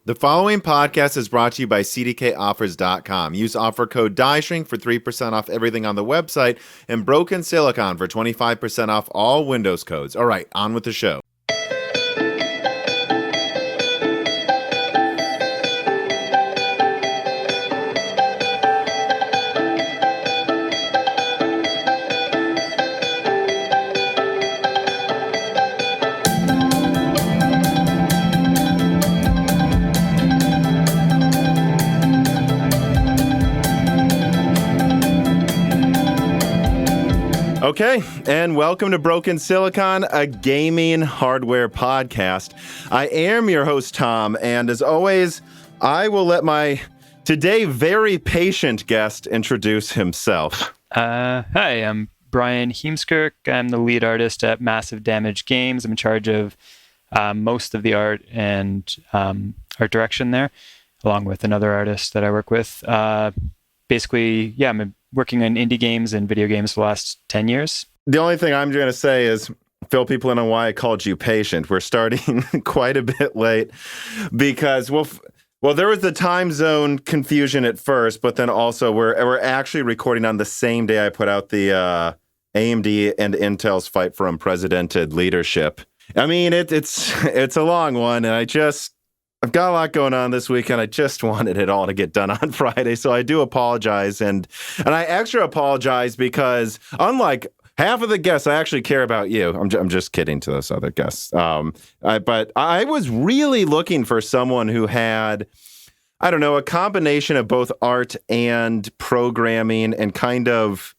The following podcast is brought to you by CDKOffers.com. Use offer code DIESHRINK for 3% off everything on the website and Broken Silicon for 25% off all Windows codes. All right, on with the show. Okay, and welcome to Broken Silicon, a gaming hardware podcast. I am your host, Tom, and as always, I will let my today very patient guest introduce himself. Hi, I'm Bryan Heemskerk. I'm the lead artist at Massive Damage Games. I'm in charge of most of the art and art direction there, along with another artist that I work with. Basically, I'm working on indie games and video games for the last 10 years. The only thing I'm going to say is fill people in on why I called you patient. We're starting quite a bit late because, well, there was the time zone confusion at first, but then also we're actually recording on the same day I put out the AMD and Intel's fight for unprecedented leadership. I mean, it's a long one, and I've got a lot going on this weekend. I just wanted it all to get done on Friday, so I do apologize. And I extra apologize because unlike half of the guests, I actually care about you. I'm just kidding to those other guests. But I was really looking for someone who had, I don't know, a combination of both art and programming and kind of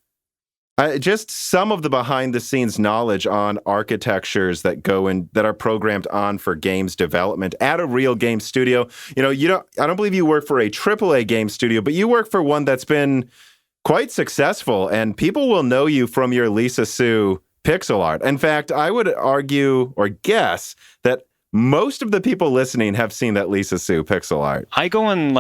just some of the behind-the-scenes knowledge on architectures that go in that are programmed on for games development at a real game studio. You know, I don't believe you work for a AAA game studio, but you work for one that's been quite successful, and people will know you from your Lisa Su pixel art. In fact, I would argue or guess that most of the people listening have seen that Lisa Su pixel art. I go in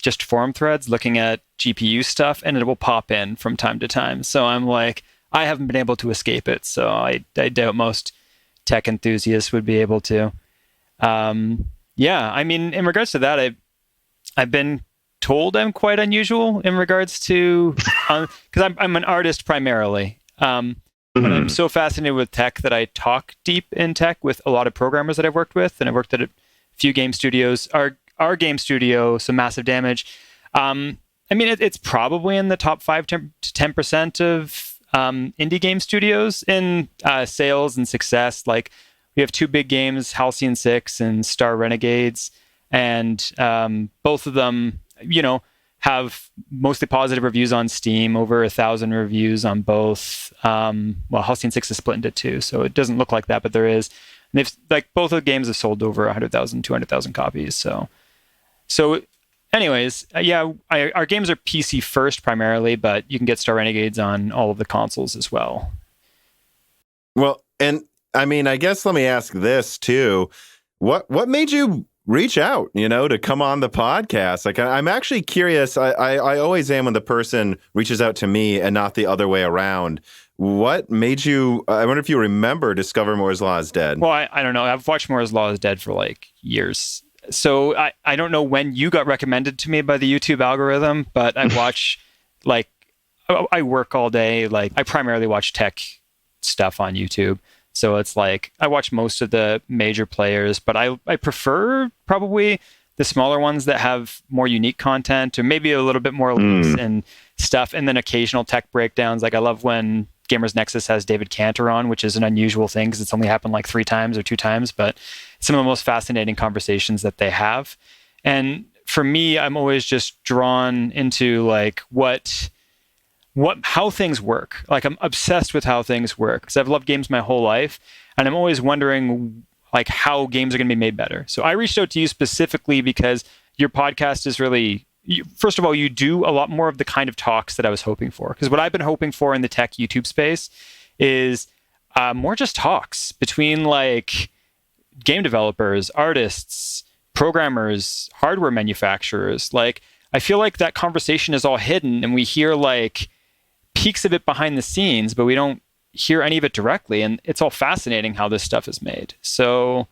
just forum threads looking at GPU stuff, and it will pop in from time to time. So I'm like, I haven't been able to escape it. So I doubt most tech enthusiasts would be able to. I mean, in regards to that, I've been told I'm quite unusual in regards to, because I'm an artist primarily. But I'm so fascinated with tech that I talk deep in tech with a lot of programmers that I've worked with, and I've worked at a few game studios. Our game studio, so Massive Damage, I mean, it's probably in the top 5 to 10% of indie game studios in sales and success. Like, we have 2 big games, Halcyon 6 and Star Renegades, and both of them, have mostly positive reviews on Steam, over 1,000 reviews on both. Halcyon 6 is split into 2, so it doesn't look like that, but there is. And they've both of the games have sold over 100,000, 200,000 copies. So anyways, our games are PC first primarily, but you can get Star Renegades on all of the consoles as well. Well, and I mean, I guess let me ask this too. What made you reach out, to come on the podcast? Like, I'm actually curious. I always am when the person reaches out to me and not the other way around. What made you, I wonder if you remember, discover Moore's Law is Dead? Well, I don't know. I've watched Moore's Law is Dead for years. So I don't know when you got recommended to me by the YouTube algorithm, but I watch, I work all day. I primarily watch tech stuff on YouTube. So it's I watch most of the major players, but I prefer probably the smaller ones that have more unique content or maybe a little bit more leaks and stuff. And then occasional tech breakdowns. I love when Gamers Nexus has David Cantor on, which is an unusual thing because it's only happened 3 times or 2 times, but some of the most fascinating conversations that they have. And for me, I'm always just drawn into how things work. I'm obsessed with how things work because I've loved games my whole life, and I'm always wondering how games are going to be made better. So I reached out to you specifically because your podcast is really, first of all, you do a lot more of the kind of talks that I was hoping for. Because what I've been hoping for in the tech YouTube space is more just talks between game developers, artists, programmers, hardware manufacturers. I feel like that conversation is all hidden, and we hear peeks of it behind the scenes, but we don't hear any of it directly. And it's all fascinating how this stuff is made. So,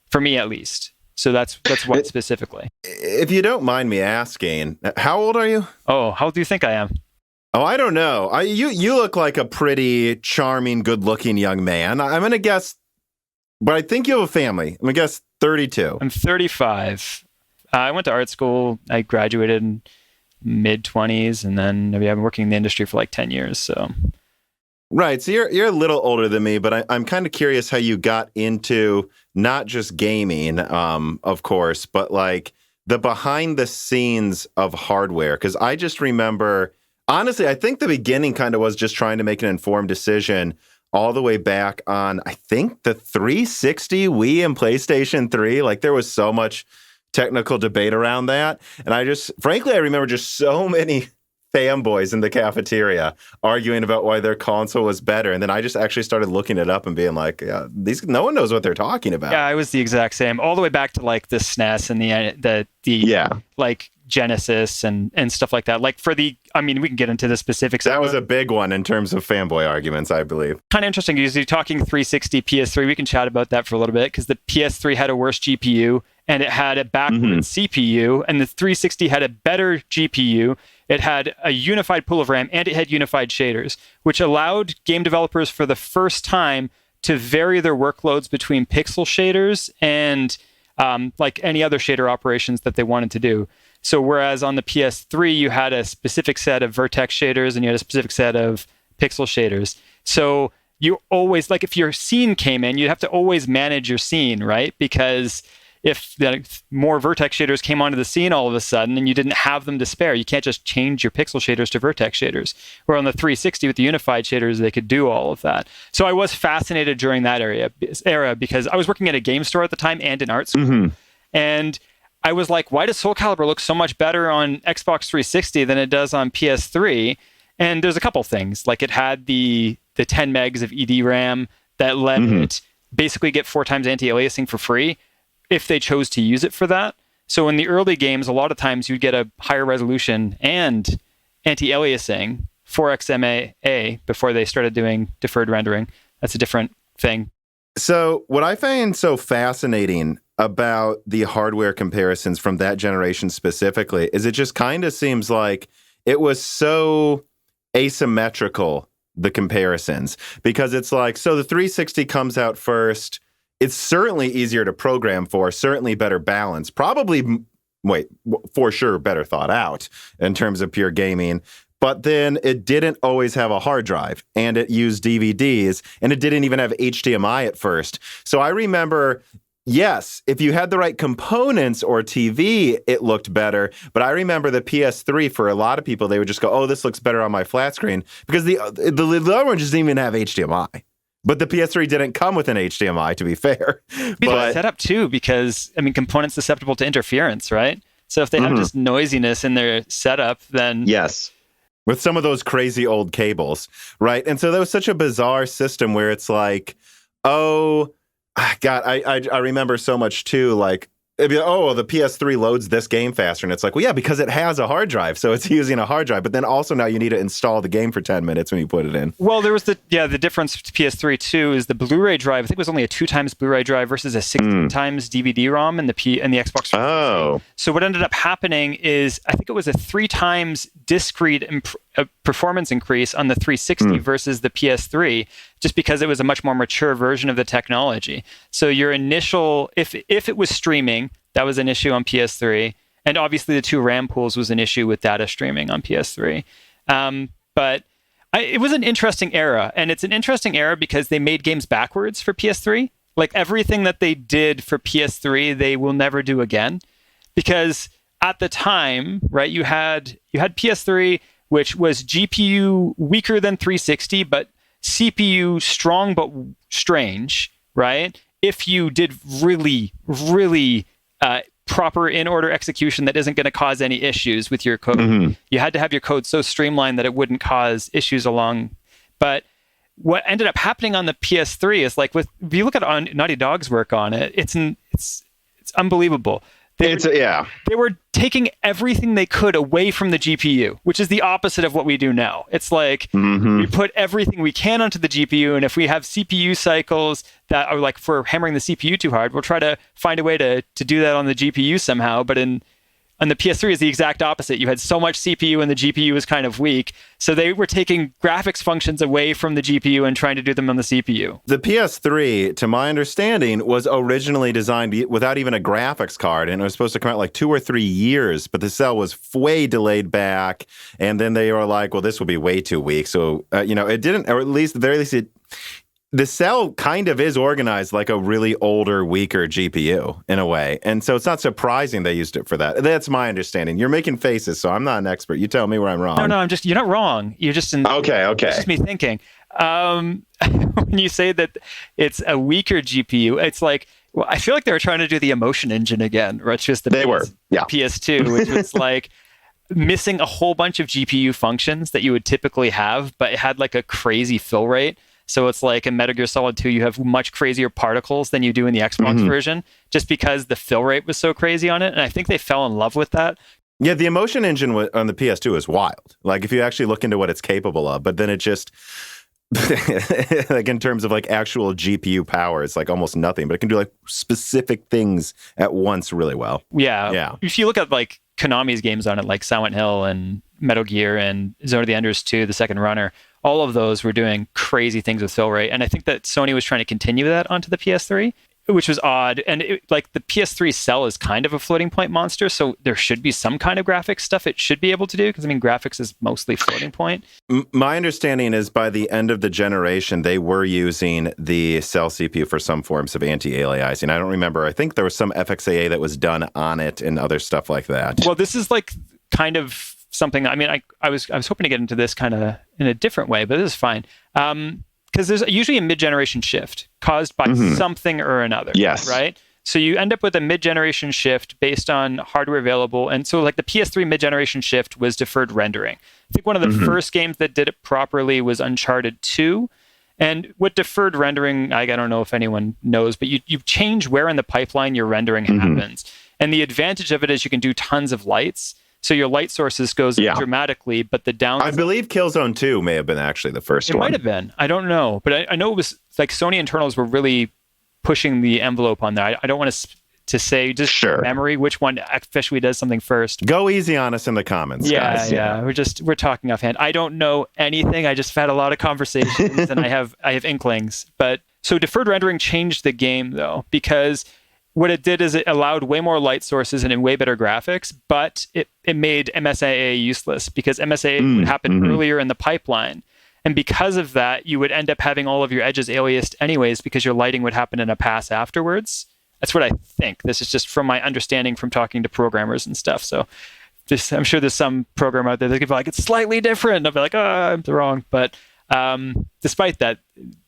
for me at least. So that's what specifically. If you don't mind me asking, how old are you? Oh, how old do you think I am? Oh, I don't know. You look like a pretty charming, good-looking young man. I'm going to guess, but I think you have a family. I'm going to guess 32. I'm 35. I went to art school. I graduated in mid-20s, and then I've been working in the industry for like 10 years. So, right. So you're a little older than me, but I'm kind of curious how you got into not just gaming, of course, but like the behind the scenes of hardware. Because I just remember, honestly, I think the beginning kind of was just trying to make an informed decision all the way back on, I think, the 360 Wii and PlayStation 3. Like there was so much technical debate around that. And frankly, I remember just so many fanboys in the cafeteria arguing about why their console was better. And then I just actually started looking it up and being like, yeah, no one knows what they're talking about. Yeah, I was the exact same, all the way back to like the SNES and the like Genesis and stuff like that. Like we can get into the specifics. That was a big one in terms of fanboy arguments, I believe. Kind of interesting because you're talking 360 PS3. We can chat about that for a little bit because the PS3 had a worse GPU and it had a backwards CPU, and the 360 had a better GPU. It had a unified pool of RAM, and it had unified shaders, which allowed game developers for the first time to vary their workloads between pixel shaders and like any other shader operations that they wanted to do. So whereas on the PS3, you had a specific set of vertex shaders and you had a specific set of pixel shaders. So you always, like if your scene came in, you'd have to always manage your scene, right? Because if more vertex shaders came onto the scene all of a sudden and you didn't have them to spare, you can't just change your pixel shaders to vertex shaders. Where on the 360 with the unified shaders, they could do all of that. So I was fascinated during that era because I was working at a game store at the time and in art school. And I was like, why does Soul Calibur look so much better on Xbox 360 than it does on PS3? And there's a couple things. Like it had the 10 megs of EDRAM that let it basically get 4 times anti-aliasing for free if they chose to use it for that. So in the early games, a lot of times you'd get a higher resolution and anti-aliasing 4xMAA before they started doing deferred rendering. That's a different thing. So what I find so fascinating about the hardware comparisons from that generation specifically is it just kind of seems like it was so asymmetrical, the comparisons, because it's like, so the 360 comes out first. It's certainly easier to program for, certainly better balance, for sure better thought out in terms of pure gaming. But then it didn't always have a hard drive, and it used DVDs, and it didn't even have HDMI at first. So I remember, yes, if you had the right components or TV, it looked better. But I remember the PS3, for a lot of people, they would just go, oh, this looks better on my flat screen, because the other one just didn't even have HDMI. But the PS3 didn't come with an HDMI, to be fair. But set up too, because components susceptible to interference, right? So if they have just noisiness in their setup, then yes, with some of those crazy old cables, right? And so that was such a bizarre system where it's like, oh God, I remember so much too, like, it'd be, oh, the PS3 loads this game faster. And it's like, well, yeah, because it has a hard drive. So it's using a hard drive. But then also now you need to install the game for 10 minutes when you put it in. Well, there was the difference to PS3 too is the Blu-ray drive. I think it was only a 2 times Blu-ray drive versus a 16 times DVD-ROM in the Xbox 360. Oh. So what ended up happening is I think it was a 3 times discrete performance increase on the 360 versus the PS3, just because it was a much more mature version of the technology. So your initial, if it was streaming, that was an issue on PS3, and obviously the 2 RAM pools was an issue with data streaming on PS3. But it was an interesting era, and it's an interesting era because they made games backwards for PS3. Like everything that they did for PS3, they will never do again, because at the time, right, you had PS3, which was GPU weaker than 360, but CPU strong but strange, right? If you did really, really proper in-order execution that isn't going to cause any issues with your code. You had to have your code so streamlined that it wouldn't cause issues along. But what ended up happening on the PS3 is, like, if you look at Naughty Dog's work on it, it's unbelievable. They were taking everything they could away from the GPU, which is the opposite of what we do now. It's like we put everything we can onto the GPU, and if we have CPU cycles that are like for hammering the CPU too hard, we'll try to find a way to do that on the GPU somehow. But on the PS3 is the exact opposite. You had so much CPU and the GPU was kind of weak. So they were taking graphics functions away from the GPU and trying to do them on the CPU. The PS3, to my understanding, was originally designed without even a graphics card, and it was supposed to come out like 2 or 3 years, but the cell was way delayed back, and then they were like, well, this will be way too weak. So, it didn't, or at least, at the very least, the cell kind of is organized like a really older, weaker GPU in a way. And so it's not surprising they used it for that. That's my understanding. You're making faces, so I'm not an expert. You tell me where I'm wrong. No, you're not wrong. You're just Okay. It's just me thinking. When you say that it's a weaker GPU, it's like, well, I feel like they were trying to do the emotion engine again, or it's just the PS2, which was like missing a whole bunch of GPU functions that you would typically have, but it had like a crazy fill rate. So it's like in Metal Gear Solid 2, you have much crazier particles than you do in the Xbox version, just because the fill rate was so crazy on it. And I think they fell in love with that. Yeah, the emotion engine on the PS2 is wild. Like if you actually look into what it's capable of, but then it just, like in terms of like actual GPU power, it's like almost nothing, but it can do like specific things at once really well. Yeah. If you look at like Konami's games on it, like Silent Hill and Metal Gear and Zone of the Enders 2, the second runner, all of those were doing crazy things with fill rate. And I think that Sony was trying to continue that onto the PS3, which was odd. And like the PS3 cell is kind of a floating point monster, so there should be some kind of graphics stuff it should be able to do, because I mean, graphics is mostly floating point. My understanding is by the end of the generation, they were using the cell CPU for some forms of anti-aliasing. I don't remember. I think there was some FXAA that was done on it and other stuff like that. Well, this is like kind of something. I mean, I was hoping to get into this kind of in a different way, but this is fine. Because there's usually a mid-generation shift caused by something or another. Yes. Right? So you end up with a mid-generation shift based on hardware available. And so like the PS3 mid-generation shift was deferred rendering. I think one of the first games that did it properly was Uncharted 2. And what deferred rendering, I don't know if anyone knows, but you change where in the pipeline your rendering happens. And the advantage of it is you can do tons of lights. So your light sources goes up dramatically, but the downside... I believe Killzone 2 may have been actually the first one. It might have been. I don't know. But I know it was like Sony internals were really pushing the envelope on that. I don't want to say just memory which one officially does something first. Go easy on us in the comments, guys. Yeah. We're talking offhand. I don't know anything. I just had a lot of conversations and I have inklings. But so deferred rendering changed the game though, because what it did is it allowed way more light sources and way better graphics, but it made MSAA useless because MSAA would happen earlier in the pipeline. And because of that, you would end up having all of your edges aliased anyways because your lighting would happen in a pass afterwards. That's what I think. This is just from my understanding from talking to programmers and stuff. So I'm sure there's some programmer out there that could be like, it's slightly different. I'll be like, I'm wrong. But despite that,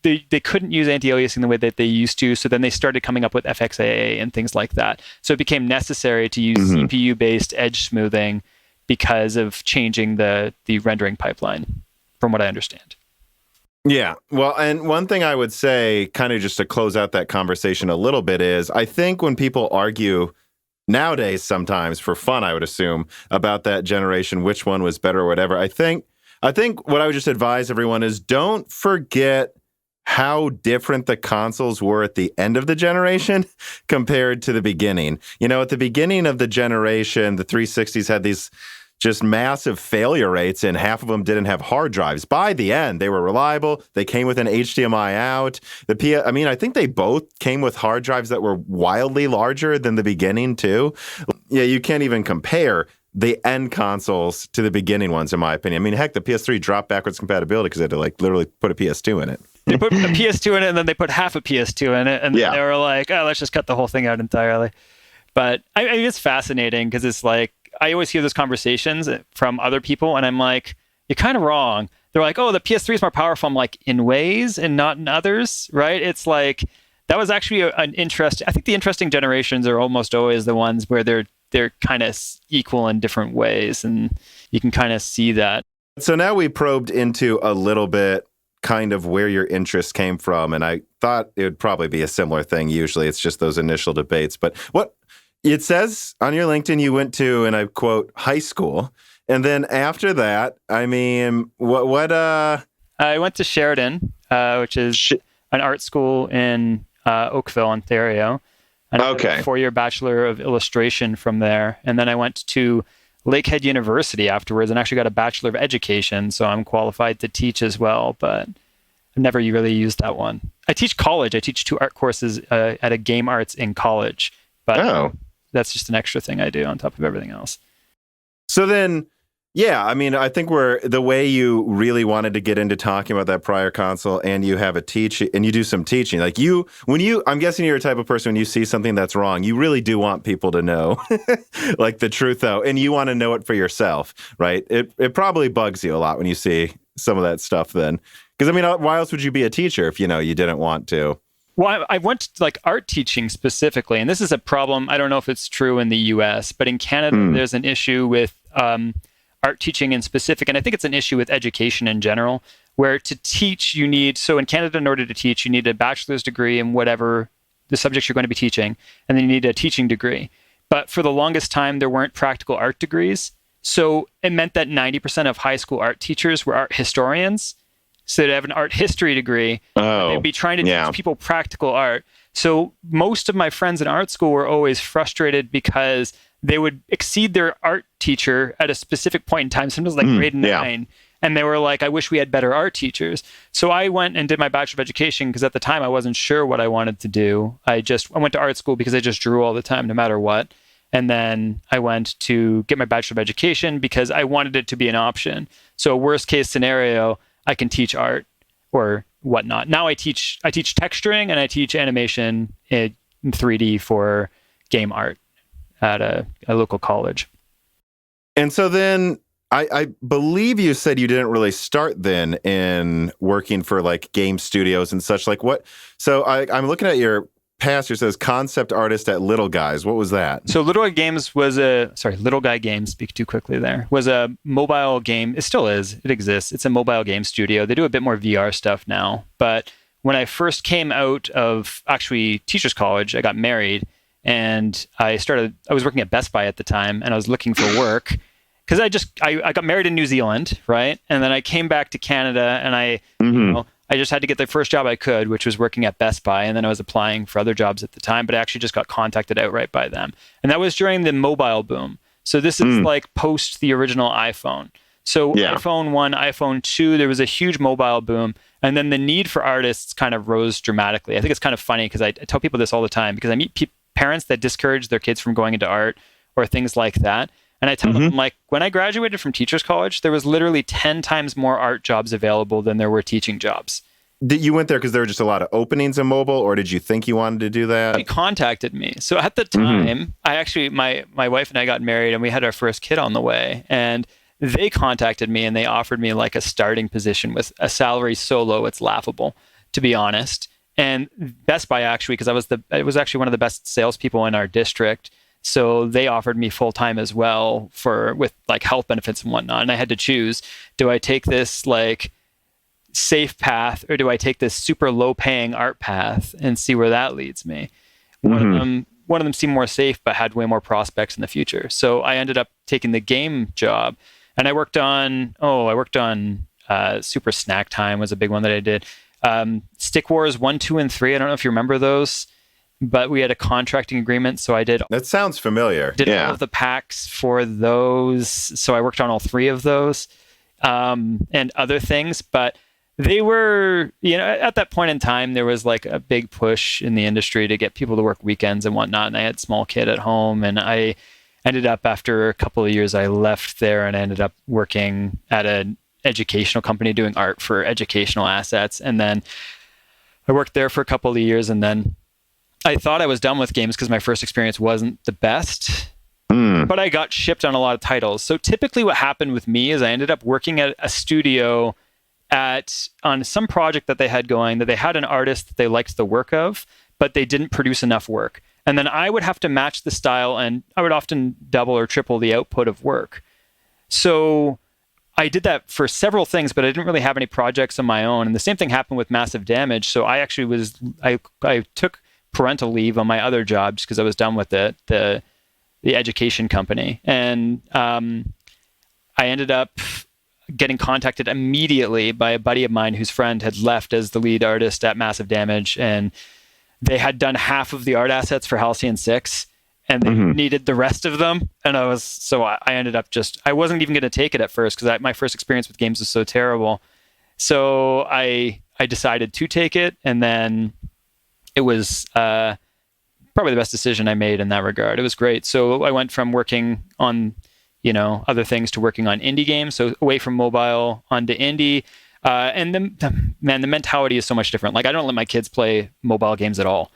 they couldn't use anti-aliasing the way that they used to. So then they started coming up with FXAA and things like that. So it became necessary to use CPU-based edge smoothing because of changing the rendering pipeline, from what I understand. Yeah. Well, and one thing I would say, kind of just to close out that conversation a little bit, is I think when people argue nowadays, sometimes for fun, I would assume, about that generation, which one was better or whatever, I think what I would just advise everyone is don't forget how different the consoles were at the end of the generation compared to the beginning. You know, at the beginning of the generation, the 360s had these just massive failure rates, and half of them didn't have hard drives. By the end, they were reliable. They came with an HDMI out. I think they both came with hard drives that were wildly larger than the beginning, too. Yeah, you can't even compare the end consoles to the beginning ones, in my opinion. I mean, heck, the PS3 dropped backwards compatibility because they had to literally put a PS2 in it. They put a PS2 in it, and then they put half a PS2 in it, and they were like, oh, let's just cut the whole thing out entirely. But I mean, it's fascinating because it's like, I always hear those conversations from other people, and I'm like, you're kind of wrong. They're like, oh, the PS3 is more powerful. I'm like, in ways and not in others, right? It's like, that was actually an interesting, I think the interesting generations are almost always the ones where they're kind of equal in different ways, and you can kind of see that. So now we probed into a little bit kind of where your interest came from, and I thought it would probably be a similar thing. Usually it's just those initial debates. But it says on your LinkedIn you went to, and I quote, high school. And then after that, I mean, what I went to Sheridan, which is an art school in Oakville, Ontario. And I did a 4-year Bachelor of Illustration from there. And then I went to Lakehead University afterwards and actually got a Bachelor of Education. So I'm qualified to teach as well, but I've never really used that one. I teach college. I teach 2 art courses at a game arts in college. But that's just an extra thing I do on top of everything else. So then, yeah, I mean, I think the way you really wanted to get into talking about that prior console, and you have and you do some teaching. Like I'm guessing you're a type of person, when you see something that's wrong, you really do want people to know, like, the truth, though, and you want to know it for yourself, right? It probably bugs you a lot when you see some of that stuff then. Because, I mean, why else would you be a teacher if, you didn't want to? Well, I went to art teaching specifically, and this is a problem. I don't know if it's true in the US, but in Canada, there's an issue with art teaching in specific, and I think it's an issue with education in general, where to teach so in Canada, in order to teach, you need a bachelor's degree in whatever the subjects you're going to be teaching, and then you need a teaching degree. But for the longest time, there weren't practical art degrees, so it meant that 90% of high school art teachers were art historians. So they'd have an art history degree, they'd be trying to teach people practical art. So most of my friends in art school were always frustrated because they would exceed their art teacher at a specific point in time, sometimes like grade 9. And they were like, I wish we had better art teachers. So I went and did my Bachelor of Education because at the time I wasn't sure what I wanted to do. I went to art school because I just drew all the time, no matter what. And then I went to get my Bachelor of Education because I wanted it to be an option. So worst case scenario, I can teach art or whatnot. Now I teach texturing and I teach animation in 3D for game art at a local college. And so then I believe you said you didn't really start then in working for like game studios and such. Like what? So I'm looking at your past. It says concept artist at Little Guys. What was that? So Little Guy Games, speak too quickly there, was a mobile game. It still is. It exists. It's a mobile game studio. They do a bit more VR stuff now. But when I first came out of actually teacher's college, I got married. And I was working at Best Buy at the time, and I was looking for work because I got married in New Zealand, right? And then I came back to Canada, and I just had to get the first job I could, which was working at Best Buy. And then I was applying for other jobs at the time, but I actually just got contacted outright by them. And that was during the mobile boom. So this is like post the original iPhone. So iPhone 1, iPhone 2, there was a huge mobile boom. And then the need for artists kind of rose dramatically. I think it's kind of funny because I tell people this all the time because I meet parents that discourage their kids from going into art or things like that. And I tell them, like, when I graduated from teacher's college, there was literally 10 times more art jobs available than there were teaching jobs. You went there because there were just a lot of openings in mobile, or did you think you wanted to do that? They contacted me. So at the time, I actually, my wife and I got married and we had our first kid on the way. And they contacted me and they offered me like a starting position with a salary so low, it's laughable, to be honest. And Best Buy actually, because I was actually one of the best salespeople in our district, so they offered me full time as well with like health benefits and whatnot. And I had to choose: do I take this like safe path, or do I take this super low paying art path and see where that leads me? One of them seemed more safe, but had way more prospects in the future. So I ended up taking the game job, and I worked on Super Snack Time was a big one that I did. Stick Wars 1, 2, and 3. I don't know if you remember those, but we had a contracting agreement, so I did. That sounds familiar. Did all of the packs for those, so I worked on all 3 of those, and other things. But they were, at that point in time, there was like a big push in the industry to get people to work weekends and whatnot. And I had a small kid at home, and I ended up, after a couple of years, I left there and I ended up working at an educational company doing art for educational assets. And then I worked there for a couple of years, and then I thought I was done with games because my first experience wasn't the best, but I got shipped on a lot of titles. So typically what happened with me is I ended up working at a studio on some project that they had going, that they had an artist that they liked the work of, but they didn't produce enough work. And then I would have to match the style, and I would often double or triple the output of work. So I did that for several things, but I didn't really have any projects of my own. And the same thing happened with Massive Damage. So I actually I took parental leave on my other jobs because I was done with it. the education company. And I ended up getting contacted immediately by a buddy of mine whose friend had left as the lead artist at Massive Damage, and they had done half of the art assets for Halcyon 6, and they needed the rest of them. And I ended up I wasn't even going to take it at first because my first experience with games was so terrible. So I decided to take it, and then it was probably the best decision I made in that regard. It was great. So I went from working on, other things to working on indie games. So away from mobile onto indie. And the mentality is so much different. Like, I don't let my kids play mobile games at all.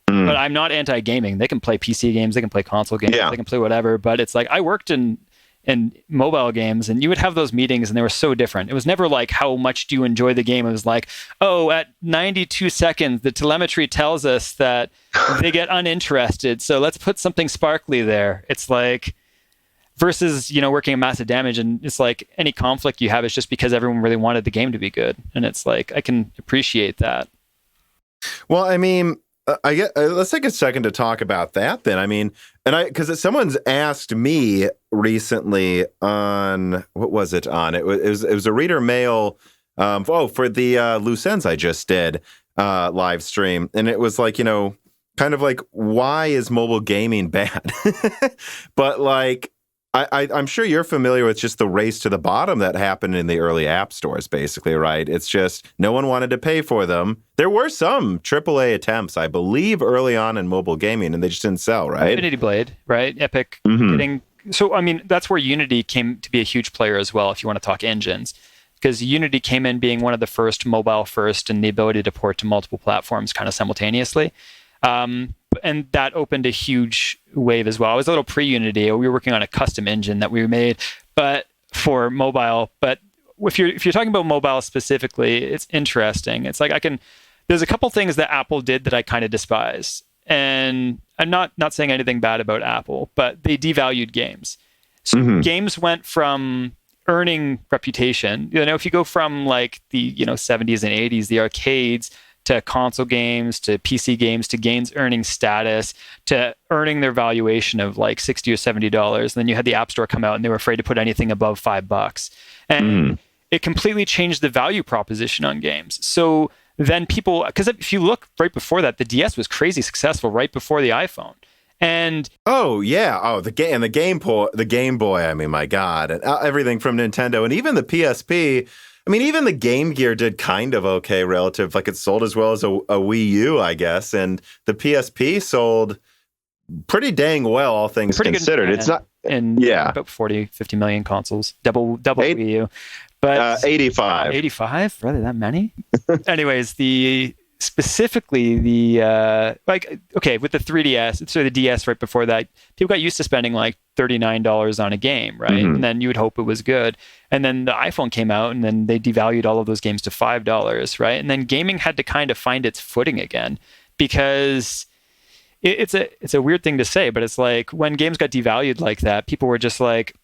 But I'm not anti-gaming. They can play PC games, they can play console games, they can play whatever. But it's like, I worked in mobile games, and you would have those meetings, and they were so different. It was never like, how much do you enjoy the game? It was like, oh, at 92 seconds, the telemetry tells us that they get uninterested, so let's put something sparkly there. It's like, versus, working at Massive Damage, and it's like any conflict you have is just because everyone really wanted the game to be good. And it's like, I can appreciate that. Well, I mean, let's take a second to talk about that then. I mean, because someone's asked me recently on, what was it on? It was a reader mail for the Loose Ends I just did live stream. And it was like, kind of like, why is mobile gaming bad? But like, I'm sure you're familiar with just the race to the bottom that happened in the early app stores, basically, right? It's just no one wanted to pay for them. There were some AAA attempts, I believe, early on in mobile gaming, and they just didn't sell, right? Infinity Blade, right? Epic getting... So, I mean, that's where Unity came to be a huge player as well, if you want to talk engines. Because Unity came in being one of the first mobile first, and the ability to port to multiple platforms kind of simultaneously. And that opened a huge wave as well. I was a little pre-Unity. We were working on a custom engine that we made, but for mobile. But if you're talking about mobile specifically, it's interesting. It's like there's a couple things that Apple did that I kind of despise. And I'm not saying anything bad about Apple, but they devalued games. So games went from earning reputation. If you go from like the 70s and 80s, the arcades, to console games, to PC games, to games earning status, to earning their valuation of like $60 or $70. And then you had the App Store come out, and they were afraid to put anything above $5. And it completely changed the value proposition on games. So then people, because if you look right before that, the DS was crazy successful right before the iPhone. And the Game Boy. I mean, my God, and everything from Nintendo, and even the PSP. I mean, even the Game Gear did kind of okay relative. Like, it sold as well as a Wii U, I guess, and the PSP sold pretty dang well, all things considered. It's not, about 40, 50 million consoles, double Wii U, but 85. 85, really, that many? Anyways, specifically with the 3DS, so the DS right before that, people got used to spending like $39 on a game, right? And then you would hope it was good. And then the iPhone came out, and then they devalued all of those games to $5, right? And then gaming had to kind of find its footing again, because it's a weird thing to say, but it's like when games got devalued like that, people were just like,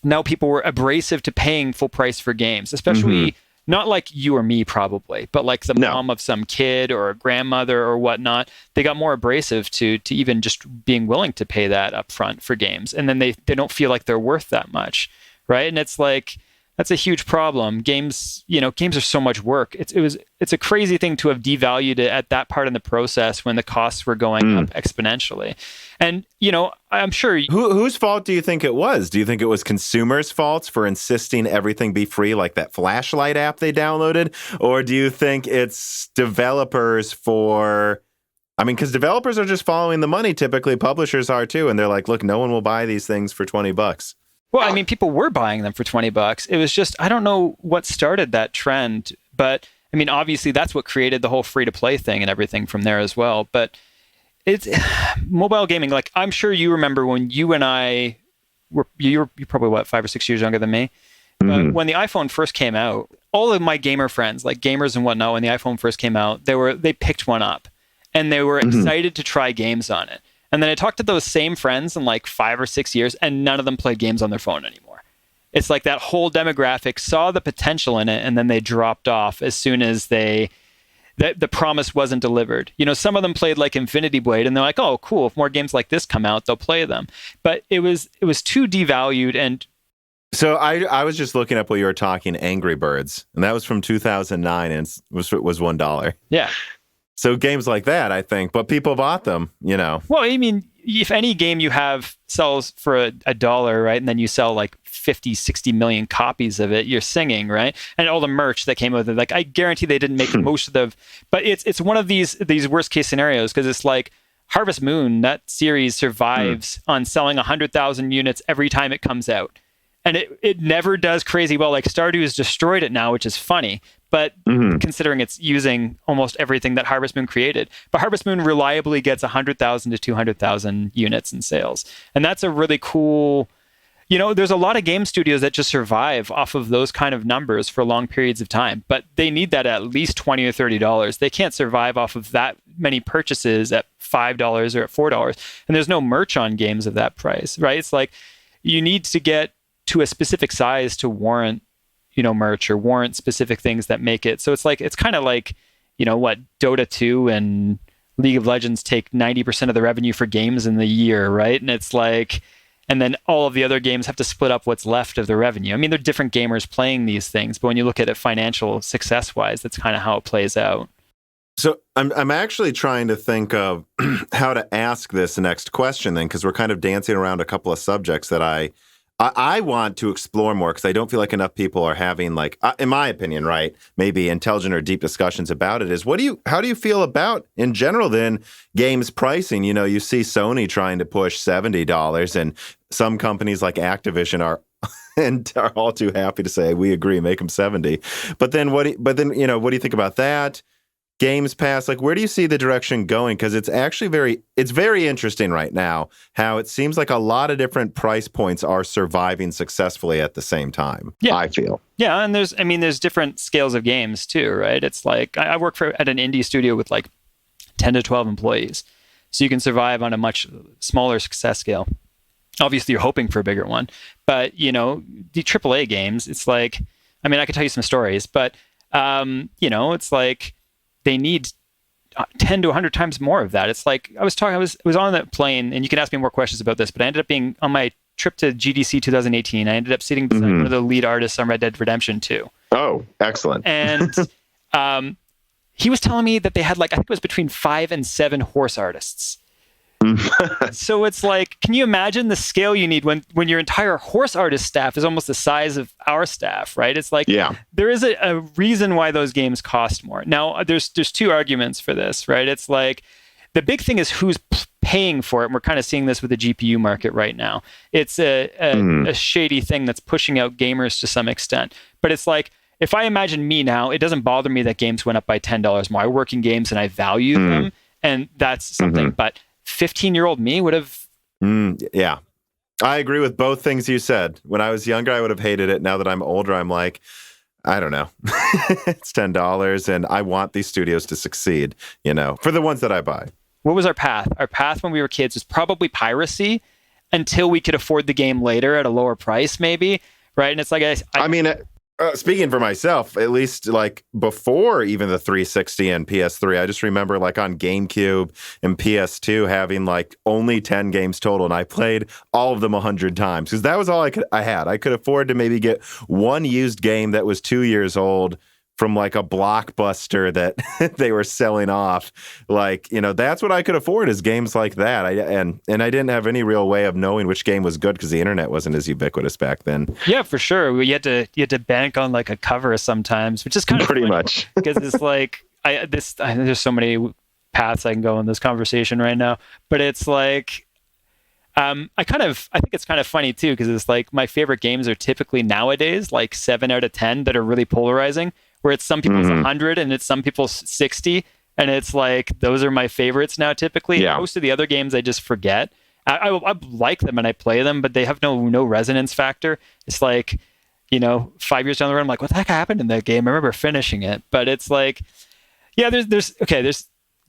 now people were abrasive to paying full price for games, especially not like you or me probably, but like the mom of some kid or a grandmother or whatnot. They got more abrasive to even just being willing to pay that up front for games. And then they don't feel like they're worth that much, right? And it's like, that's a huge problem. Games are so much work. It's a crazy thing to have devalued it at that part in the process when the costs were going up exponentially. And, I'm sure... Whose fault do you think it was? Do you think it was consumers' faults for insisting everything be free, like that flashlight app they downloaded? Or do you think it's developers because developers are just following the money. Typically, publishers are too. And they're like, look, no one will buy these things for $20. Well, I mean, people were buying them for $20. It was just, I don't know what started that trend, but I mean, obviously that's what created the whole free-to-play thing and everything from there as well. But it's mobile gaming. Like, I'm sure you remember when you and I you're probably 5 or 6 years younger than me. But when the iPhone first came out, all of my gamer friends, like gamers and whatnot, when the iPhone first came out, they picked one up and they were excited to try games on it. And then I talked to those same friends in like 5 or 6 years, and none of them played games on their phone anymore. It's like that whole demographic saw the potential in it, and then they dropped off as soon as they that the promise wasn't delivered. Some of them played like Infinity Blade, and they're like, oh, cool. If more games like this come out, they'll play them. But it was too devalued. And so I was just looking up while you were talking Angry Birds, and that was from 2009, and it was $1. Yeah. So games like that, I think, but people bought them, Well, I mean, if any game you have sells for a dollar, right, and then you sell like 50, 60 million copies of it, you're singing, right? And all the merch that came with it, like I guarantee they didn't make most of the, but it's one of these worst case scenarios, because it's like Harvest Moon, that series survives on selling 100,000 units every time it comes out. And it never does crazy well. Like Stardew has destroyed it now, which is funny. But considering it's using almost everything that Harvest Moon created. But Harvest Moon reliably gets 100,000 to 200,000 units in sales. And that's a really cool... there's a lot of game studios that just survive off of those kind of numbers for long periods of time. But they need that at least $20 or $30. They can't survive off of that many purchases at $5 or at $4. And there's no merch on games of that price, right? It's like you need to get to a specific size to warrant, merch or warrant specific things that make it. So it's kind of like, Dota 2 and League of Legends take 90% of the revenue for games in the year, right? And it's like, and then all of the other games have to split up what's left of the revenue. I mean, they're different gamers playing these things, but when you look at it financial success-wise, that's kind of how it plays out. So I'm actually trying to think of how to ask this next question then, because we're kind of dancing around a couple of subjects that I want to explore more, because I don't feel like enough people are having, like, in my opinion, right, maybe intelligent or deep discussions about it. Is how do you feel about, in general, then, games pricing? You see Sony trying to push $70, and some companies like Activision are all too happy to say, we agree, make them 70. But then what do you think about that? Games Pass, like, where do you see the direction going? Because it's actually very interesting right now how it seems like a lot of different price points are surviving successfully at the same time. Yeah. I feel. Yeah, and there's different scales of games too, right? It's like I work at an indie studio with like 10 to 12 employees. So you can survive on a much smaller success scale. Obviously, you're hoping for a bigger one. But, the AAA games, it's like, I mean, I could tell you some stories, but, it's like, they need 10 to 100 times more of that. It's like I was on that plane, and you can ask me more questions about this, but I ended up being on my trip to GDC 2018. I ended up sitting beside one of the lead artists on Red Dead Redemption 2. Oh, excellent. And he was telling me that they had, like, I think it was between 5 and 7 horse artists. So it's like, can you imagine the scale you need when your entire horse artist staff is almost the size of our staff, right? It's like, there is a reason why those games cost more. Now, there's two arguments for this, right? It's like, the big thing is who's paying for it. And we're kind of seeing this with the GPU market right now. It's a shady thing that's pushing out gamers to some extent. But it's like, if I imagine me now, it doesn't bother me that games went up by $10 more. I work in games and I value them, and that's something. But 15-year-old me would have... yeah. I agree with both things you said. When I was younger, I would have hated it. Now that I'm older, I'm like, I don't know. It's $10, and I want these studios to succeed, for the ones that I buy. What was our path? Our path when we were kids was probably piracy until we could afford the game later at a lower price, maybe, right? And it's like... I mean... speaking for myself, at least like before even the 360 and PS3, I just remember like on GameCube and PS2 having like only 10 games total, and I played all of them 100 times because that was all I had. I could afford to maybe get one used game that was 2 years old from like a Blockbuster that they were selling off. Like, that's what I could afford, is games like that. And I didn't have any real way of knowing which game was good because the internet wasn't as ubiquitous back then. Yeah, for sure. You had to bank on like a cover sometimes, which is kind of pretty much, because it's like there's so many paths I can go in this conversation right now, but it's like I think it's kind of funny too, because it's like my favorite games are typically nowadays like 7 out of 10 that are really polarizing, where it's some people's 100 and it's some people's 60, and it's like those are my favorites now typically. Yeah. Most of the other games I just forget. I like them and I play them, but they have no resonance factor. It's like, 5 years down the road, I'm like, what the heck happened in that game? I remember finishing it, but it's like, yeah, there's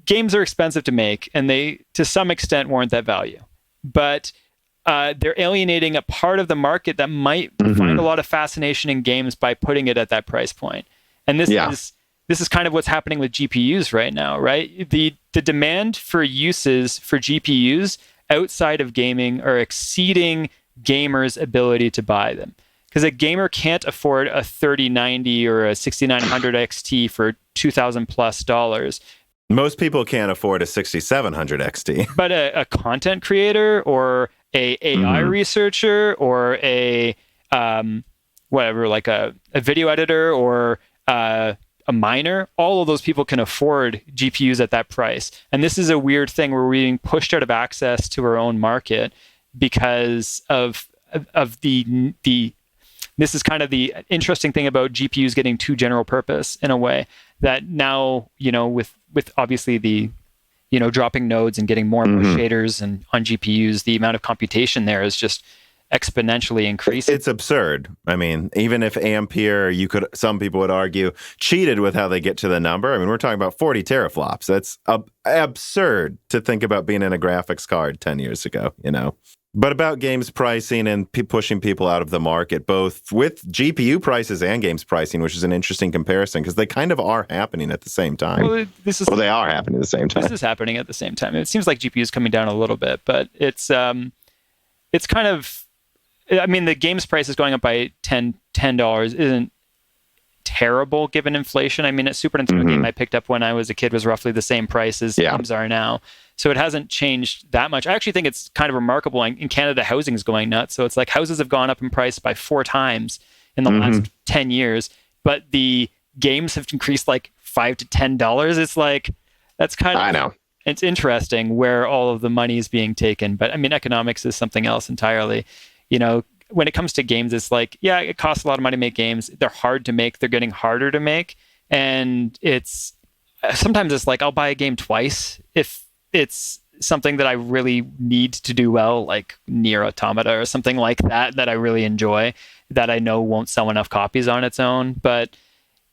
games are expensive to make, and they to some extent warrant that value, but they're alienating a part of the market that might find a lot of fascination in games by putting it at that price point. And this is this is kind of what's happening with GPUs right now, right? The demand for uses for GPUs outside of gaming are exceeding gamers' ability to buy them. Because a gamer can't afford a 3090 or a 6900 XT for $2,000+ Most people can't afford a 6700 XT. But a content creator or a AI researcher or a whatever, like a video editor or a miner, all of those people can afford GPUs at that price. And this is a weird thing where we're being pushed out of access to our own market because of the this is kind of the interesting thing about GPUs getting too general purpose in a way that now, with obviously the, dropping nodes and getting more and more shaders and on GPUs, the amount of computation there is just exponentially increasing. It's absurd. I mean, even if Ampere, some people would argue, cheated with how they get to the number. I mean, we're talking about 40 teraflops. That's absurd to think about being in a graphics card 10 years ago, But about games pricing and pushing people out of the market, both with GPU prices and games pricing, which is an interesting comparison because they kind of are happening at the same time. Well, they are happening at the same time. This is happening at the same time. It seems like GPU is coming down a little bit, but it's kind of, I mean, the games price is going up by $10 isn't terrible given inflation. I mean, a Super Nintendo game I picked up when I was a kid was roughly the same price as games are now. So it hasn't changed that much. I actually think it's kind of remarkable. In Canada, housing is going nuts. So it's like houses have gone up in price by 4 times in the last 10 years, but the games have increased like $5 to $10. It's like, that's kind of... I know. It's interesting where all of the money is being taken. But I mean, economics is something else entirely. When it comes to games, it's like, yeah, it costs a lot of money to make games. They're hard to make. They're getting harder to make. And sometimes it's like, I'll buy a game twice if it's something that I really need to do well, like Nier Automata or something like that I really enjoy, that I know won't sell enough copies on its own. But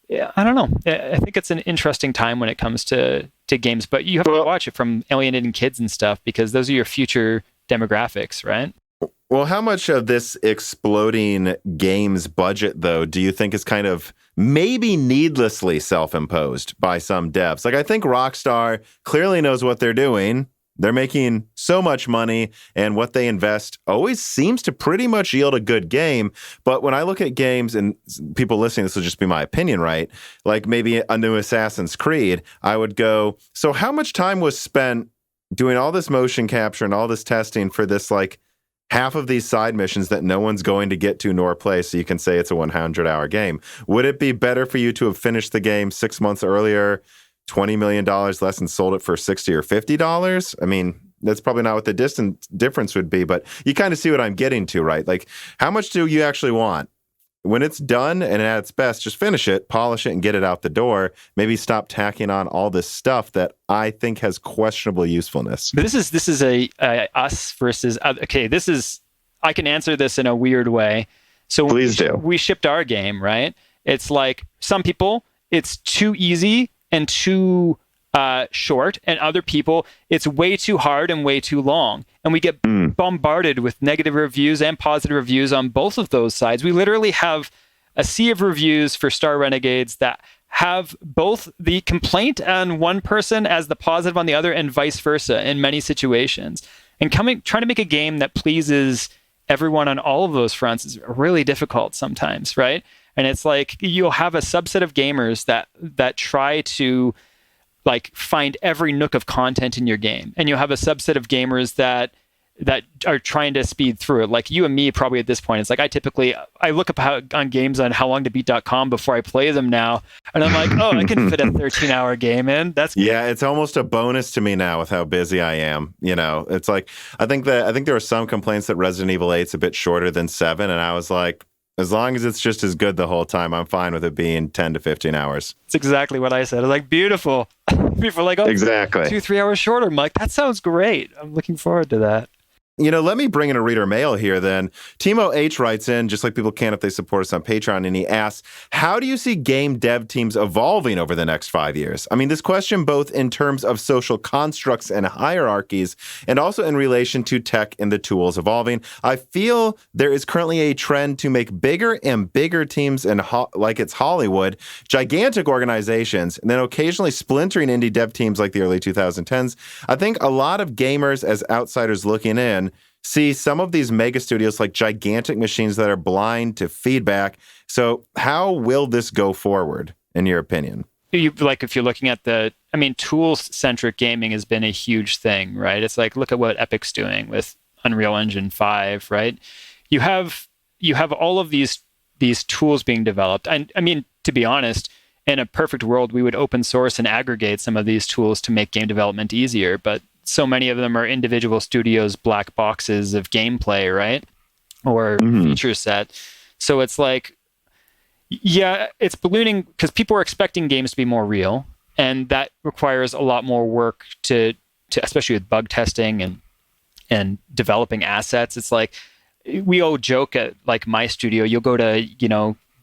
yeah, I don't know. I think it's an interesting time when it comes to games, but you have to watch it from alienating kids and stuff because those are your future demographics, right? Well, how much of this exploding games budget, though, do you think is kind of maybe needlessly self-imposed by some devs? Like, I think Rockstar clearly knows what they're doing. They're making so much money, and what they invest always seems to pretty much yield a good game. But when I look at games, and people listening, this will just be my opinion, right? Like maybe a new Assassin's Creed, I would go, so how much time was spent doing all this motion capture and all this testing for this, like, half of these side missions that no one's going to get to nor play, so you can say it's a 100-hour game? Would it be better for you to have finished the game 6 months earlier, $20 million less, and sold it for $60 or $50? I mean, that's probably not what the difference would be, but you kind of see what I'm getting to, right? Like, how much do you actually want? When it's done and at its best, just finish it, polish it, and get it out the door. Maybe stop tacking on all this stuff that I think has questionable usefulness. But this is a us versus okay. I can answer this in a weird way. So please do. We shipped our game, right? It's like some people, it's too easy and too short, and other people, it's way too hard and way too long. And we get bombarded with negative reviews and positive reviews on both of those sides. We literally have a sea of reviews for Star Renegades that have both the complaint on one person as the positive on the other, and vice versa in many situations. And trying to make a game that pleases everyone on all of those fronts is really difficult sometimes, right? And it's like you'll have a subset of gamers that try to like find every nook of content in your game, and you'll have a subset of gamers that are trying to speed through it. Like you and me probably at this point. It's like I look up on games on howlongtobeat.com before I play them now, and I'm like, oh, I can fit a 13-hour game in. That's yeah, it's almost a bonus to me now with how busy I am. It's like I think there were some complaints that Resident Evil 8's a bit shorter than 7, and I was like, as long as it's just as good the whole time, I'm fine with it being 10 to 15 hours. It's exactly what I said. I was like, beautiful. People are like, oh, exactly 2-3 hours shorter. I'm like, that sounds great. I'm looking forward to that. Let me bring in a reader mail here then. Timo H writes in, just like people can if they support us on Patreon, and he asks, how do you see game dev teams evolving over the next 5 years? I mean, this question both in terms of social constructs and hierarchies, and also in relation to tech and the tools evolving. I feel there is currently a trend to make bigger and bigger teams like it's Hollywood, gigantic organizations, and then occasionally splintering indie dev teams like the early 2010s. I think a lot of gamers, as outsiders looking in, see some of these mega studios like gigantic machines that are blind to feedback. So how will this go forward, in your opinion? If you're looking at tools-centric gaming has been a huge thing, right? It's like, look at what Epic's doing with Unreal Engine 5, right? You have all of these tools being developed. And I mean, to be honest, in a perfect world, we would open source and aggregate some of these tools to make game development easier, but so many of them are individual studios' black boxes of gameplay, right? Or feature set. So it's like, yeah, it's ballooning because people are expecting games to be more real, and that requires a lot more work to especially with bug testing and developing assets. It's like, we all joke at like my studio, you'll go to,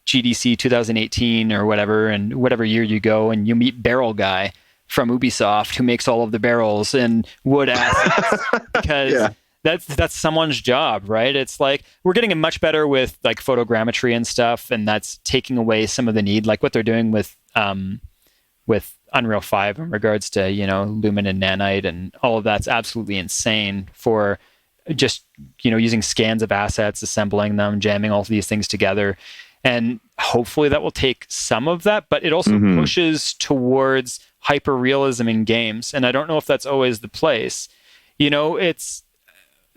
GDC 2018 or whatever, and whatever year you go, and you meet Barrel Guy from Ubisoft, who makes all of the barrels and wood assets, because that's someone's job, right? It's like, we're getting much better with like photogrammetry and stuff, and that's taking away some of the need, like what they're doing with Unreal 5 in regards to, Lumen and Nanite, and all of that's absolutely insane for just, using scans of assets, assembling them, jamming all of these things together. And hopefully that will take some of that, but it also pushes towards hyper-realism in games. And I don't know if that's always the place. It's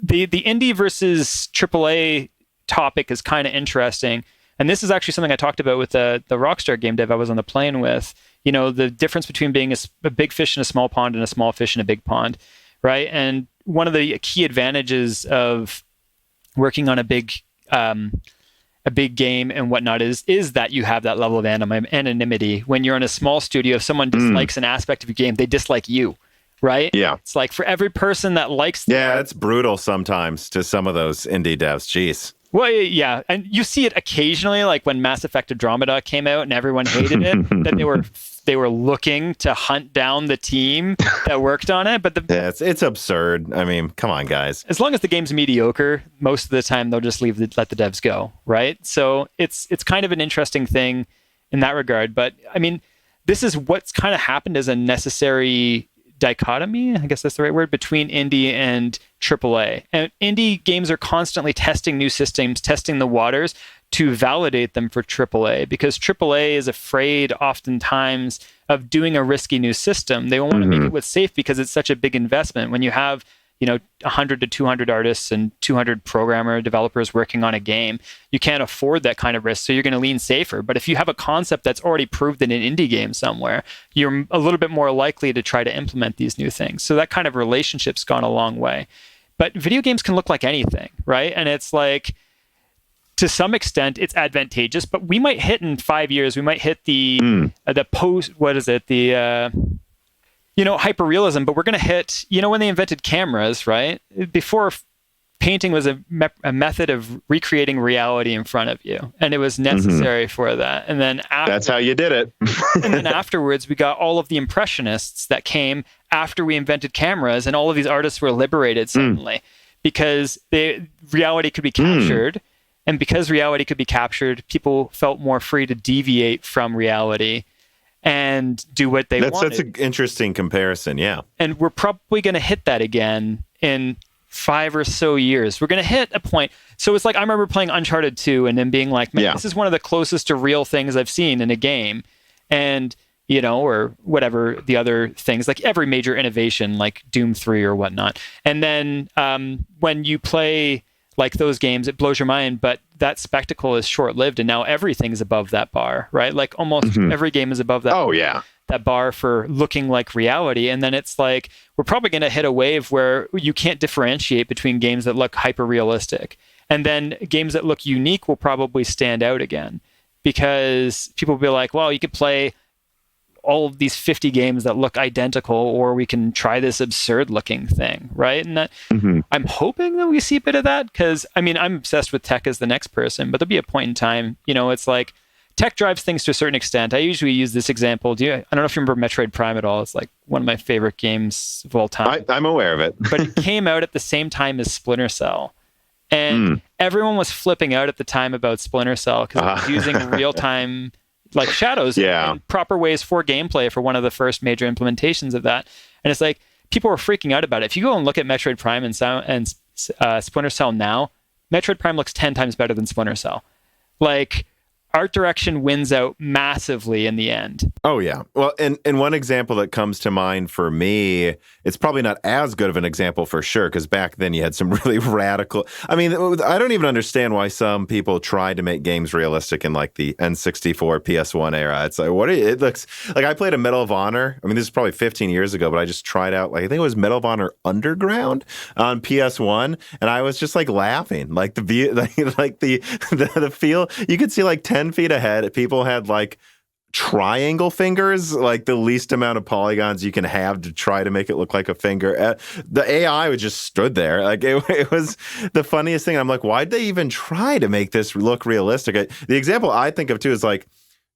the indie versus AAA topic is kind of interesting. And this is actually something I talked about with the Rockstar game dev I was on the plane with. The difference between being a big fish in a small pond and a small fish in a big pond, right? And one of the key advantages of working on a big game and whatnot is that you have that level of anonymity. When you're in a small studio, if someone dislikes an aspect of your game, they dislike you, right? Yeah. It's like, for every person that likes it's brutal sometimes to some of those indie devs. Jeez. Well, yeah. And you see it occasionally, like when Mass Effect Andromeda came out and everyone hated it, that they were looking to hunt down the team that worked on it. But it's absurd. I mean, come on, guys. As long as the game's mediocre, most of the time they'll just let the devs go, right? So it's kind of an interesting thing in that regard. But I mean, this is what's kind of happened as a necessary dichotomy, I guess that's the right word, between indie and AAA. And indie games are constantly testing new systems, testing the waters to validate them for AAA, because AAA is afraid oftentimes of doing a risky new system. They want to make it safe because it's such a big investment. When you have 100 to 200 artists and 200 developers working on a game, you can't afford that kind of risk, so you're going to lean safer. But if you have a concept that's already proved in an indie game somewhere, you're a little bit more likely to try to implement these new things. So that kind of relationship's gone a long way. But video games can look like anything, right? And it's like, to some extent, it's advantageous, but we might hit in 5 years, we might hit the hyper-realism, but we're going to hit, when they invented cameras, right? Before, painting was a method of recreating reality in front of you, and it was necessary for that. And then that's how you did it. And then afterwards, we got all of the impressionists that came after we invented cameras, and all of these artists were liberated suddenly because reality could be captured. And because reality could be captured, people felt more free to deviate from reality and do what they wanted. That's an interesting comparison, yeah. And we're probably going to hit that again in 5 or so years. We're going to hit a point. So it's like, I remember playing Uncharted 2 and then being like, man, this is one of the closest to real things I've seen in a game. And, or whatever the other things, like every major innovation, like Doom 3 or whatnot. And then when you play like those games, it blows your mind, but that spectacle is short-lived, and now everything's above that bar, right? Like almost every game is above that. That bar for looking like reality. And then it's like, we're probably going to hit a wave where you can't differentiate between games that look hyper-realistic. And then games that look unique will probably stand out again, because people will be like, well, you could play all of these 50 games that look identical, or we can try this absurd looking thing, right? And that I'm hoping that we see a bit of that, because I mean, I'm obsessed with tech as the next person, but there'll be a point in time, it's like tech drives things to a certain extent. I usually use this example. I don't know if you remember Metroid Prime at all. It's like one of my favorite games of all time. I'm aware of it. But it came out at the same time as Splinter Cell. And everyone was flipping out at the time about Splinter Cell because it was using real-time like shadows and proper ways for gameplay for one of the first major implementations of that. And it's like people were freaking out about it. If you go and look at Metroid Prime and Splinter Cell now, Metroid Prime looks 10 times better than Splinter Cell. Like, art direction wins out massively in the end. Oh, yeah. Well, and one example that comes to mind for me, it's probably not as good of an example for sure, because back then you had some really radical... I mean, I don't even understand why some people tried to make games realistic in like the N64, PS1 era. It's like, it looks... Like, I played a Medal of Honor. I mean, this is probably 15 years ago, but I just tried out, like, I think it was Medal of Honor Underground on PS1, and I was just like laughing. Like the view, like the feel, you could see like 10 feet ahead, people had like triangle fingers, like the least amount of polygons you can have to try to make it look like a finger. The AI was just stood there. Like it was the funniest thing. I'm like, why'd they even try to make this look realistic? The example I think of too is like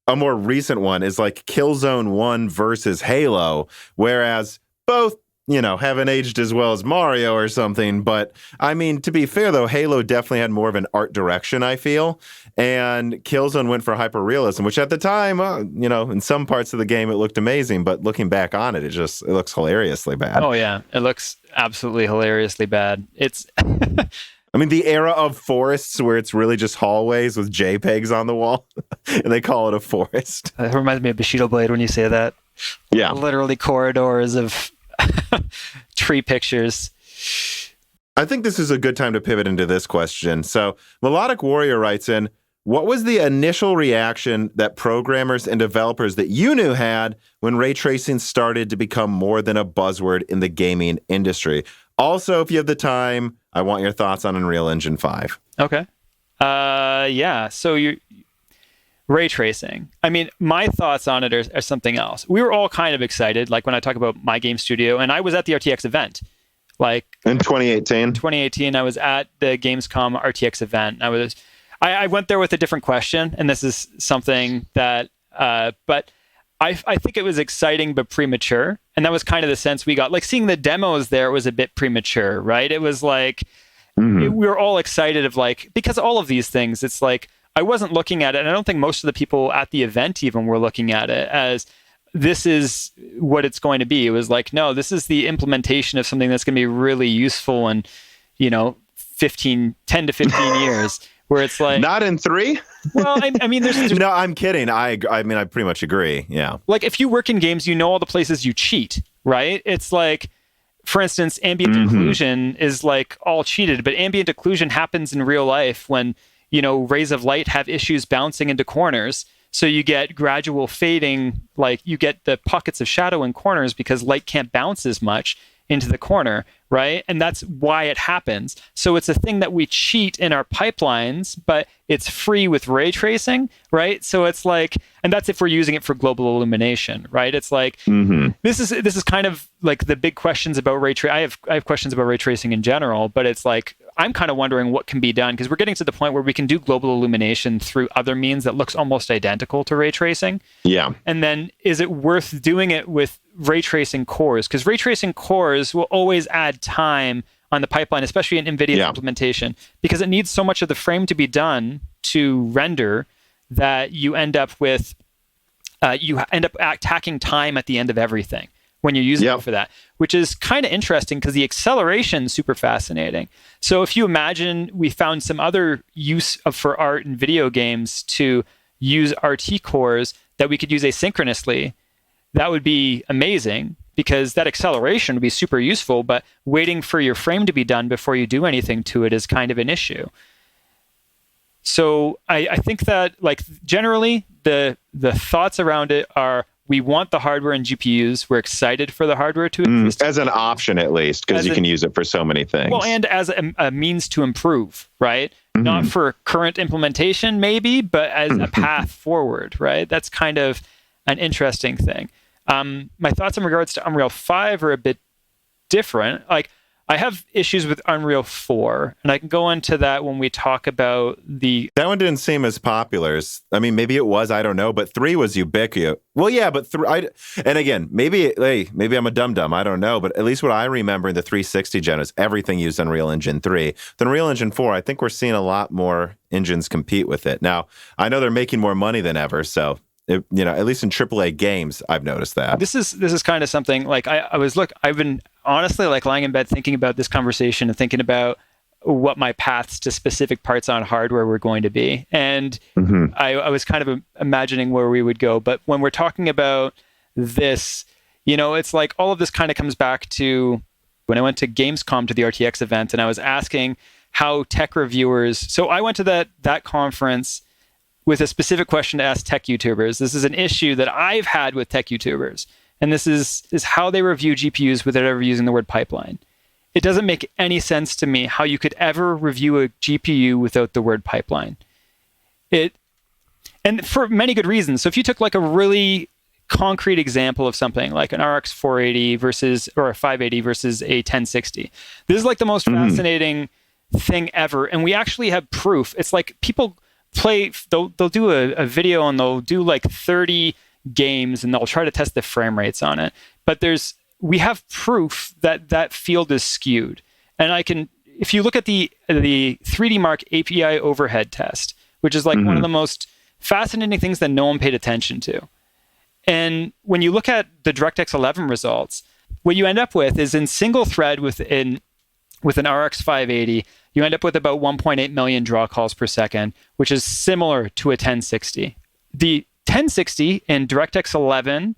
a more recent one is like Killzone 1 versus Halo, whereas both haven't aged as well as Mario or something. But I mean, to be fair, though, Halo definitely had more of an art direction, I feel. And Killzone went for hyper-realism, which at the time, in some parts of the game, it looked amazing. But looking back on it, it looks hilariously bad. Oh, yeah. It looks absolutely hilariously bad. It's... I mean, the era of forests where it's really just hallways with JPEGs on the wall, and they call it a forest. It reminds me of Bushido Blade when you say that. Yeah. Literally corridors of... tree pictures. I think this is a good time to pivot into this question. So Melodic Warrior writes in, what was the initial reaction that programmers and developers that you knew had when ray tracing started to become more than a buzzword in the gaming industry? Also, if you have the time, I want your thoughts on Unreal Engine 5. Okay. Yeah. So ray tracing. I mean, my thoughts on it are something else. We were all kind of excited, like when I talk about my game studio, and I was at the RTX event. Like in 2018? 2018, I was at the Gamescom RTX event. I went there with a different question, and this is something that, but I think it was exciting but premature, and that was kind of the sense we got. Like seeing the demos there was a bit premature, right? It was like, we were all excited of like, because all of these things, it's like, I wasn't looking at it, and I don't think most of the people at the event even were looking at it as this is what it's going to be. It was like, no, this is the implementation of something that's going to be really useful in, 10 to 15 years, where it's like... Not in 3? Well, I mean, there's... No, I'm kidding. I mean, I pretty much agree, yeah. Like, if you work in games, all the places you cheat, right? It's like... For instance, ambient occlusion is like all cheated, but ambient occlusion happens in real life when... rays of light have issues bouncing into corners. So you get gradual fading, like you get the pockets of shadow in corners because light can't bounce as much into the corner, right? And that's why it happens. So it's a thing that we cheat in our pipelines, but it's free with ray tracing, right? So it's like, and that's if we're using it for global illumination, right? It's like, this is kind of like the big questions about ray tracing. I have questions about ray tracing in general, but it's like, I'm kind of wondering what can be done, because we're getting to the point where we can do global illumination through other means that looks almost identical to ray tracing. Yeah. And then is it worth doing it with ray tracing cores? Because ray tracing cores will always add time on the pipeline, especially in Nvidia's implementation, because it needs so much of the frame to be done to render that you end up with, tacking time at the end of everything when you're using it for that, which is kind of interesting because the acceleration is super fascinating. So if you imagine we found some other use for art in video games to use RT cores that we could use asynchronously, that would be amazing, because that acceleration would be super useful, but waiting for your frame to be done before you do anything to it is kind of an issue. So I think that, like, generally the thoughts around it are, we want the hardware and GPUs. We're excited for the hardware to exist. As an option, at least, because you can use it for so many things. Well, and as a means to improve, right? Not for current implementation, maybe, but as a path forward, right? That's kind of an interesting thing. My thoughts in regards to Unreal 5 are a bit different. Like, I have issues with Unreal 4, and I can go into that when we talk about the... That one didn't seem as popular. I mean, maybe it was, I don't know, but 3 was ubiquitous. Well, yeah, but and again, maybe I'm a dum-dum, I don't know, but at least what I remember in the 360 gen is everything used Unreal Engine 3. The Unreal Engine 4, I think we're seeing a lot more engines compete with it. Now, I know they're making more money than ever, so... at least in AAA games, I've noticed that. This is kind of something like I've been honestly like lying in bed thinking about this conversation and thinking about what my paths to specific parts on hardware were going to be. And I was kind of imagining where we would go. But when we're talking about this, it's like all of this kind of comes back to when I went to Gamescom to the RTX event and I was asking how tech reviewers, so I went to that conference with a specific question to ask tech YouTubers. This is an issue that I've had with tech YouTubers. And this is how they review GPUs without ever using the word pipeline. It doesn't make any sense to me how you could ever review a GPU without the word pipeline. And for many good reasons. So if you took like a really concrete example of something like an RX 480 or a 580 versus a 1060, this is like the most fascinating thing ever. And we actually have proof. It's like people they'll do a video and they'll do like 30 games and they'll try to test the frame rates on it. But we have proof that field is skewed. And if you look at the 3D Mark API overhead test, which is like one of the most fascinating things that no one paid attention to. And when you look at the DirectX 11 results, what you end up with is in single thread with an RX 580, you end up with about 1.8 million draw calls per second, which is similar to a 1060. The 1060 in DirectX 11,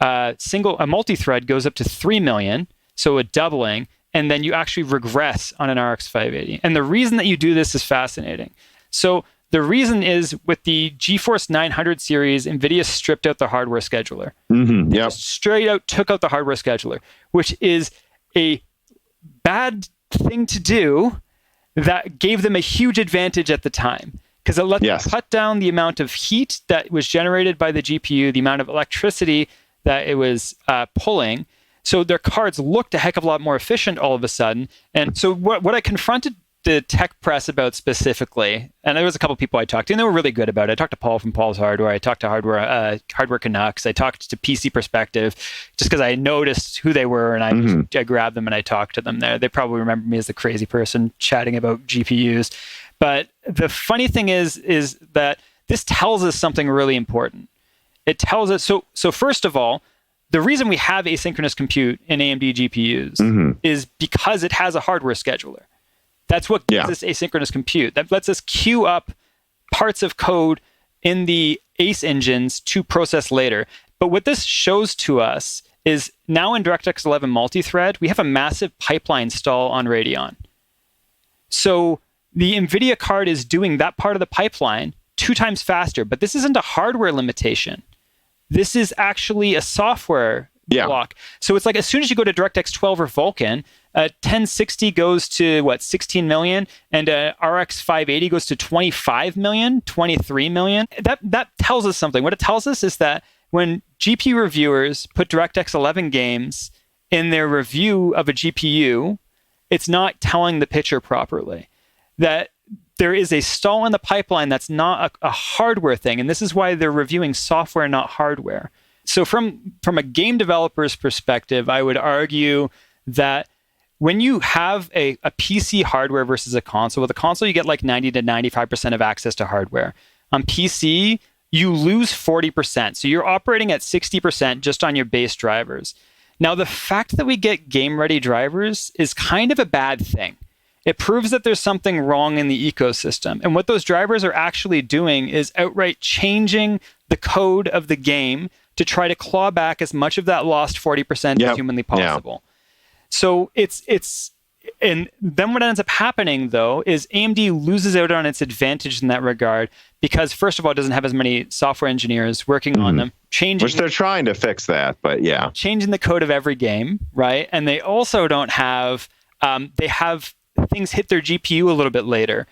a multi-thread goes up to 3 million, so a doubling, and then you actually regress on an RX 580. And the reason that you do this is fascinating. So the reason is with the GeForce 900 series, NVIDIA stripped out the hardware scheduler. They just straight out took out the hardware scheduler, which is a bad thing to do that gave them a huge advantage at the time because it let them cut down the amount of heat that was generated by the GPU, the amount of electricity that it was pulling. So their cards looked a heck of a lot more efficient all of a sudden. And so what I confronted the tech press about specifically, and there was a couple of people I talked to, and they were really good about it. I talked to Paul from Paul's Hardware. I talked to Hardware Canucks. I talked to PC Perspective, just because I noticed who they were, and I grabbed them and I talked to them there. They probably remember me as the crazy person chatting about GPUs. But the funny thing is that this tells us something really important. It tells us, so first of all, the reason we have asynchronous compute in AMD GPUs is because it has a hardware scheduler. That's what gives us asynchronous compute. That lets us queue up parts of code in the ACE engines to process later. But what this shows to us is now in DirectX 11 multi-thread, we have a massive pipeline stall on Radeon. So the NVIDIA card is doing that part of the pipeline 2 times faster, but this isn't a hardware limitation. This is actually a software block. So it's like as soon as you go to DirectX 12 or Vulkan, 1060 goes to 16 million, and RX 580 goes to 25 million, 23 million. That tells us something. What it tells us is that when GPU reviewers put DirectX 11 games in their review of a GPU, it's not telling the picture properly. That there is a stall in the pipeline that's not a hardware thing, and this is why they're reviewing software, not hardware. So from a game developer's perspective, I would argue that when you have a PC hardware versus a console, with a console you get like 90 to 95% of access to hardware. On PC, you lose 40%. So you're operating at 60% just on your base drivers. Now, the fact that we get game-ready drivers is kind of a bad thing. It proves that there's something wrong in the ecosystem. And what those drivers are actually doing is outright changing the code of the game to try to claw back as much of that lost 40% as humanly possible. So and then what ends up happening, though, is AMD loses out on its advantage in that regard because, first of all, it doesn't have as many software engineers working on them. Which they're trying to fix that, but changing the code of every game, right? And they also don't have, they have things hit their GPU a little bit later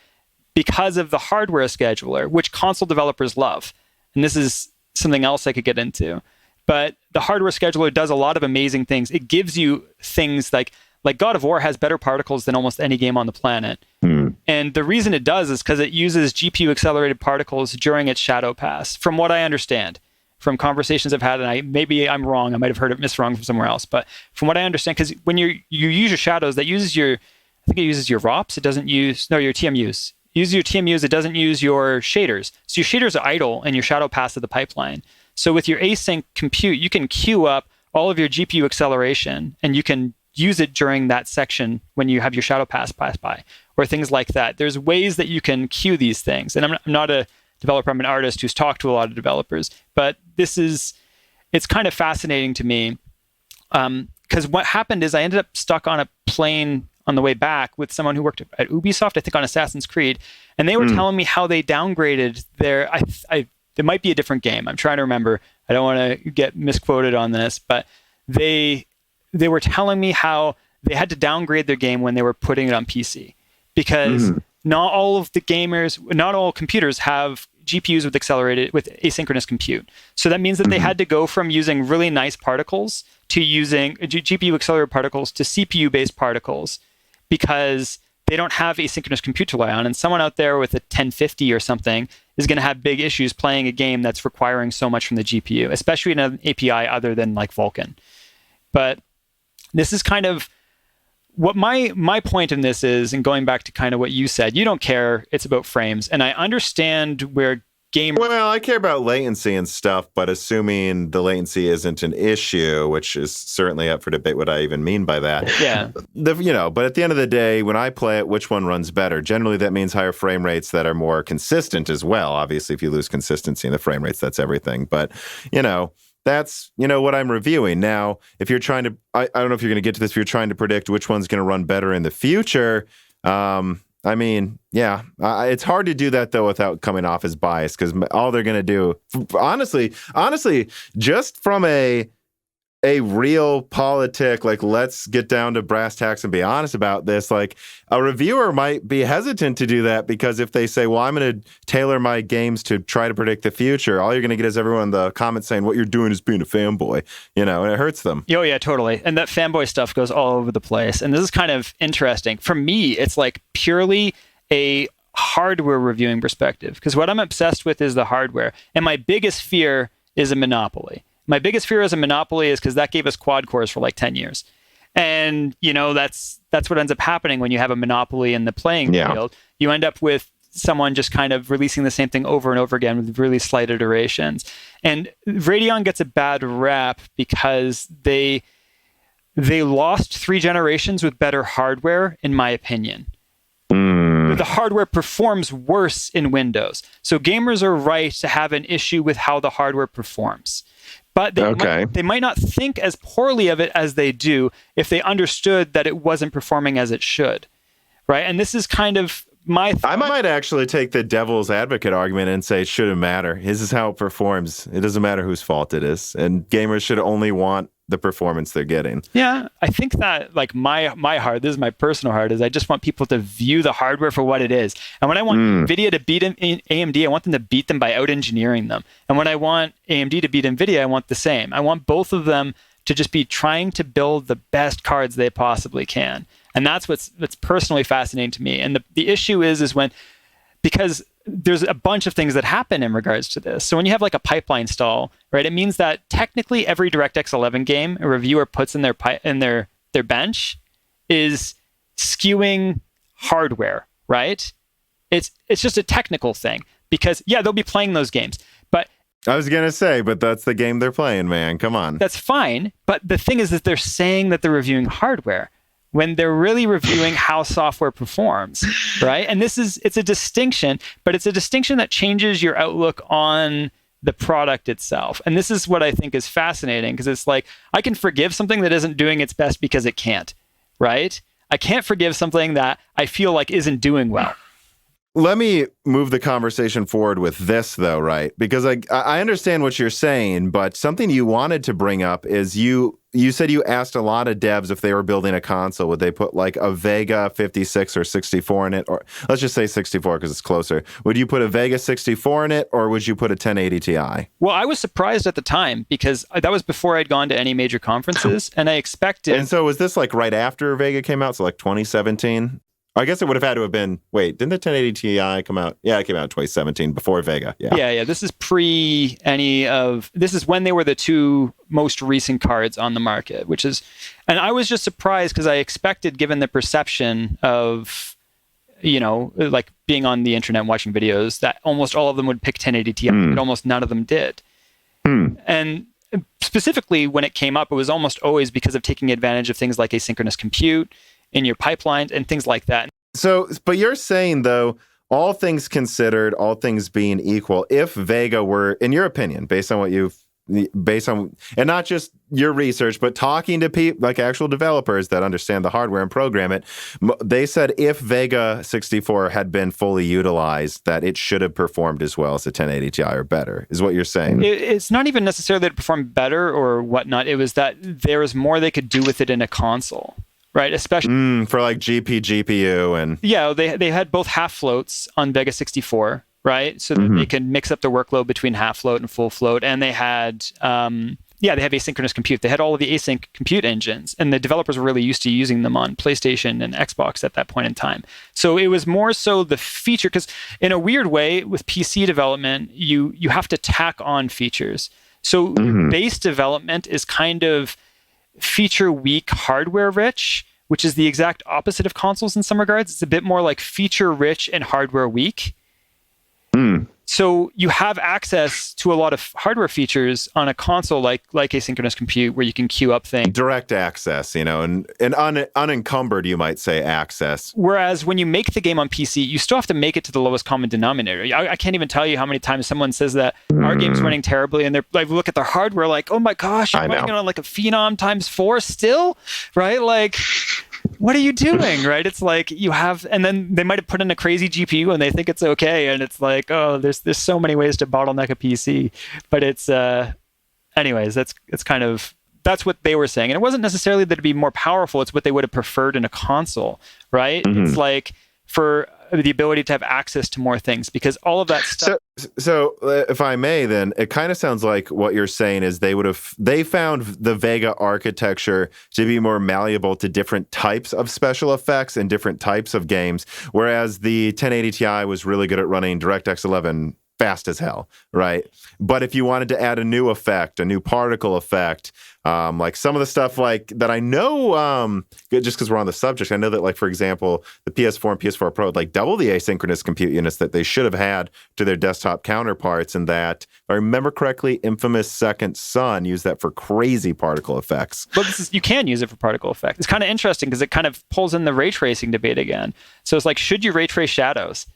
because of the hardware scheduler, which console developers love. And this is something else I could get into. But the hardware scheduler does a lot of amazing things. It gives you things like God of War has better particles than almost any game on the planet. And the reason it does is because it uses GPU accelerated particles during its shadow pass, from what I understand, from conversations I've had, and maybe I'm wrong, I might have heard it miswrong from somewhere else, but from what I understand, because when you use your shadows, that uses I think it uses your ROPs, it doesn't use, no, your TMUs. It uses your TMUs, it doesn't use your shaders. So your shaders are idle and your shadow pass of the pipeline. So with your async compute, you can queue up all of your GPU acceleration, and you can use it during that section when you have your shadow pass by, or things like that. There's ways that you can queue these things. And I'm not a developer, I'm an artist who's talked to a lot of developers, but it's kind of fascinating to me. Because what happened is I ended up stuck on a plane on the way back with someone who worked at Ubisoft, I think on Assassin's Creed, and they were telling me how they downgraded their, it might be a different game. I'm trying to remember. I don't want to get misquoted on this, but they were telling me how they had to downgrade their game when they were putting it on PC, because not all of the gamers, not all computers have GPUs with asynchronous compute. So that means that they had to go from using really nice particles to using GPU accelerated particles to CPU-based particles, because they don't have asynchronous compute to rely on. And someone out there with a 1050 or something is going to have big issues playing a game that's requiring so much from the GPU, especially in an API other than like Vulkan. But this is kind of what my point in this is, and going back to kind of what you said, you don't care, it's about frames. And I understand where gamers... Well, I care about latency and stuff, but assuming the latency isn't an issue, which is certainly up for debate what I even mean by that. Yeah. But at the end of the day, when I play it, which one runs better? Generally, that means higher frame rates that are more consistent as well. Obviously, if you lose consistency in the frame rates, that's everything. But, that's, what I'm reviewing. Now, if you're trying to, I don't know if you're going to get to this, if you're trying to predict which one's going to run better in the future, it's hard to do that, though, without coming off as biased, because all they're going to do, honestly, just from a real politic, like, let's get down to brass tacks and be honest about this, like, a reviewer might be hesitant to do that, because if they say, well, I'm going to tailor my games to try to predict the future, all you're going to get is everyone in the comments saying what you're doing is being a fanboy, and it hurts them. Oh, yeah, totally. And that fanboy stuff goes all over the place. And this is kind of interesting. For me, it's like purely a hardware reviewing perspective, because what I'm obsessed with is the hardware. And my biggest fear is a monopoly. My biggest fear as a monopoly is because that gave us quad cores for like 10 years. And, that's what ends up happening when you have a monopoly in the playing field. You end up with someone just kind of releasing the same thing over and over again with really slight iterations. And Radeon gets a bad rap because they lost 3 generations with better hardware, in my opinion. The hardware performs worse in Windows. So gamers are right to have an issue with how the hardware performs. But they might not think as poorly of it as they do if they understood that it wasn't performing as it should, right? And this is kind of my thought. I might actually take the devil's advocate argument and say it shouldn't matter. This is how it performs. It doesn't matter whose fault it is. And gamers should only want the performance they're getting. Yeah, I think that like my heart, this is my personal heart, is I just want people to view the hardware for what it is. And when I want Nvidia to beat AMD, I want them to beat them by out-engineering them. And when I want AMD to beat Nvidia, I want the same. I want both of them to just be trying to build the best cards they possibly can. And that's what's personally fascinating to me. And the issue is because there's a bunch of things that happen in regards to this. So when you have like a pipeline stall, right, it means that technically every DirectX 11 game a reviewer puts in their bench is skewing hardware, right? It's just a technical thing, because they'll be playing those games. But I was going to say, but that's the game they're playing, man. Come on. That's fine. But the thing is that they're saying that they're reviewing hardware when they're really reviewing how software performs, right? And it's a distinction, but it's a distinction that changes your outlook on the product itself. And this is what I think is fascinating, because it's like, I can forgive something that isn't doing its best because it can't, right? I can't forgive something that I feel like isn't doing well. let me move the conversation forward with this, though, right? Because I understand what you're saying, but something you wanted to bring up is you said you asked a lot of devs if they were building a console, would they put like a Vega 56 or 64 in it? Or let's just say 64 because it's closer. Would you put a Vega 64 in it, or would you put a 1080 Ti? Well, I was surprised at the time because that was before I'd gone to any major conferences, and I expected... And so was this like right after Vega came out, so like 2017? I guess it would have had to have been, wait, didn't the 1080 Ti come out? Yeah, it came out in 2017, before Vega. Yeah. This is pre any of... This is when they were the two most recent cards on the market, which is... And I was just surprised because I expected, given the perception of, like being on the internet watching videos, that almost all of them would pick 1080 Ti, but almost none of them did. And specifically, when it came up, it was almost always because of taking advantage of things like asynchronous compute in your pipelines and things like that. So, but you're saying, though, all things considered, all things being equal, if Vega were, in your opinion, based on, and not just your research, but talking to people, like actual developers that understand the hardware and program it, they said if Vega 64 had been fully utilized, that it should have performed as well as a 1080 Ti or better, is what you're saying. It's not even necessarily that it performed better or whatnot. It was that there was more they could do with it in a console. Right, especially for like GPU and they had both half floats on Vega 64, right? So that they can mix up the workload between half float and full float, and they had they have asynchronous compute. They had all of the async compute engines, and the developers were really used to using them on PlayStation and Xbox at that point in time. So it was more so the feature, because in a weird way with PC development, you have to tack on features. So base development is kind of feature weak, hardware rich, which is the exact opposite of consoles in some regards. It's a bit more like feature rich and hardware weak. So you have access to a lot of hardware features on a console like asynchronous compute, where you can queue up things. Direct access, and unencumbered, you might say, access. Whereas when you make the game on PC, you still have to make it to the lowest common denominator. I can't even tell you how many times someone says that our game's running terribly, and they're like, look at their hardware, like, oh my gosh, you're running it on like a Phenom x4 still, right? Like, what are you doing, right? It's like you have, and then they might have put in a crazy GPU and they think it's okay, and it's like, oh, there's so many ways to bottleneck a PC. But it's, anyways, that's what they were saying, and it wasn't necessarily that it'd be more powerful. It's what they would have preferred in a console, right? It's like for the ability to have access to more things, because all of that stuff. So if I may, then it kind of sounds like what you're saying is they found the Vega architecture to be more malleable to different types of special effects and different types of games, whereas the 1080 Ti was really good at running DirectX 11 fast as hell, right? But if you wanted to add a new effect, a new particle effect, like some of the stuff like that, I know, just because we're on the subject, I know that, like, for example, the PS4 and PS4 Pro like double the asynchronous compute units that they should have had to their desktop counterparts, and that, if I remember correctly, infamous Second Son used that for crazy particle effects. But you can use it for particle effects. It's kind of interesting because it kind of pulls in the ray tracing debate again. So it's like, should you ray trace shadows?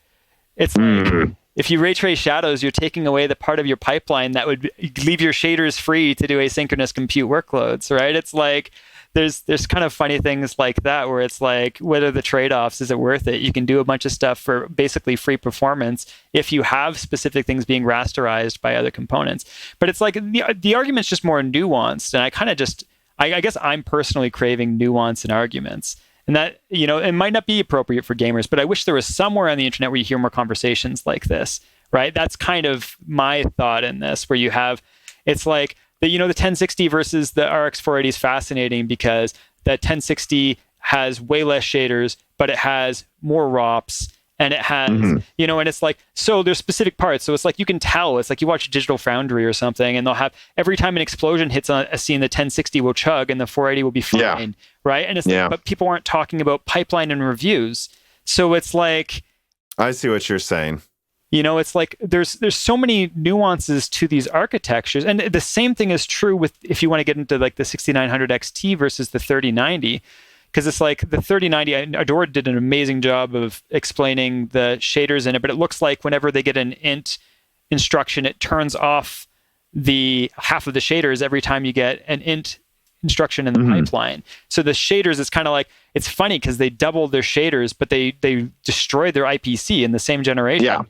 It's like, if you ray trace shadows, you're taking away the part of your pipeline that would leave your shaders free to do asynchronous compute workloads, right? It's like there's kind of funny things like that where it's like, what are the trade-offs? Is it worth it? You can do a bunch of stuff for basically free performance if you have specific things being rasterized by other components. But it's like the argument's just more nuanced, and I kind of just, I guess I'm personally craving nuance in arguments. And that, it might not be appropriate for gamers, but I wish there was somewhere on the internet where you hear more conversations like this, right? That's kind of my thought in this, where you have, it's like, the 1060 versus the RX 480 is fascinating because the 1060 has way less shaders, but it has more ROPs, and it has, and it's like, so there's specific parts. So it's like, you can tell, it's like you watch Digital Foundry or something, and they'll have, every time an explosion hits on a scene, the 1060 will chug and the 480 will be fine, right? And it's like, but people aren't talking about pipeline and reviews. So it's like, I see what you're saying. It's like, there's so many nuances to these architectures. And the same thing is true with, if you want to get into like the 6900 XT versus the 3090, because it's like the 3090, Adore did an amazing job of explaining the shaders in it, but it looks like whenever they get an int instruction, it turns off the half of the shaders every time you get an int instruction in the pipeline. So the shaders is kind of like, it's funny because they doubled their shaders, but they destroyed their IPC in the same generation. Yeah.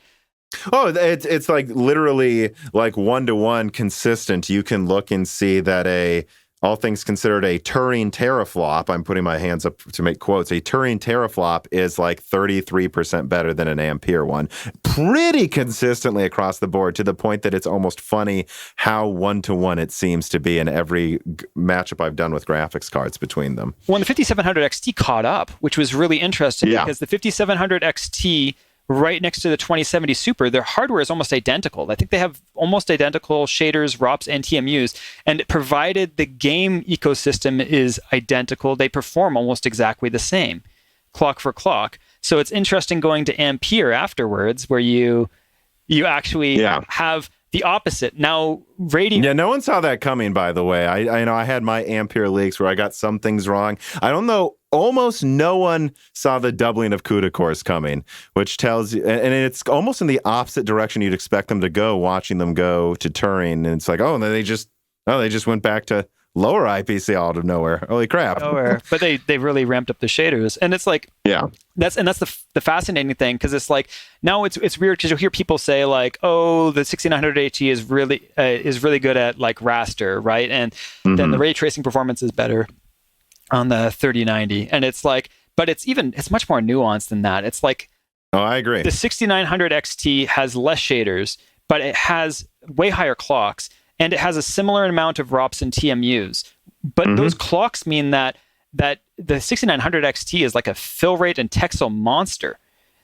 Oh, it's like literally like 1-to-1 consistent. You can look and see that all things considered, a Turing teraflop, I'm putting my hands up to make quotes, a Turing teraflop is like 33% better than an Ampere one. Pretty consistently across the board, to the point that it's almost funny how 1-to-1 it seems to be in every matchup I've done with graphics cards between them. Well, the 5700 XT caught up, which was really interesting because the 5700 XT right next to the 2070 Super, their hardware is almost identical. I think they have almost identical shaders, ROPs, and TMUs. And provided the game ecosystem is identical, they perform almost exactly the same, clock for clock. So it's interesting going to Ampere afterwards, where you actually have the opposite. Now, Radeon... Yeah, no one saw that coming, by the way. I know I had my Ampere leaks where I got some things wrong. I don't know. Almost no one saw the doubling of CUDA cores coming, which tells you, and it's almost in the opposite direction you'd expect them to go, watching them go to Turing. And it's like, they just went back to lower IPC out of nowhere. Holy crap. Nowhere. But they really ramped up the shaders. And it's like, that's the fascinating thing, because it's like, now it's weird because you'll hear people say like, oh, the 6900 AT is really good at like raster, right? And then the ray tracing performance is better on the 3090. And it's like, but it's much more nuanced than that. It's like, oh, I agree. The 6900 XT has less shaders, but it has way higher clocks, and it has a similar amount of ROPs and TMUs. But those clocks mean that the 6900 XT is like a fill rate and texel monster.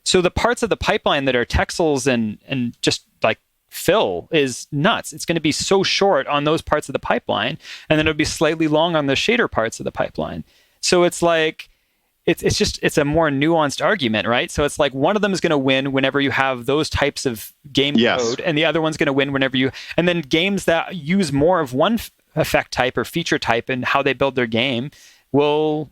So the parts of the pipeline that are texels and just like fill is nuts. It's going to be so short on those parts of the pipeline, and then it'll be slightly long on the shader parts of the pipeline. So it's like, it's a more nuanced argument, right? So it's like one of them is going to win whenever you have those types of game code, and the other one's going to win whenever and then games that use more of one effect type or feature type and how they build their game will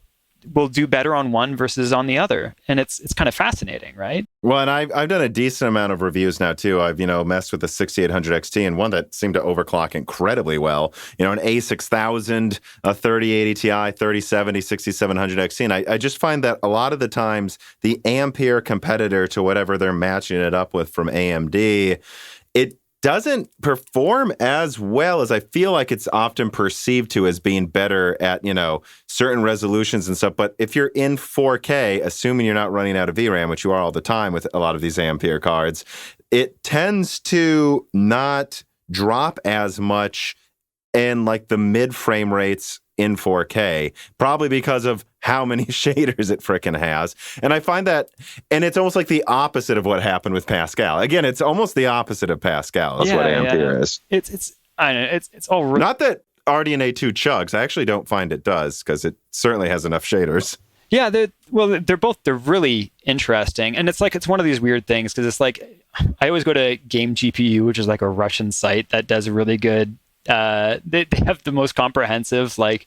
do better on one versus on the other. And it's kind of fascinating, right? Well, and I've done a decent amount of reviews now too. I've messed with the 6800 XT, and one that seemed to overclock incredibly well. An A6000, a 3080 Ti, 3070, 6700 XT, and I just find that a lot of the times the Ampere competitor to whatever they're matching it up with from AMD, it doesn't perform as well as I feel like it's often perceived to, as being better at, certain resolutions and stuff. But if you're in 4K, assuming you're not running out of VRAM, which you are all the time with a lot of these Ampere cards, it tends to not drop as much in like the mid frame rates in 4K, probably because of how many shaders it frickin' has. And I find that, and it's almost like the opposite of what happened with Pascal. Again, it's almost the opposite of Pascal. That's what Ampere is. It's I don't know, it's all really... Not that RDNA 2 chugs. I actually don't find it does, because it certainly has enough shaders. Yeah, they're really interesting. And it's like, it's one of these weird things, because it's like, I always go to Game GPU, which is like a Russian site that does a really good, they have the most comprehensive, like,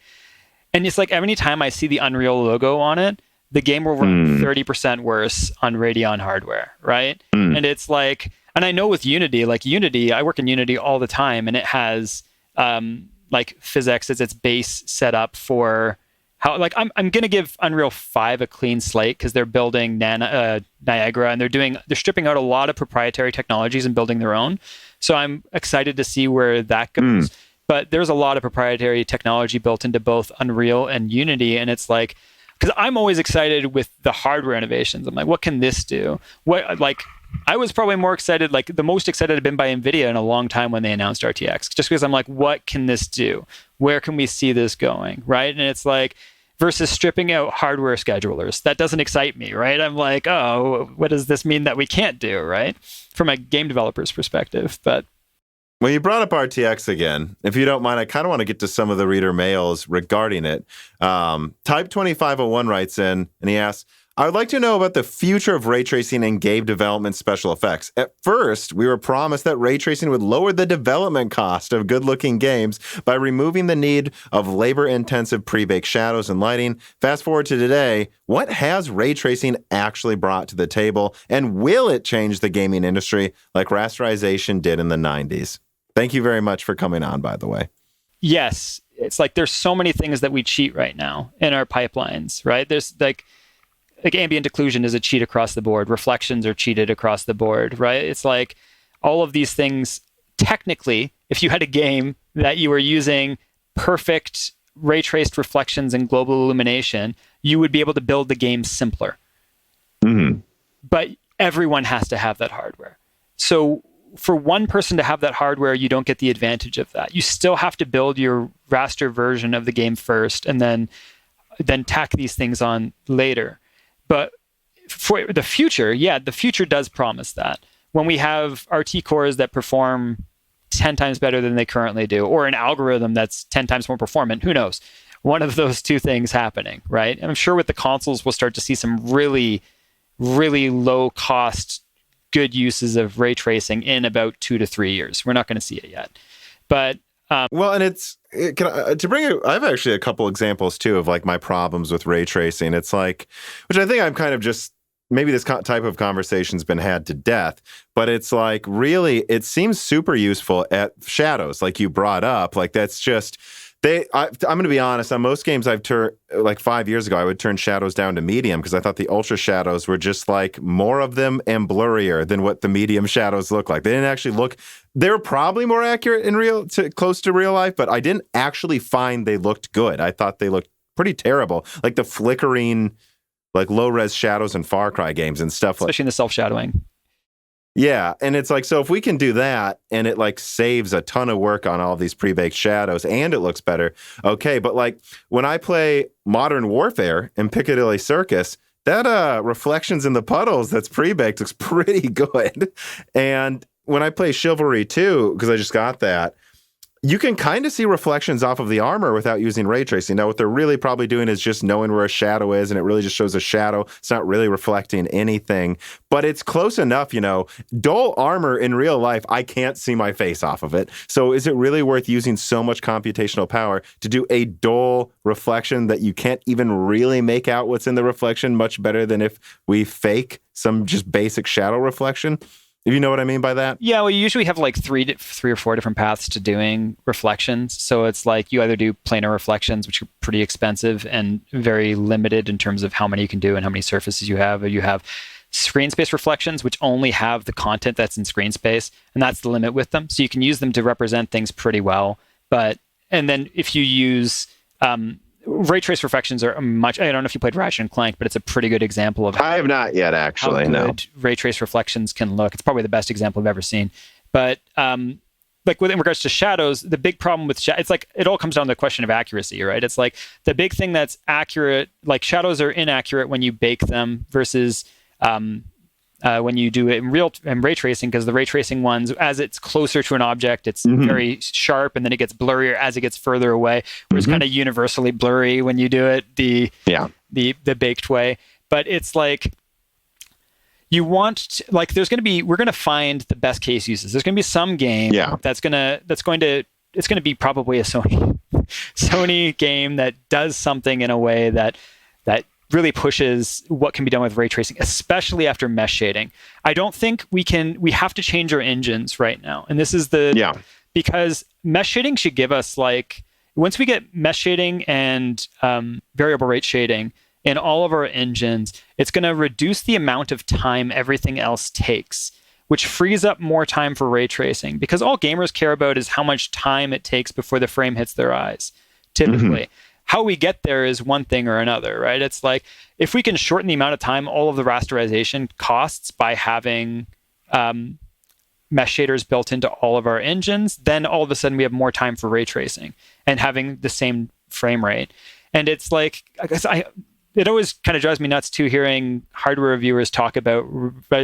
and it's like every time I see the Unreal logo on it, the game will run 30% worse on Radeon hardware, right? And it's like, and I know with Unity, I work in Unity all the time, and it has like physics as its base set up for how, like, I'm going to give Unreal 5 a clean slate, because they're building Niagara, and they're stripping out a lot of proprietary technologies and building their own. So I'm excited to see where that goes. But there's a lot of proprietary technology built into both Unreal and Unity, and it's like, because I'm always excited with the hardware innovations. I'm like, what can this do? I was probably more excited, like the most excited I've been by Nvidia in a long time when they announced RTX, just because I'm like, what can this do? Where can we see this going, right? And it's like, versus stripping out hardware schedulers, that doesn't excite me, right? I'm like, oh, what does this mean that we can't do, right? From a game developer's perspective, but... Well, you brought up RTX again. If you don't mind, I kind of want to get to some of the reader mails regarding it. Type 2501 writes in, and he asks, I would like to know about the future of ray tracing in game development special effects. At first, we were promised that ray tracing would lower the development cost of good-looking games by removing the need of labor-intensive pre-baked shadows and lighting. Fast forward to today, what has ray tracing actually brought to the table, and will it change the gaming industry like rasterization did in the 90s? Thank you very much for coming on, by the way. yes, it's like there's so many things that we cheat right now in our pipelines, right? There's like ambient occlusion is a cheat across the board. Reflections are cheated across the board, right? It's like all of these things, technically, if you had a game that you were using perfect ray traced reflections and global illumination, you would be able to build the game simpler. Mm-hmm. But everyone has to have that hardware. So for one person to have that hardware, you don't get the advantage of that. You still have to build your raster version of the game first and then tack these things on later. But for the future, the future does promise that. When we have RT cores that perform 10 times better than they currently do, or an algorithm that's 10 times more performant, who knows? One of those two things happening, right? And I'm sure with the consoles, we'll start to see some really, really low cost, good uses of ray tracing in about 2 to 3 years. We're not going to see it yet. But well, and I have actually a couple examples too of like my problems with ray tracing. It's like, which I think I'm kind of just, maybe this type of conversation's been had to death, but it's like really, it seems super useful at shadows, like you brought up. Like that's just, I'm going to be honest, on most games I've turned, like 5 years ago, I would turn shadows down to medium because I thought the ultra shadows were just like more of them and blurrier than what the medium shadows look like. They didn't actually look, they're probably more accurate in close to real life, but I didn't actually find they looked good. I thought they looked pretty terrible. Like the flickering, like low-res shadows in Far Cry games and stuff. Especially in the self-shadowing. Yeah, and it's like, so if we can do that and it like saves a ton of work on all these pre-baked shadows and it looks better, okay. But like when I play Modern Warfare in Piccadilly Circus, that reflections in the puddles that's pre-baked looks pretty good. And when I play Chivalry 2, because I just got that, you can kind of see reflections off of the armor without using ray tracing. Now, what they're really probably doing is just knowing where a shadow is, and it really just shows a shadow. It's not really reflecting anything, but it's close enough, you know. Dull armor in real life, I can't see my face off of it. So is it really worth using so much computational power to do a dull reflection that you can't even really make out what's in the reflection much better than if we fake some just basic shadow reflection? If you know what I mean by that? Yeah, well, you usually have like three or four different paths to doing reflections. So it's like you either do planar reflections, which are pretty expensive and very limited in terms of how many you can do and how many surfaces you have. Or you have screen space reflections, which only have the content that's in screen space, and that's the limit with them. So you can use them to represent things pretty well. And then if you use ray trace reflections are much. I don't know if you played Ratchet and Clank, but it's a pretty good example of. I have not yet, actually. How good ray trace reflections can look. It's probably the best example I've ever seen. But like in regards to shadows, the big problem with it's like it all comes down to the question of accuracy, right? It's like the big thing that's accurate. Like shadows are inaccurate when you bake them versus when you do it in ray tracing, because the ray tracing ones, as it's closer to an object, it's very sharp, and then it gets blurrier as it gets further away, where it's kind of universally blurry when you do it the baked way. But it's like you want like we're going to find the best case uses. There's going to be some game it's going to be probably a Sony game that does something in a way that really pushes what can be done with ray tracing, especially after mesh shading. I don't think we have to change our engines right now. And this is because mesh shading should give us like, once we get mesh shading and variable rate shading in all of our engines, it's going to reduce the amount of time everything else takes, which frees up more time for ray tracing, because all gamers care about is how much time it takes before the frame hits their eyes, typically. How we get there is one thing or another, right? It's like if we can shorten the amount of time all of the rasterization costs by having mesh shaders built into all of our engines, then all of a sudden we have more time for ray tracing and having the same frame rate. And it's like, I guess it always kind of drives me nuts too, hearing hardware reviewers talk about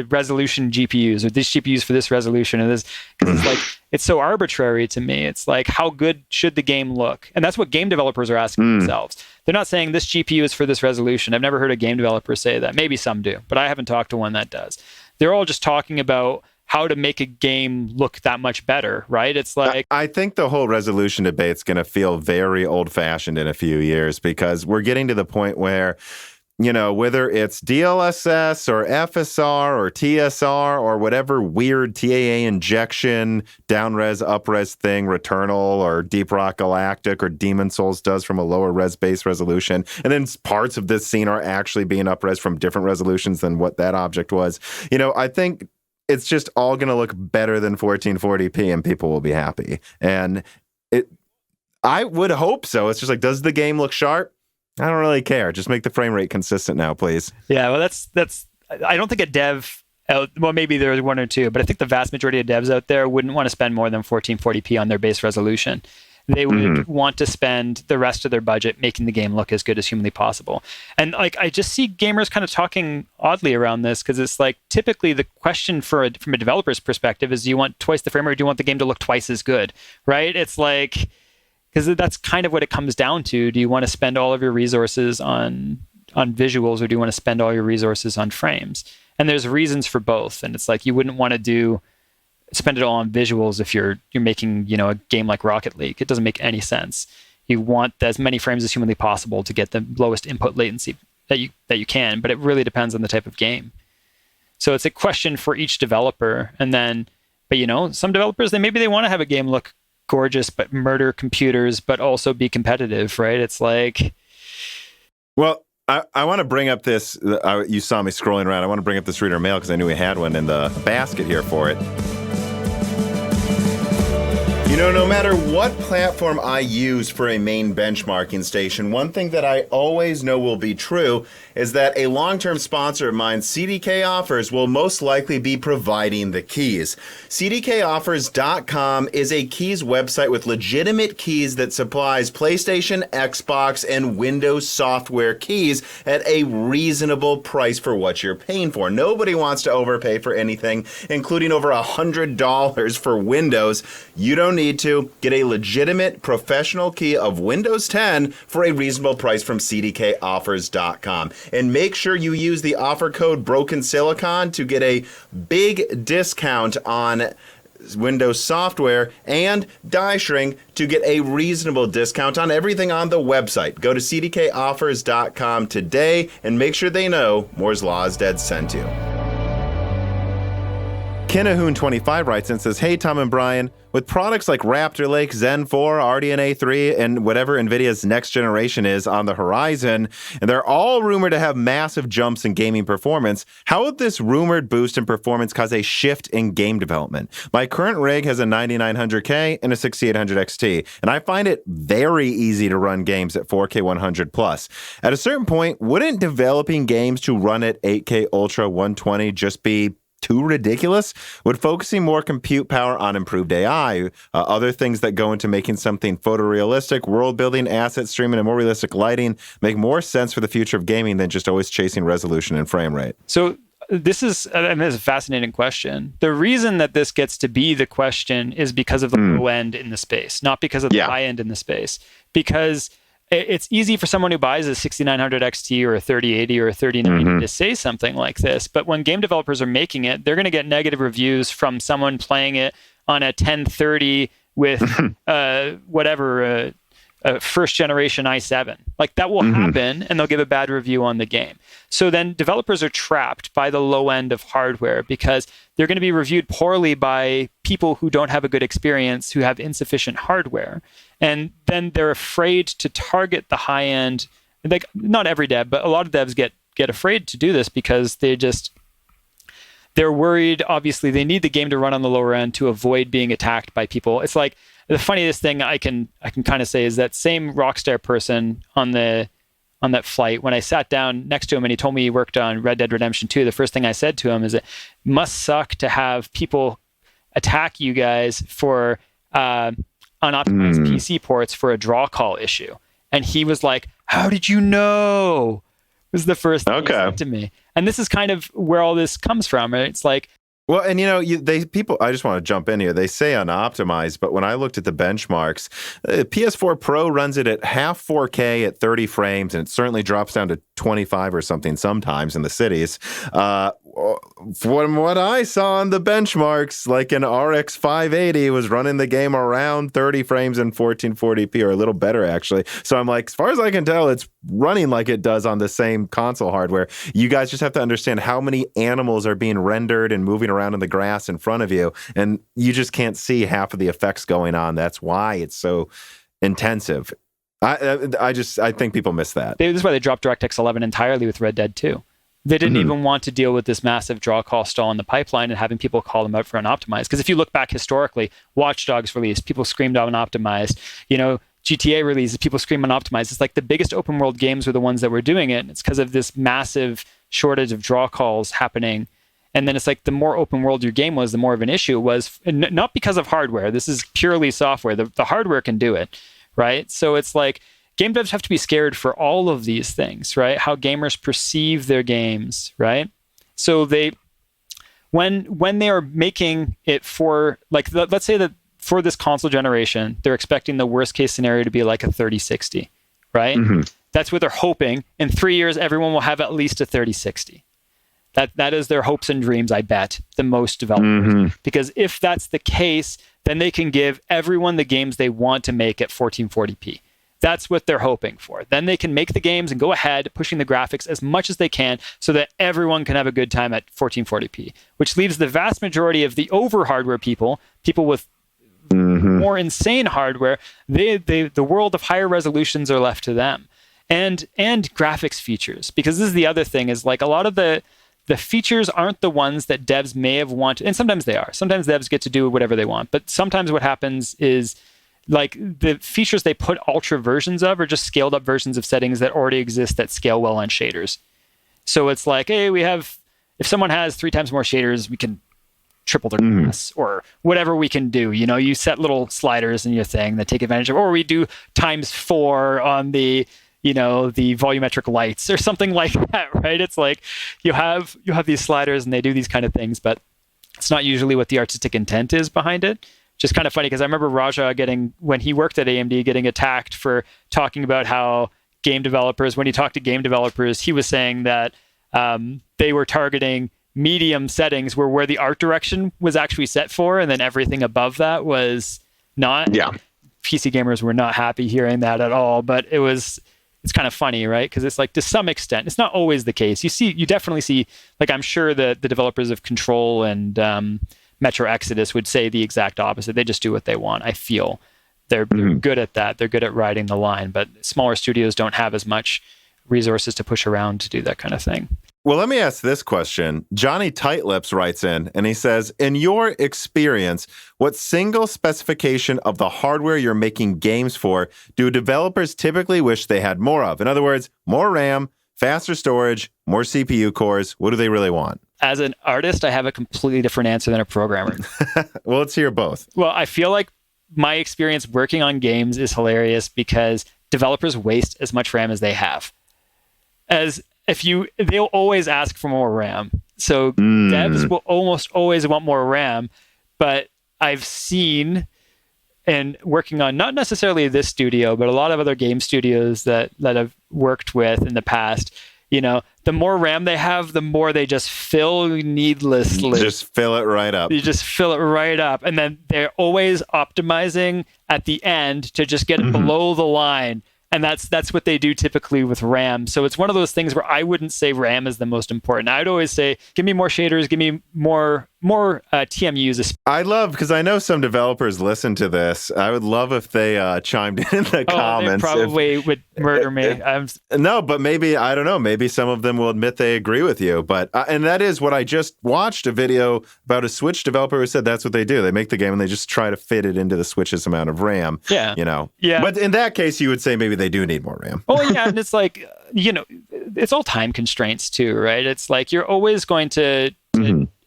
resolution GPUs or this GPUs for this resolution and this, because it's like, it's so arbitrary to me. It's like, how good should the game look? And that's what game developers are asking themselves. They're not saying this GPU is for this resolution. I've never heard a game developer say that. Maybe some do, but I haven't talked to one that does. They're all just talking about how to make a game look that much better, right? It's like, I think the whole resolution debate's going to feel very old-fashioned in a few years, because we're getting to the point where, whether it's DLSS or FSR or TSR or whatever weird TAA injection, down-res, up-res thing, Returnal or Deep Rock Galactic or Demon Souls does from a lower res base resolution. And then parts of this scene are actually being up-res from different resolutions than what that object was. I think it's just all going to look better than 1440p and people will be happy. And I would hope so. It's just like, does the game look sharp? I don't really care. Just make the frame rate consistent now, please. Yeah, well, that's. I don't think a dev. Well, maybe there's one or two, but I think the vast majority of devs out there wouldn't want to spend more than 1440p on their base resolution. They would want to spend the rest of their budget making the game look as good as humanly possible. And I just see gamers kind of talking oddly around this because it's like typically the question from a developer's perspective is, do you want twice the frame rate or do you want the game to look twice as good, right? It's like, because that's kind of what it comes down to. Do you want to spend all of your resources on visuals or do you want to spend all your resources on frames? And there's reasons for both. And it's like you wouldn't want to spend it all on visuals if you're making a game like Rocket League. It doesn't make any sense. You want as many frames as humanly possible to get the lowest input latency that you can, but it really depends on the type of game. So it's a question for each developer. And then, but some developers they want to have a game look gorgeous but murder computers but also be competitive, right? It's like, well, I want to bring up this, you saw me scrolling around, I want to bring up this reader mail because I knew we had one in the basket here for it. No matter what platform I use for a main benchmarking station, one thing that I always know will be true is that a long-term sponsor of mine, CDK Offers, will most likely be providing the keys. CDKOffers.com is a keys website with legitimate keys that supplies PlayStation, Xbox, and Windows software keys at a reasonable price for what you're paying for. Nobody wants to overpay for anything, including over $100 for Windows. You don't need to get a legitimate professional key of Windows 10 for a reasonable price from CDKOffers.com. And make sure you use the offer code BrokenSilicon to get a big discount on Windows software, and Die Shrink to get a reasonable discount on everything on the website. Go to CDKOffers.com today and make sure they know Moore's Law is Dead sent you. Kinahoon25 writes and says, hey, Tom and Bryan, with products like Raptor Lake, Zen 4, RDNA 3, and whatever NVIDIA's next generation is on the horizon, and they're all rumored to have massive jumps in gaming performance, how would this rumored boost in performance cause a shift in game development? My current rig has a 9900K and a 6800 XT, and I find it very easy to run games at 4K 100 plus. At a certain point, wouldn't developing games to run at 8K Ultra 120 just be too ridiculous? Would focusing more compute power on improved AI, other things that go into making something photorealistic, world building, asset streaming, and more realistic lighting make more sense for the future of gaming than just always chasing resolution and frame rate? So this is a fascinating question. The reason that this gets to be the question is because of the low end in the space, not because of the high end in the space. Because it's easy for someone who buys a 6900 XT or a 3080 or a 3090 to say something like this. But when game developers are making it, they're going to get negative reviews from someone playing it on a 1030 with a first generation i7. Like that will happen, and they'll give a bad review on the game. So then developers are trapped by the low end of hardware because they're going to be reviewed poorly by people who don't have a good experience, who have insufficient hardware. And then they're afraid to target the high end. Like not every dev, but a lot of devs get afraid to do this because they're worried. Obviously, they need the game to run on the lower end to avoid being attacked by people. It's like the funniest thing I can kind of say is that same Rockstar person on that flight, when I sat down next to him and he told me he worked on Red Dead Redemption 2, the first thing I said to him is, it must suck to have people attack you guys for unoptimized PC ports for a draw call issue. And he was like, how did you know? Was the first thing he said to me. And this is kind of where all this comes from, right? It's like, well, and people, I just want to jump in here. They say unoptimized, but when I looked at the benchmarks, PS4 Pro runs it at half 4K at 30 frames, and it certainly drops down to 25 or something sometimes in the cities. From what I saw on the benchmarks, like an RX 580 was running the game around 30 frames in 1440p, or a little better, actually. So I'm like, as far as I can tell, it's running like it does on the same console hardware. You guys just have to understand how many animals are being rendered and moving around in the grass in front of you, and you just can't see half of the effects going on. That's why it's so intensive. I think people miss that. This is why they dropped DirectX 11 entirely with Red Dead 2. They didn't even want to deal with this massive draw call stall in the pipeline and having people call them out for unoptimized. Because if you look back historically, Watch Dogs released, people screamed unoptimized. GTA releases, people scream unoptimized. It's like the biggest open world games were the ones that were doing it. And it's because of this massive shortage of draw calls happening. And then it's like the more open world your game was, the more of an issue it was. And not because of hardware. This is purely software. The hardware can do it, right? So it's like, game devs have to be scared for all of these things, right? How gamers perceive their games, right? So when they are making it for, like, let's say that for this console generation, they're expecting the worst case scenario to be like a 3060, right? That's what they're hoping. In 3 years, everyone will have at least a 3060. That is their hopes and dreams, I bet, the most developers. Because if that's the case, then they can give everyone the games they want to make at 1440p. That's what they're hoping for. Then they can make the games and go ahead, pushing the graphics as much as they can so that everyone can have a good time at 1440p, which leaves the vast majority of the over-hardware people with more insane hardware, the world of higher resolutions are left to them. And graphics features, because this is the other thing, is like a lot of the features aren't the ones that devs may have wanted, and sometimes they are. Sometimes devs get to do whatever they want, but sometimes what happens is, like, the features they put ultra versions of are just scaled up versions of settings that already exist that scale well on shaders. So it's like, hey, if someone has 3 times more shaders, we can triple their class, or whatever we can do. You set little sliders in your thing that take advantage of, or we do ×4 on the volumetric lights or something like that, right? It's like you have these sliders and they do these kind of things, but it's not usually what the artistic intent is behind it. Just kind of funny, because I remember Raja when he worked at AMD, getting attacked for talking about how when he talked to game developers, he was saying that they were targeting medium settings where the art direction was actually set for, and then everything above that was not. Yeah. PC gamers were not happy hearing that at all, but it's kind of funny, right? Because it's like, to some extent, it's not always the case. You definitely see, like, I'm sure that the developers of Control and Metro Exodus would say the exact opposite. They just do what they want. I feel they're good at that. They're good at riding the line, but smaller studios don't have as much resources to push around to do that kind of thing. Well, let me ask this question. Johnny Tightlips writes in, and he says, in your experience, what single specification of the hardware you're making games for do developers typically wish they had more of? In other words, more RAM, faster storage, more CPU cores. What do they really want? As an artist, I have a completely different answer than a programmer. Well, let's hear both. Well, I feel like my experience working on games is hilarious because developers waste as much RAM as they have. They'll always ask for more RAM. So devs will almost always want more RAM, but I've seen, and working on not necessarily this studio, but a lot of other game studios that I've worked with in the past, the more RAM they have, the more they just fill needlessly. Just fill it right up. You just fill it right up. And then they're always optimizing at the end to just get it below the line. And that's what they do typically with RAM. So it's one of those things where I wouldn't say RAM is the most important. I'd always say, give me more shaders, give me more TMUs. I love, because I know some developers listen to this. I would love if they chimed in the comments. They probably would murder me. No, but maybe, I don't know, maybe some of them will admit they agree with you. But and that is what I just watched a video about a Switch developer who said that's what they do. They make the game and they just try to fit it into the Switch's amount of RAM. Yeah. Yeah. But in that case, you would say maybe they do need more RAM. Oh, yeah. And it's like, it's all time constraints too, right? It's like you're always going to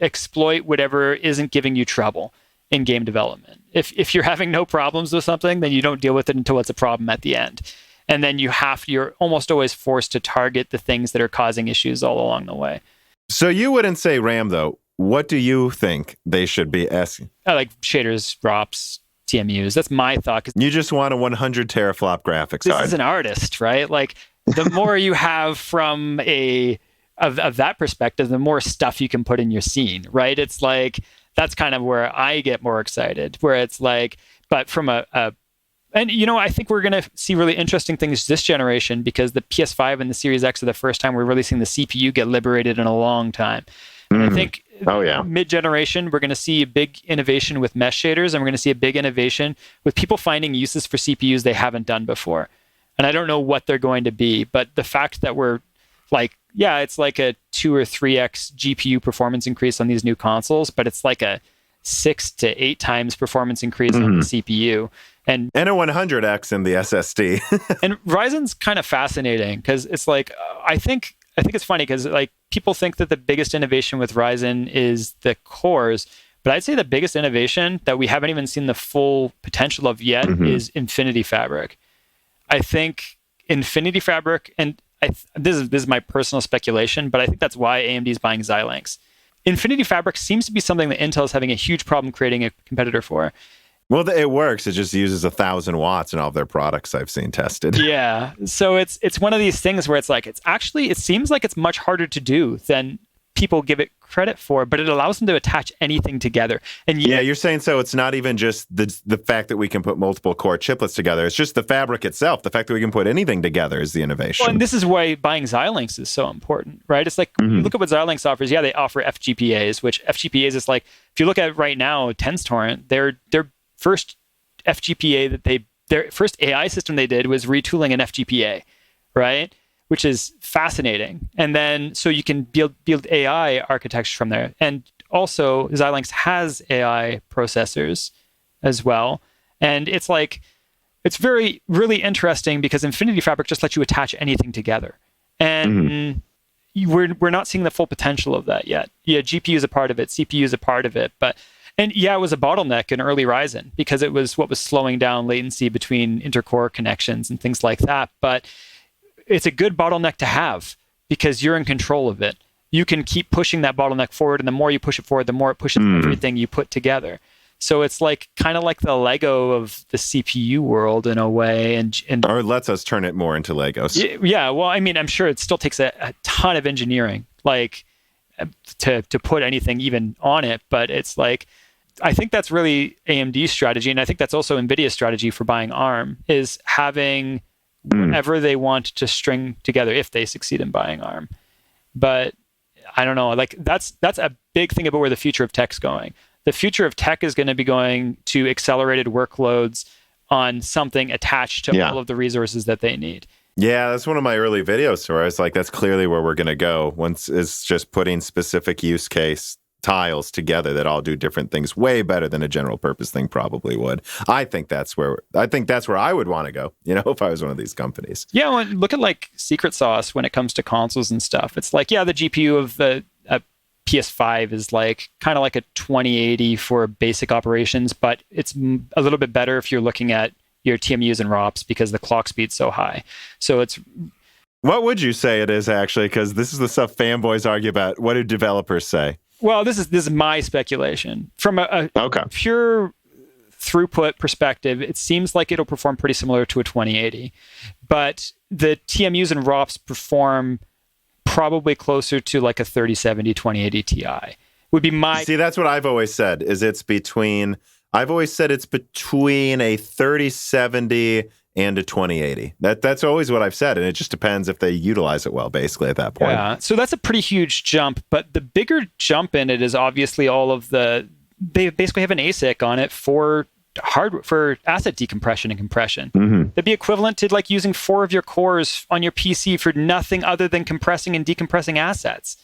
exploit whatever isn't giving you trouble in game development. If you're having no problems with something, then you don't deal with it until it's a problem at the end. And then you're almost always forced to target the things that are causing issues all along the way. So you wouldn't say RAM, though. What do you think they should be asking? I like shaders, drops, TMUs. That's my thought. You just want a 100 teraflop graphics card. card. This is an artist, right? Like, the more you have from of that perspective, the more stuff you can put in your scene, right? It's like, that's kind of where I get more excited, where it's like, but from and I think we're going to see really interesting things this generation, because the PS5 and the Series X are the first time we're really seeing the CPU get liberated in a long time. And I think mid-generation, we're going to see a big innovation with mesh shaders, and we're going to see a big innovation with people finding uses for CPUs they haven't done before. And I don't know what they're going to be, but the fact that we're like, yeah, it's like a 2 or 3x GPU performance increase on these new consoles, but it's like a 6 to 8 times performance increase on the CPU. And a 100x in the SSD. And Ryzen's kind of fascinating, because it's like, I think it's funny, because like people think that the biggest innovation with Ryzen is the cores, but I'd say the biggest innovation that we haven't even seen the full potential of yet is Infinity Fabric. I think Infinity Fabric, and this is my personal speculation, but I think that's why AMD is buying Xilinx. Infinity Fabric seems to be something that Intel is having a huge problem creating a competitor for. Well, it works. It just uses 1,000 watts in all of their products I've seen tested. Yeah. So it's one of these things where it's like, it seems like it's much harder to do than people give it credit for, but it allows them to attach anything together. And yeah, you're saying, so it's not even just the fact that we can put multiple core chiplets together. It's just the fabric itself. The fact that we can put anything together is the innovation. Well, and this is why buying Xilinx is so important, right? It's like, you look at what Xilinx offers. Yeah, they offer FGPAs, which FGPAs is like, if you look at right now, Tenstorrent, their first FGPA their first AI system they did was retooling an FGPA, right? Which is fascinating. And then, so you can build AI architecture from there. And also, Xilinx has AI processors as well. And it's like, it's really interesting, because Infinity Fabric just lets you attach anything together. And we're not seeing the full potential of that yet. Yeah, GPU is a part of it, CPU is a part of it, and yeah, it was a bottleneck in early Ryzen, because it was what was slowing down latency between intercore connections and things like that. But it's a good bottleneck to have, because you're in control of it. You can keep pushing that bottleneck forward, and the more you push it forward, the more it pushes everything you put together. So it's like kind of like the Lego of the CPU world in a way, and or it lets us turn it more into Legos. Yeah, well, I mean, I'm sure it still takes a ton of engineering, like to put anything even on it. But it's like, I think that's really AMD's strategy, and I think that's also NVIDIA's strategy for buying ARM, is having whatever they want to string together if they succeed in buying ARM. But I don't know, like that's a big thing about where the future of tech's going. The future of tech is going to be going to accelerated workloads on something attached to all of the resources that they need. Yeah, that's one of my early videos where I was like, that's clearly where we're going to go. Once is just putting specific use case tiles together that all do different things way better than a general purpose thing probably would. I think that's where I would want to go, if I was one of these companies. Yeah, well, look at like secret sauce when it comes to consoles and stuff. It's like, yeah, the GPU of the PS5 is like kind of like a 2080 for basic operations, but it's a little bit better if you're looking at your TMUs and ROPs, because the clock speed's so high. So it's... What would you say it is, actually? Because this is the stuff fanboys argue about. What do developers say? Well, this is my speculation. From a pure throughput perspective, it seems like it'll perform pretty similar to a 2080. But the TMUs and ROPs perform probably closer to like a 3070 2080 Ti. Would be my... See, that's what I've always said, is it's between... I've always said it's between a 3070 and a 2080. That's always what I've said, and it just depends if they utilize it well, basically, at that point. Yeah, so that's a pretty huge jump, but the bigger jump in it is obviously all of the... They basically have an ASIC on it for asset decompression and compression. That'd be equivalent to like using 4 of your cores on your PC for nothing other than compressing and decompressing assets.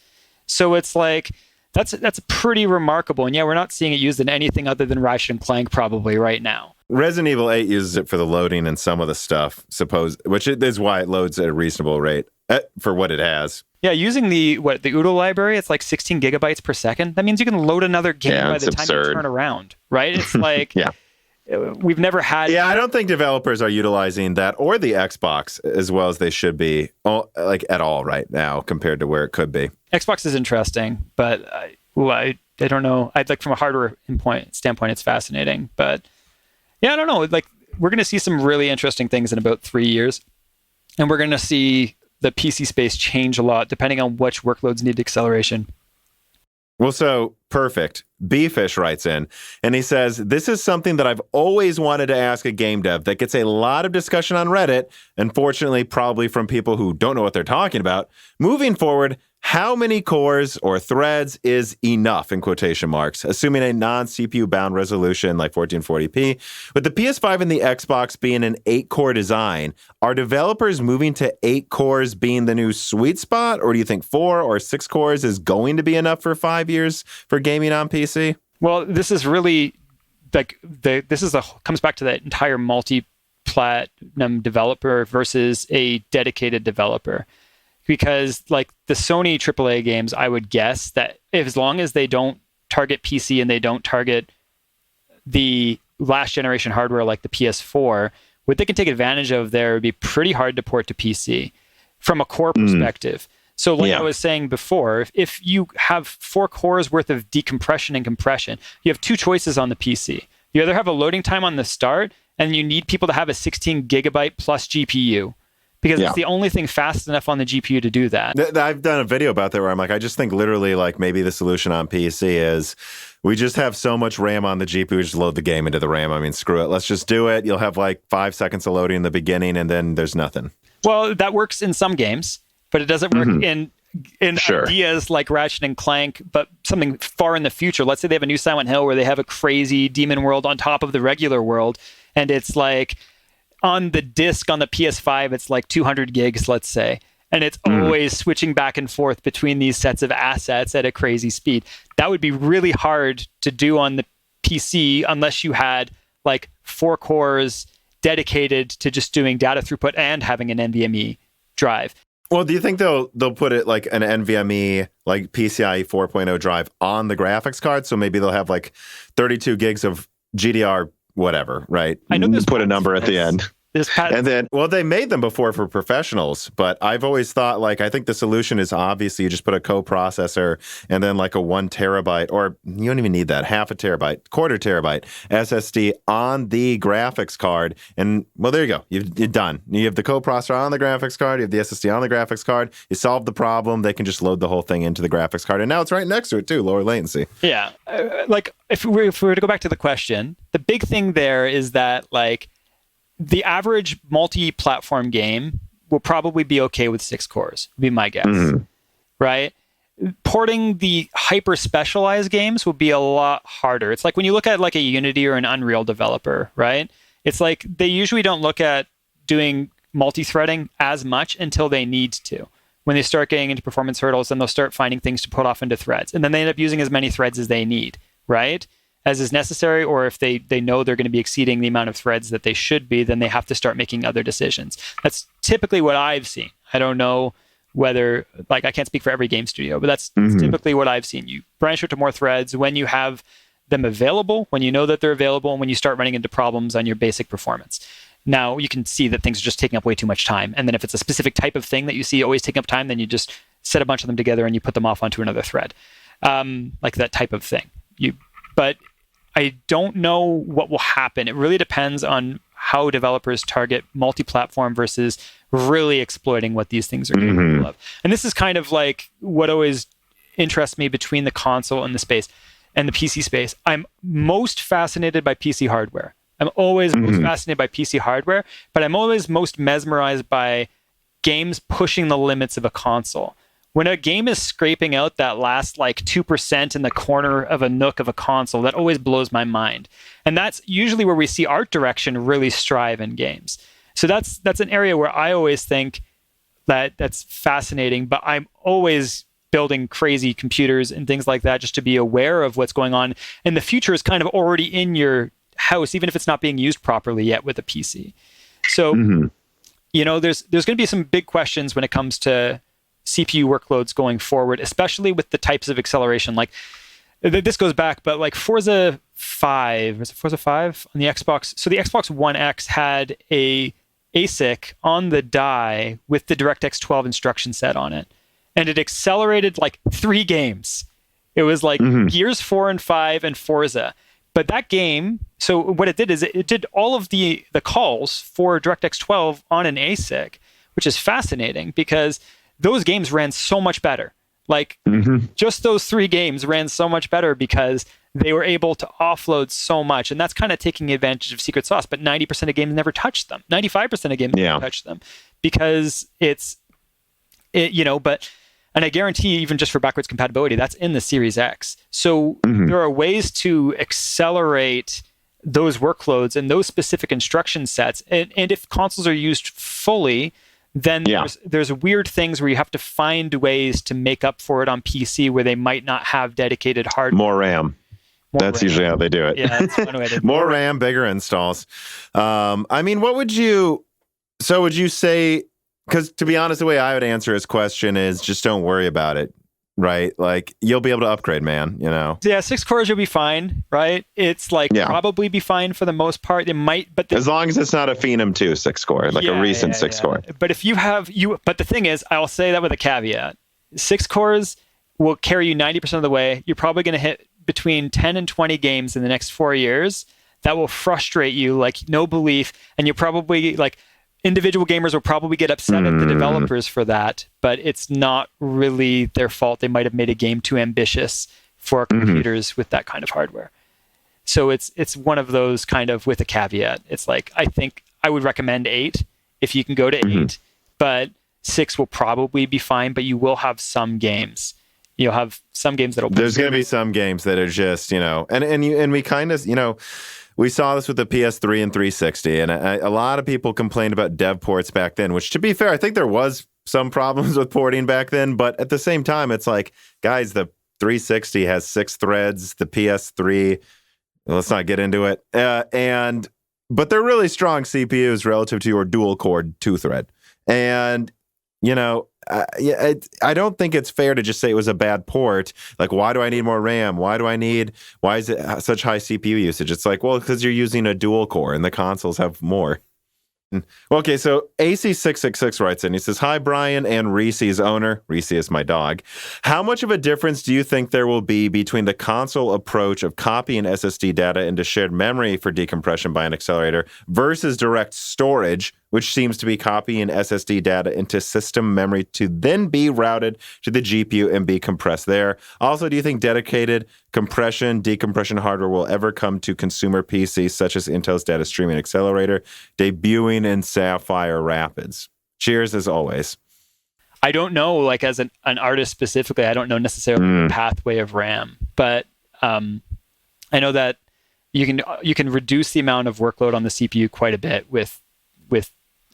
So it's like... That's pretty remarkable. And yeah, we're not seeing it used in anything other than Ratchet and Clank probably right now. Resident Evil 8 uses it for the loading and some of the stuff, which is why it loads at a reasonable rate for what it has. Yeah, using the OODA library, it's like 16 gigabytes per second. That means you can load another game by the time you turn around, right? It's like... We've never had... Yeah, I don't think developers are utilizing that or the Xbox as well as they should be, like at all right now compared to where it could be. Xbox is interesting, but I don't know. I'd like from a hardware standpoint, it's fascinating. But yeah, I don't know. Like we're going to see some really interesting things in about 3 years. And we're going to see the PC space change a lot depending on which workloads need acceleration. Well, so perfect. Bfish writes in and he says, this is something that I've always wanted to ask a game dev that gets a lot of discussion on Reddit, unfortunately, probably from people who don't know what they're talking about. Moving forward, how many cores or threads is enough, in quotation marks, assuming a non-CPU bound resolution like 1440p? With the PS5 and the Xbox being an 8-core design, are developers moving to 8 cores being the new sweet spot? Or do you think 4 or 6 cores is going to be enough for 5 years for gaming on PC? Well, this is really like comes back to that entire multi-platinum developer versus a dedicated developer. Because like the Sony AAA games, I would guess that as long as they don't target PC and they don't target the last generation hardware like the PS4, what they can take advantage of there would be pretty hard to port to PC from a core perspective. So like I was saying before, if you have 4 cores worth of decompression and compression, you have 2 choices on the PC. You either have a loading time on the start and you need people to have a 16 gigabyte plus GPU. Because it's the only thing fast enough on the GPU to do that. I've done a video about that where I'm like, I just think literally like maybe the solution on PC is we just have so much RAM on the GPU, just load the game into the RAM. I mean, screw it. Let's just do it. You'll have like 5 seconds of loading in the beginning and then there's nothing. Well, that works in some games, but it doesn't work in ideas like Ratchet and Clank, but something far in the future. Let's say they have a new Silent Hill where they have a crazy demon world on top of the regular world. And it's like, on the disc on the PS5, it's like 200 gigs, let's say. And it's always switching back and forth between these sets of assets at a crazy speed. That would be really hard to do on the PC unless you had like 4 cores dedicated to just doing data throughput and having an NVMe drive. Well, do you think they'll put it like an NVMe, like PCIe 4.0 drive on the graphics card? So maybe they'll have like 32 gigs of GDR whatever, right? I know there's put a number at the end. And then, well, they made them before for professionals, but I've always thought, like, I think the solution is obviously you just put a coprocessor and then like a 1 terabyte, or you don't even need that, half a terabyte, quarter terabyte SSD on the graphics card. And well, there you go. You're done. You have the coprocessor on the graphics card. You have the SSD on the graphics card. You solve the problem. They can just load the whole thing into the graphics card. And now it's right next to it too, lower latency. Yeah. Like if we were to go back to the question, the big thing there is that like, the average multi-platform game will probably be okay with 6 cores, would be my guess, right? Porting the hyper-specialized games will be a lot harder. It's like when you look at like a Unity or an Unreal developer, right? It's like they usually don't look at doing multi-threading as much until they need to. When they start getting into performance hurdles, then they'll start finding things to put off into threads. And then they end up using as many threads as they need, right? As is necessary, or if they know they're going to be exceeding the amount of threads that they should be, then they have to start making other decisions. That's typically what I've seen. I don't know whether, like, I can't speak for every game studio, but that's typically what I've seen. You branch out to more threads when you have them available, when you know that they're available, and when you start running into problems on your basic performance. Now, you can see that things are just taking up way too much time. And then if it's a specific type of thing that you see always taking up time, then you just set a bunch of them together and you put them off onto another thread. Like that type of thing. But I don't know what will happen. It really depends on how developers target multi-platform versus really exploiting what these things are capable of. And this is kind of like what always interests me between the console and the space and the PC space. I'm most fascinated by PC hardware. I'm always most fascinated by PC hardware, but I'm always most mesmerized by games pushing the limits of a console. When a game is scraping out that last like 2% in the corner of a nook of a console, that always blows my mind. And that's usually where we see art direction really strive in games. So that's an area where I always think that's fascinating, but I'm always building crazy computers and things like that just to be aware of what's going on. And the future is kind of already in your house, even if it's not being used properly yet with a PC. So, you know, there's going to be some big questions when it comes to CPU workloads going forward, especially with the types of acceleration. Like this goes back, but like Forza 5, was it Forza 5 on the Xbox? So the Xbox One X had a ASIC on the die with the DirectX 12 instruction set on it. And it accelerated like 3 games. It was like Gears 4 and 5 and Forza. But that game, so what it did is it did all of the calls for DirectX 12 on an ASIC, which is fascinating because those games ran so much better. Like just those 3 games ran so much better because they were able to offload so much. And that's kind of taking advantage of secret sauce. But 90% of games never touched them. 95% of games never touched them because and I guarantee even just for backwards compatibility, that's in the Series X. So there are ways to accelerate those workloads and those specific instruction sets. And if consoles are used fully, then there's weird things where you have to find ways to make up for it on PC where they might not have dedicated hardware. More RAM. That's usually how they do it. Yeah, that's one way to More RAM, bigger installs. I mean, would you say, because to be honest, the way I would answer his question is just don't worry about it, right? Like, you'll be able to upgrade, man, Yeah, 6 cores, you'll be fine, right? It's like probably be fine for the most part. It might, but as long as it's not a Phenom 2 6 core, like a recent 6 core. But if but the thing is, I'll say that with a caveat. 6 cores will carry you 90% of the way. You're probably going to hit between 10 and 20 games in the next 4 years that will frustrate you like no belief. And you'll probably, like, individual gamers will probably get upset at the developers for that, but it's not really their fault. They might have made a game too ambitious for computers with that kind of hardware. So it's one of those kind of with a caveat. It's like, I think I would recommend 8 if you can go to 8, but 6 will probably be fine, but you will have some games. You'll have some games that'll... There's going to be some games that are just, and we kind of, we saw this with the PS3 and 360, and a lot of people complained about dev ports back then, which, to be fair, I think there was some problems with porting back then, but at the same time, it's like, guys, the 360 has 6 threads, the PS3, let's not get into it, but they're really strong CPUs relative to your dual-core 2-thread, and, I don't think it's fair to just say it was a bad port. Like, why do I need more RAM? Why is it such high CPU usage? It's like, well, because you're using a dual core and the consoles have more. Okay, so AC666 writes in. He says, hi, Bryan and Reese's owner. Reese is my dog. How much of a difference do you think there will be between the console approach of copying SSD data into shared memory for decompression by an accelerator versus direct storage, which seems to be copying SSD data into system memory to then be routed to the GPU and be compressed there? Also, do you think dedicated compression, decompression hardware will ever come to consumer PCs such as Intel's data streaming accelerator, debuting in Sapphire Rapids? Cheers, as always. I don't know, like as an artist specifically, I don't know necessarily the pathway of RAM, but I know that you can reduce the amount of workload on the CPU quite a bit with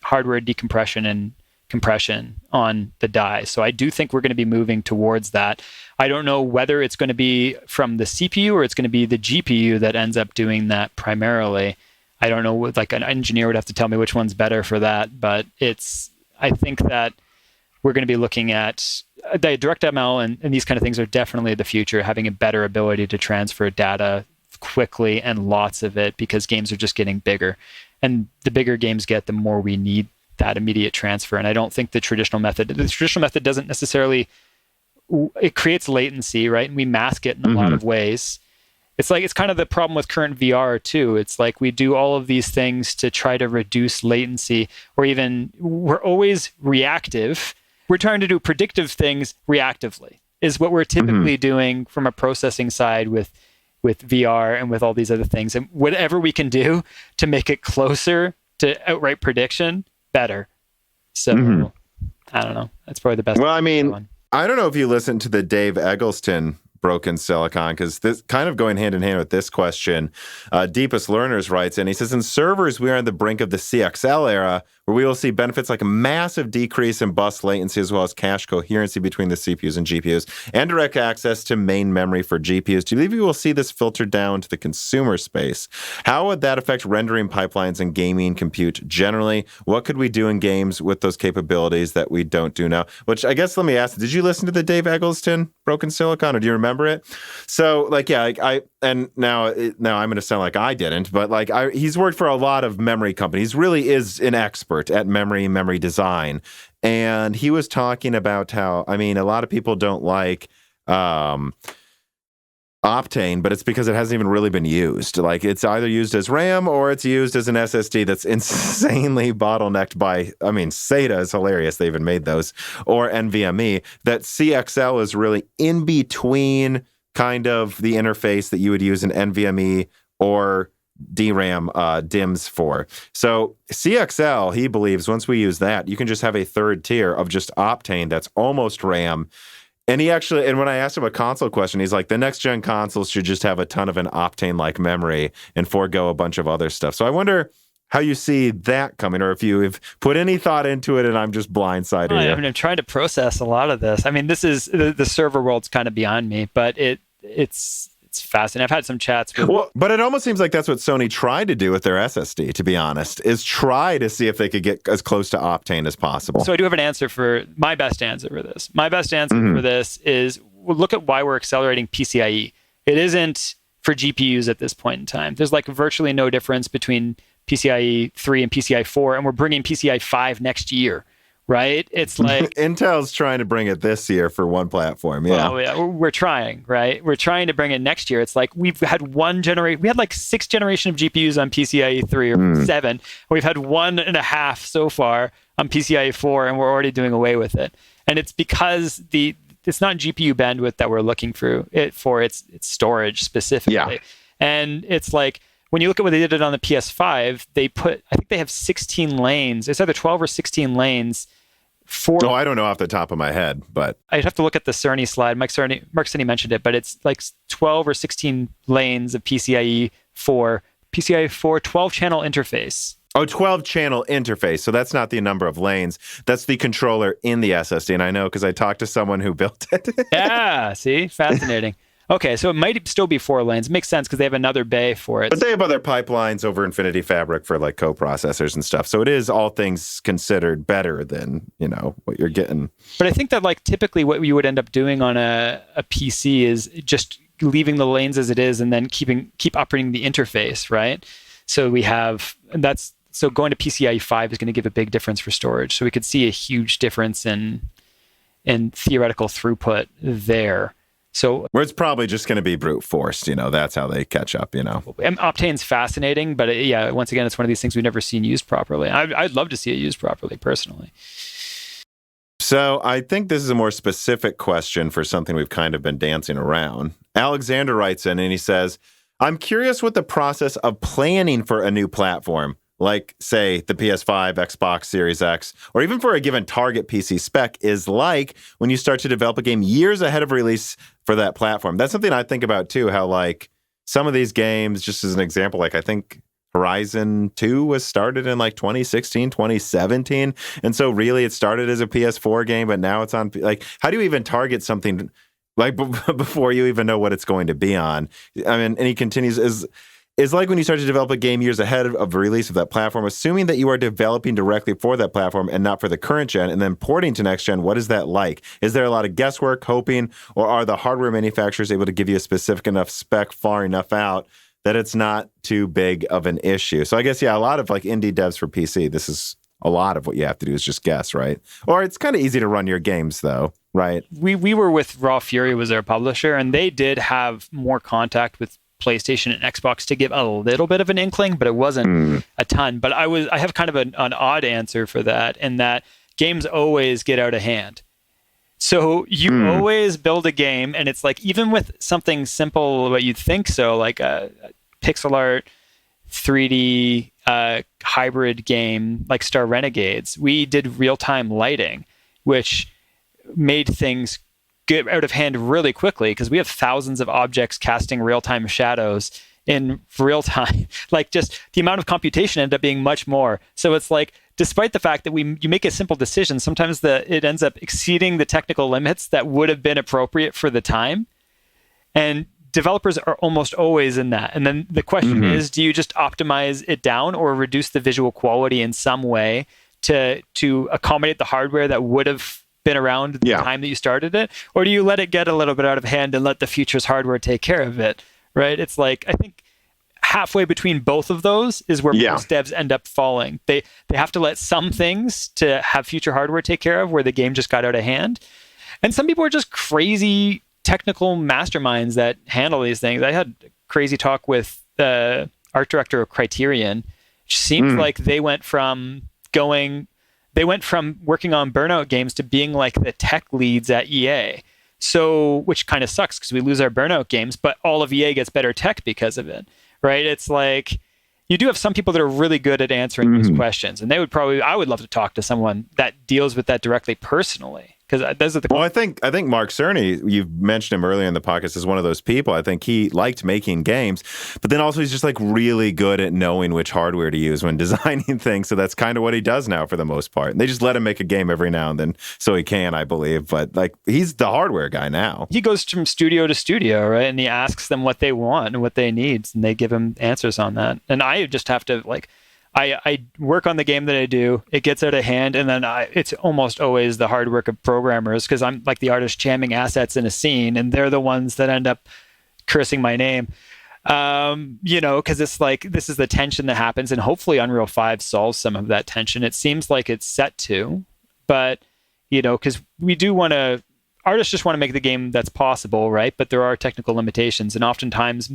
hardware decompression and compression on the die. So I do think we're going to be moving towards that. I don't know whether it's going to be from the CPU or it's going to be the GPU that ends up doing that primarily. I don't know, like an engineer would have to tell me which one's better for that, but I think that we're going to be looking at the DirectML and these kind of things are definitely the future, having a better ability to transfer data quickly and lots of it because games are just getting bigger. And the bigger games get, the more we need that immediate transfer. And I don't think the traditional method doesn't necessarily, it creates latency, right? And we mask it in a lot of ways. It's like, it's kind of the problem with current VR too. It's like we do all of these things to try to reduce latency, or even we're always reactive. We're trying to do predictive things reactively is what we're typically doing from a processing side with VR and with all these other things. And whatever we can do to make it closer to outright prediction, better. So I don't know. That's probably the best. Well, I mean, I don't know if you listened to the Dave Eggleston Broken Silicon, because this kind of going hand in hand with this question. Deepest Learners writes in, he says, in servers, we are on the brink of the CXL era, where we will see benefits like a massive decrease in bus latency, as well as cache coherency between the CPUs and GPUs, and direct access to main memory for GPUs. Do you believe we will see this filter down to the consumer space? How would that affect rendering pipelines and gaming compute generally? What could we do in games with those capabilities that we don't do now? Which I guess, let me ask, did you listen to the Dave Eggleston Broken Silicon, or do you remember it? So, like, yeah, now I'm going to sound like I didn't, but he's worked for a lot of memory companies. He really is an expert at memory design. And he was talking about how, I mean, a lot of people don't like Optane, but it's because it hasn't even really been used. Like, it's either used as RAM or it's used as an SSD that's insanely bottlenecked by, I mean, SATA is hilarious. They even made those, or NVMe. That CXL is really in between kind of the interface that you would use an NVMe or DRAM DIMMs for. So CXL, he believes, once we use that, you can just have a third tier of just Optane that's almost RAM. And and when I asked him a console question, he's like, the next gen consoles should just have a ton of an Optane-like memory and forego a bunch of other stuff. So I wonder how you see that coming, or if you've put any thought into it and I'm just blindsided here. I mean, I'm trying to process a lot of this. I mean, this is the server world's kind of beyond me, but it's fascinating. I've had some chats with... Well, but it almost seems like that's what Sony tried to do with their SSD, to be honest, is try to see if they could get as close to Optane as possible. So I do have an answer for my best answer for this. My best answer for this is, look at why we're accelerating PCIe. It isn't for GPUs at this point in time. There's like virtually no difference between PCIe 3 and PCIe 4, and we're bringing PCIe 5 next year. Right? It's like Intel's trying to bring it this year for one platform. Yeah. Well, yeah, we're trying, right? We're trying to bring it next year. It's like we've had we had like 6 generation of GPUs on PCIe 3 or 7. We've had 1.5 so far on PCIe 4, and we're already doing away with it. And it's because it's not GPU bandwidth that we're looking for its storage specifically. Yeah. And it's like, when you look at what they did on the PS5, I think they have 16 lanes. It's either 12 or 16 lanes. I don't know off the top of my head, but I'd have to look at the Cerny slide. Mark Cerny mentioned it, but it's like 12 or 16 lanes of PCIe 4, 12-channel interface. Oh, 12-channel interface. So that's not the number of lanes. That's the controller in the SSD. And I know because I talked to someone who built it. Yeah, see? Fascinating. Okay, so it might still be 4 lanes. It makes sense because they have another bay for it. But they have other pipelines over Infinity Fabric for like co-processors and stuff. So it is, all things considered, better than, what you're getting. But I think that like typically what you would end up doing on a PC is just leaving the lanes as it is and then keep operating the interface, right? So so going to PCIe 5 is going to give a big difference for storage. So we could see a huge difference in theoretical throughput there. So where it's probably just going to be brute forced, that's how they catch up, Optane's fascinating, but once again, it's one of these things we've never seen used properly. I'd love to see it used properly, personally. So I think this is a more specific question for something we've kind of been dancing around. Alexander writes in and he says, I'm curious what the process of planning for a new platform, like, say, the PS5, Xbox Series X, or even for a given target PC spec, is like when you start to develop a game years ahead of release for that platform. That's something I think about, too, how, like, some of these games, just as an example, like, I think Horizon 2 was started in, like, 2016, 2017, and so really it started as a PS4 game, but now it's on, like, how do you even target something, like, before you even know what it's going to be on? I mean, and he continues, is like when you start to develop a game years ahead of the release of that platform, assuming that you are developing directly for that platform and not for the current gen, and then porting to next gen. What is that like? Is there a lot of guesswork, hoping, or are the hardware manufacturers able to give you a specific enough spec far enough out that it's not too big of an issue? So I guess, a lot of like indie devs for PC, this is a lot of what you have to do is just guess, right? Or it's kind of easy to run your games, though, right? We were with Raw Fury was their publisher, and they did have more contact with PlayStation and Xbox to give a little bit of an inkling, but it wasn't a ton. But I have kind of an odd answer for that, in that games always get out of hand. So you always build a game, and it's like, even with something simple, what you'd think so, like a pixel art 3D hybrid game like Star Renegades, we did real-time lighting, which made things get out of hand really quickly because we have thousands of objects casting real-time shadows in real time. Like, just the amount of computation ended up being much more. So it's like, despite the fact that you make a simple decision, sometimes it ends up exceeding the technical limits that would have been appropriate for the time. And developers are almost always in that. And then the question is, do you just optimize it down or reduce the visual quality in some way to accommodate the hardware that would have been around at the time that you started it? Or do you let it get a little bit out of hand and let the future's hardware take care of it, right? It's like, I think halfway between both of those is where most devs end up falling. They have to let some things to have future hardware take care of where the game just got out of hand. And some people are just crazy technical masterminds that handle these things. I had a crazy talk with the art director of Criterion. It seems like they went from working on Burnout games to being like the tech leads at EA. So, which kind of sucks because we lose our Burnout games, but all of EA gets better tech because of it, right? It's like, you do have some people that are really good at answering these questions, and I would love to talk to someone that deals with that directly personally. Because those are the. Well, I think Mark Cerny, you've mentioned him earlier in the podcast, is one of those people. I think he liked making games, but then also he's just like really good at knowing which hardware to use when designing things. So that's kind of what he does now for the most part. And they just let him make a game every now and then so he can, I believe. But like, he's the hardware guy now. He goes from studio to studio, right? And he asks them what they want and what they need, and they give him answers on that. And I just have to like. I work on the game that I do. It gets out of hand, and then it's almost always the hard work of programmers because I'm like the artist jamming assets in a scene, and they're the ones that end up cursing my name. Because it's like this is the tension that happens, and hopefully Unreal 5 solves some of that tension. It seems like it's set to, but because we do want to. Artists just want to make the game that's possible, right? But there are technical limitations, and oftentimes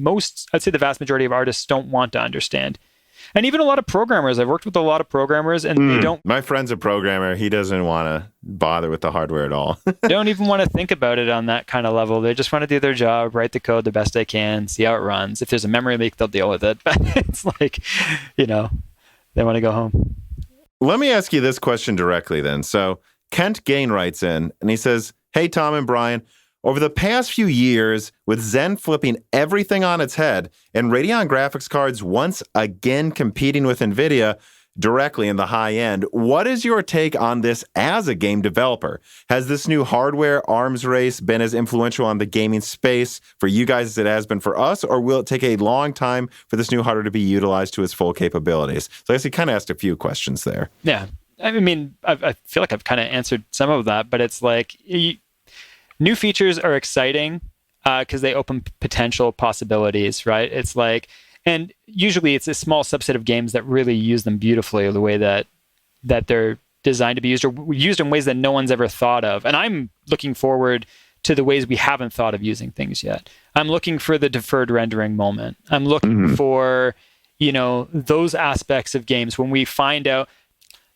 I'd say the vast majority of artists don't want to understand. And even a lot of programmers. I've worked with a lot of programmers, and they don't. My friend's a programmer. He doesn't want to bother with the hardware at all. They don't even want to think about it on that kind of level. They just want to do their job, write the code the best they can, see how it runs. If there's a memory leak, they'll deal with it. But it's like, they want to go home. Let me ask you this question directly then. So Kent Gain writes in, and he says, "Hey, Tom and Bryan. Over the past few years, with Zen flipping everything on its head and Radeon graphics cards once again competing with Nvidia directly in the high end, what is your take on this as a game developer? Has this new hardware arms race been as influential on the gaming space for you guys as it has been for us, or will it take a long time for this new hardware to be utilized to its full capabilities?" So I guess he kind of asked a few questions there. Yeah. I mean, I feel like I've kind of answered some of that, but it's like... New features are exciting because they open potential possibilities, right? It's like, and usually it's a small subset of games that really use them beautifully, the way that they're designed to be used, or used in ways that no one's ever thought of. And I'm looking forward to the ways we haven't thought of using things yet. I'm looking for the deferred rendering moment. I'm looking for, those aspects of games when we find out.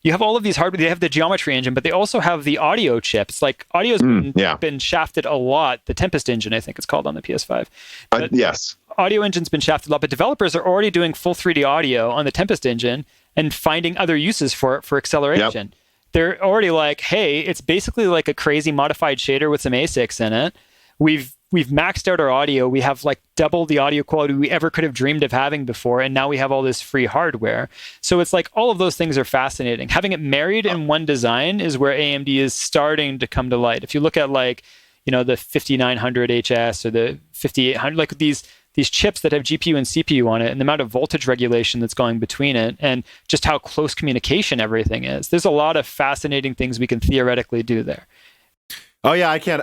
You have all of these hardware. They have the geometry engine, but they also have the audio chips. Like audio's been shafted a lot. The Tempest engine, I think it's called on the PS5. Yes. Audio engine's been shafted a lot, but developers are already doing full 3D audio on the Tempest engine and finding other uses for it for acceleration. Yep. They're already like, hey, it's basically like a crazy modified shader with some ASICs in it. We've maxed out our audio. We have like double the audio quality we ever could have dreamed of having before, and now we have all this free hardware. So it's like all of those things are fascinating. Having it married in one design is where AMD is starting to come to light. If you look at like, the 5900 HS or the 5800, like these chips that have GPU and CPU on it, and the amount of voltage regulation that's going between it, and just how close communication everything is. There's a lot of fascinating things we can theoretically do there. Oh yeah, I can't,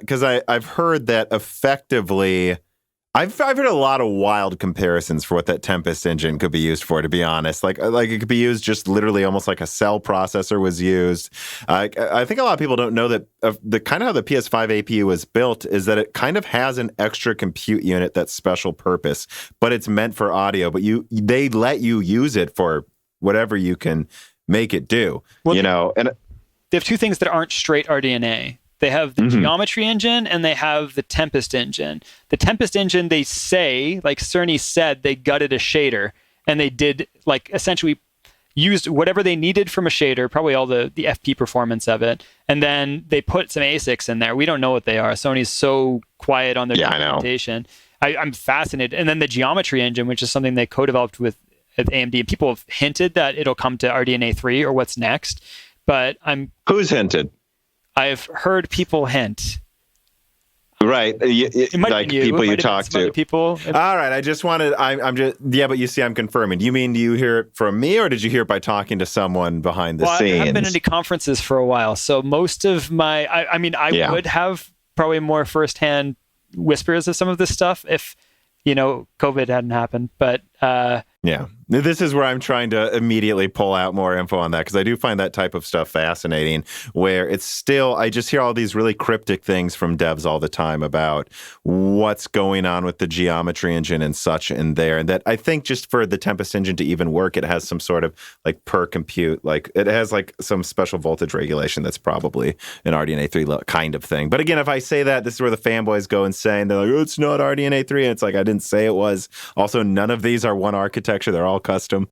because I've heard that effectively. I've heard a lot of wild comparisons for what that Tempest engine could be used for. To be honest, like it could be used just literally almost like a cell processor was used. I think a lot of people don't know that the kind of how the PS5 APU is built is that it kind of has an extra compute unit that's special purpose, but it's meant for audio. But they let you use it for whatever you can make it do. Well, and they have two things that aren't straight RDNA. They have the geometry engine and they have the Tempest engine. The Tempest engine, they say, like Cerny said, they gutted a shader and they did like essentially used whatever they needed from a shader, probably all the FP performance of it. And then they put some ASICs in there. We don't know what they are. Sony's so quiet on their documentation. I'm fascinated. And then the geometry engine, which is something they co-developed with AMD. And people have hinted that it'll come to RDNA 3 or what's next. But Who's hinted? I've heard people hint. Right. It might like be you. people you talk to. People. All right. I just wanted, I'm just, but you see, I'm confirming. Do you hear it from me or did you hear it by talking to someone behind the scenes? I haven't been to any conferences for a while. So most of my, I would have probably more firsthand whispers of some of this stuff if, COVID hadn't happened. But yeah, This is where I'm trying to immediately pull out more info on that, because I do find that type of stuff fascinating, where it's still, I just hear all these really cryptic things from devs all the time about what's going on with the geometry engine and such in there. And that I think just for the Tempest engine to even work, it has some sort of like per compute, like it has like some special voltage regulation that's probably an RDNA 3 kind of thing. But again, if I say that, this is where the fanboys go insane. They're like, oh, it's not RDNA 3. And it's like, I didn't say it was. Also, none of these are one architecture. They're all custom.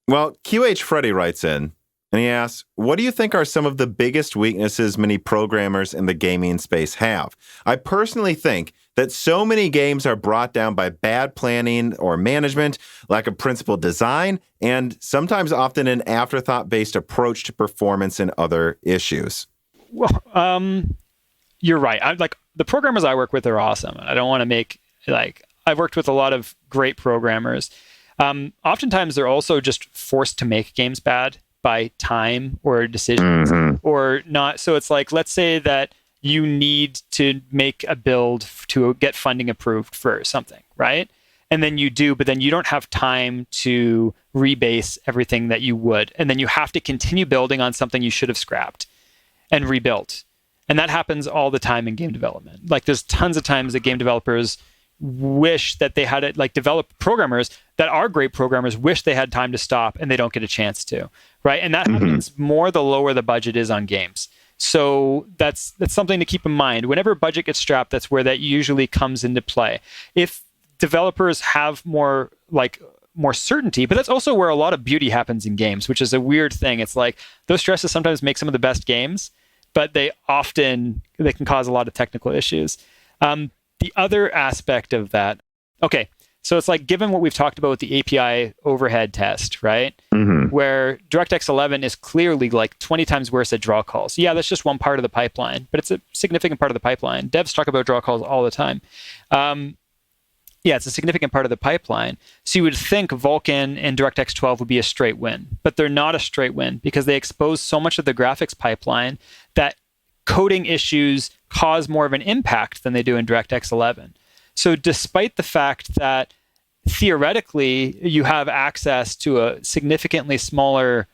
Well, QH Freddy writes in and he asks, what do you think are some of the biggest weaknesses many programmers in the gaming space have? I personally think that so many games are brought down by bad planning or management, lack of principled design, and sometimes often an afterthought-based approach to performance and other issues. Well, you're right. Like the programmers I work with are awesome. I don't want to make I've worked with a lot of great programmers. Oftentimes, they're also just forced to make games bad by time or decisions or not. So it's like, let's say that you need to make a build to get funding approved for something, right? And then you do, but then you don't have time to rebase everything that you would. And then you have to continue building on something you should have scrapped and rebuilt. And that happens all the time in game development. Like there's tons of times that game developers wish that they had it, like programmers that are great programmers wish they had time to stop and they don't get a chance to, right? And that happens more the lower the budget is on games. So that's something to keep in mind. Whenever budget gets strapped, that's where that usually comes into play. If developers have more certainty, but that's also where a lot of beauty happens in games, which is a weird thing. It's like those stresses sometimes make some of the best games, but they can cause a lot of technical issues. The other aspect of that, okay, so it's like given what we've talked about with the API overhead test, right? Where DirectX 11 is clearly like 20 times worse at draw calls. Yeah, that's just one part of the pipeline, but it's a significant part of the pipeline. Devs talk about draw calls all the time. Yeah, it's a significant part of the pipeline. So you would think Vulkan and DirectX 12 would be a straight win, but they're not a straight win because they expose so much of the graphics pipeline that coding issues cause more of an impact than they do in DirectX 11. So despite the fact that theoretically you have access to a significantly smaller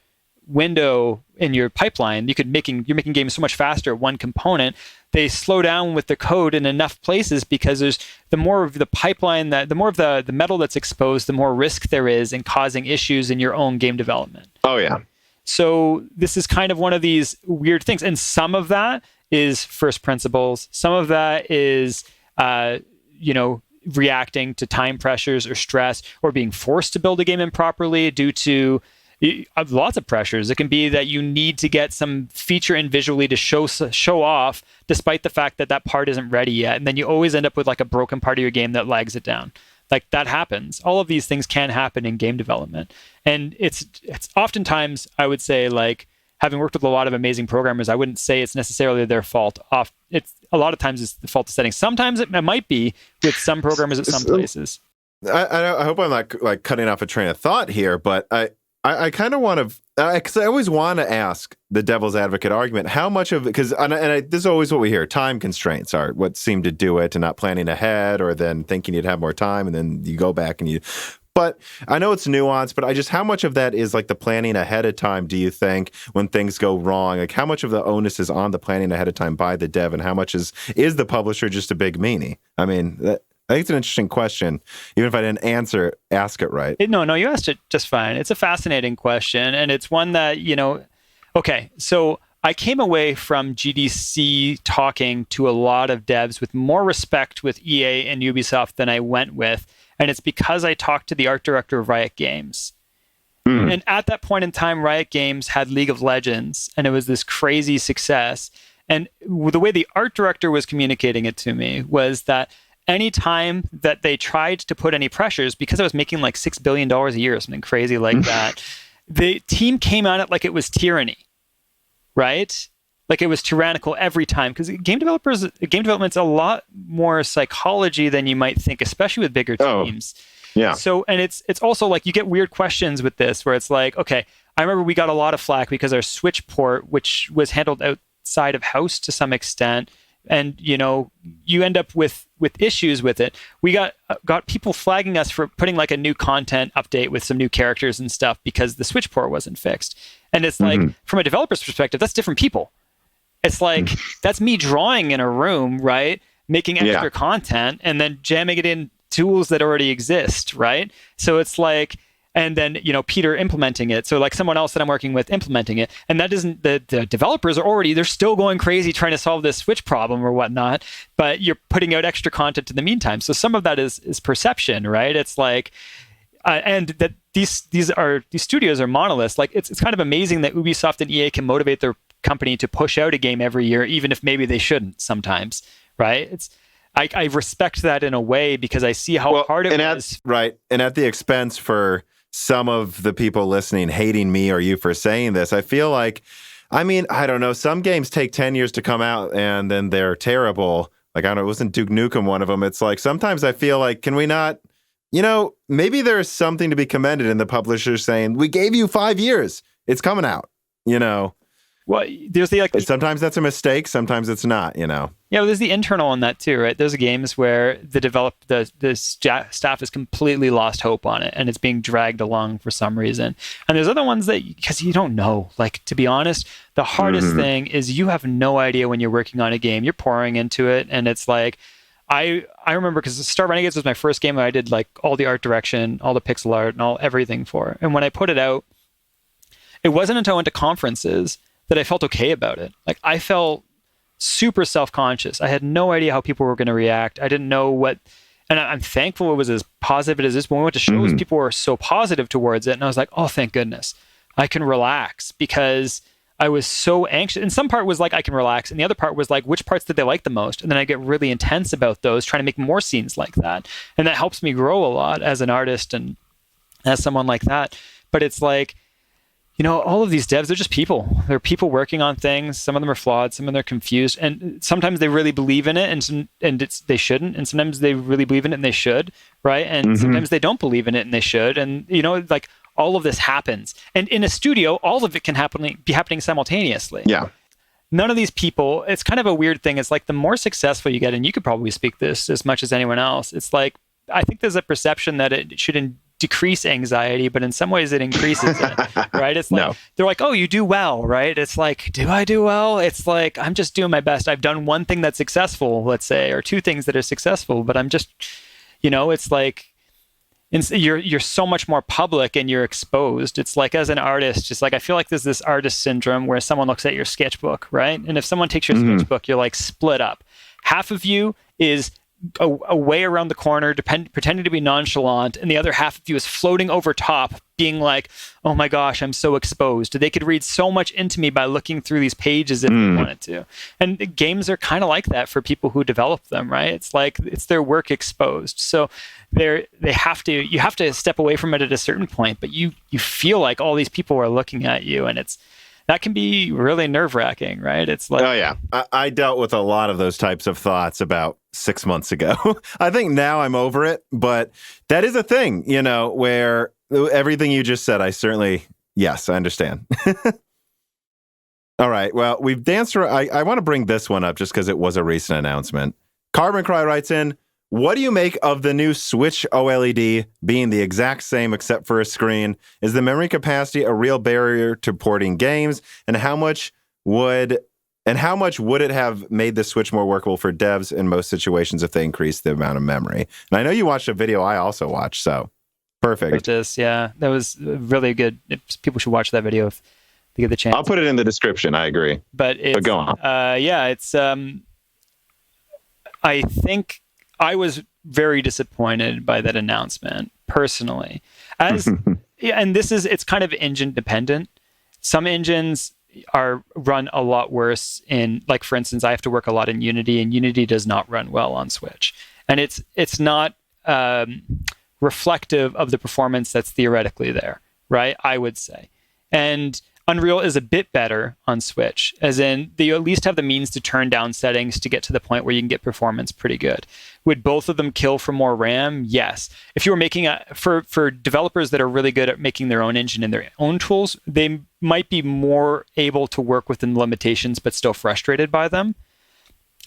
window in your pipeline, you're making games so much faster, one component, they slow down with the code in enough places because there's the more of the pipeline, the more of the metal that's exposed, the more risk there is in causing issues in your own game development. Oh, yeah. So this is kind of one of these weird things. And some of that is first principles. Some of that is, reacting to time pressures or stress or being forced to build a game improperly due to lots of pressures. It can be that you need to get some feature in visually to show off despite the fact that part isn't ready yet. And then you always end up with like a broken part of your game that lags it down. Like that happens. All of these things can happen in game development. And it's oftentimes, I would say, like having worked with a lot of amazing programmers, I wouldn't say it's necessarily their fault. It's a lot of times it's the fault of settings. Sometimes it might be with some programmers at some places. I hope I'm not like cutting off a train of thought here, but I kind of want to, because I always want to ask the devil's advocate argument, how much of it, because this is always what we hear, time constraints are what seem to do it, and not planning ahead or then thinking you'd have more time and then you go back and but I know it's nuanced, but how much of that is like the planning ahead of time, do you think, when things go wrong? Like how much of the onus is on the planning ahead of time by the dev, and how much is the publisher just a big meanie? I mean, I think it's an interesting question, even if I didn't ask it right. No, you asked it just fine. It's a fascinating question, and it's one that, okay, so I came away from GDC talking to a lot of devs with more respect with EA and Ubisoft than I went with, and it's because I talked to the art director of Riot Games. And at that point in time, Riot Games had League of Legends, and it was this crazy success. And the way the art director was communicating it to me was that anytime that they tried to put any pressures, because I was making like $6 billion a year or something crazy like that, the team came at it like it was tyranny, right? Like it was tyrannical every time. Because game development's a lot more psychology than you might think, especially with bigger teams. Yeah. So, and it's also like you get weird questions with this where it's like, okay, I remember we got a lot of flack because our Switch port, which was handled outside of house to some extent, and you end up with issues with it. We got people flagging us for putting like a new content update with some new characters and stuff because the switch port wasn't fixed. And it's like, from a developer's perspective, that's different people. It's like, that's me drawing in a room, right? Making extra content and then jamming it in tools that already exist, right? So it's like, and then, Peter implementing it. So like someone else that I'm working with implementing it. And that isn't, the developers are already, they're still going crazy trying to solve this switch problem or whatnot, but you're putting out extra content in the meantime. So some of that is perception, right? It's like, and that these studios are monoliths. Like it's kind of amazing that Ubisoft and EA can motivate their company to push out a game every year, even if maybe they shouldn't sometimes, right? I respect that in a way because I see how hard it is. Right. And at the expense for some of the people listening hating me or you for saying this, I feel like, I don't know, some games take 10 years to come out and then they're terrible. Like, I don't know, wasn't Duke Nukem one of them? It's like, sometimes I feel like, can we not, maybe there's something to be commended in the publisher saying, we gave you 5 years, it's coming out, Well, there's sometimes that's a mistake, sometimes it's not, Yeah, well, there's the internal on that too, right? There's games where the staff has completely lost hope on it and it's being dragged along for some reason. And there's other ones that, because you don't know, like, to be honest, the hardest thing is you have no idea when you're working on a game. You're pouring into it and it's like, I remember because Star Renegades was my first game I did like all the art direction, all the pixel art and everything for. And when I put it out, it wasn't until I went to conferences that I felt okay about it. Like, I felt super self-conscious. I had no idea how people were going to react. I didn't know what, and I'm thankful it was as positive as this. When we went to shows, people were so positive towards it. And I was like, oh, thank goodness. I can relax because I was so anxious. And some part was like, I can relax. And the other part was like, which parts did they like the most? And then I get really intense about those, trying to make more scenes like that. And that helps me grow a lot as an artist and as someone like that. But it's like, all of these devs, they're just people. They're people working on things. Some of them are flawed. Some of them are confused. And sometimes they really believe in it and they shouldn't. And sometimes they really believe in it and they should, right? And sometimes they don't believe in it and they should. And, like all of this happens. And in a studio, all of it can be happening simultaneously. Yeah. None of these people, it's kind of a weird thing. It's like the more successful you get, and you could probably speak this as much as anyone else, it's like, I think there's a perception that it shouldn't decrease anxiety, but in some ways it increases it, right? It's like, they're like, oh, you do well, right? It's like, do I do well? It's like, I'm just doing my best. I've done one thing that's successful, let's say, or two things that are successful, but I'm just, it's like, you're so much more public and you're exposed. It's like, as an artist, just like, I feel like there's this artist syndrome where someone looks at your sketchbook, right? And if someone takes your sketchbook, you're like split up. Half of you is away around the corner, pretending to be nonchalant, and the other half of you is floating over top, being like, oh my gosh, I'm so exposed. They could read so much into me by looking through these pages if they wanted to. And the games are kind of like that for people who develop them, right? It's like, it's their work exposed. So you have to step away from it at a certain point, but you feel like all these people are looking at you, and that can be really nerve-wracking, right? It's like, oh yeah, I dealt with a lot of those types of thoughts about 6 months ago. I think now I'm over it, but that is a thing, where everything you just said, yes, I understand. All right, well, we've danced around. I want to bring this one up just because it was a recent announcement. Carbon Cry writes in, what do you make of the new Switch OLED being the exact same except for a screen? Is the memory capacity a real barrier to porting games? And how much would it have made the Switch more workable for devs in most situations if they increased the amount of memory? And I know you watched a video I also watched, so perfect. Yeah, that was really good. People should watch that video if they get the chance. I'll put it in the description. I agree. But go on. It's. I think I was very disappointed by that announcement personally. And it's kind of engine dependent. Some engines run a lot worse in, like, for instance, I have to work a lot in Unity, and Unity does not run well on Switch. And it's not reflective of the performance that's theoretically there, right? I would say. And Unreal is a bit better on Switch, as in you at least have the means to turn down settings to get to the point where you can get performance pretty good. Would both of them kill for more RAM? Yes. If you were making for developers that are really good at making their own engine and their own tools, they might be more able to work within the limitations, but still frustrated by them.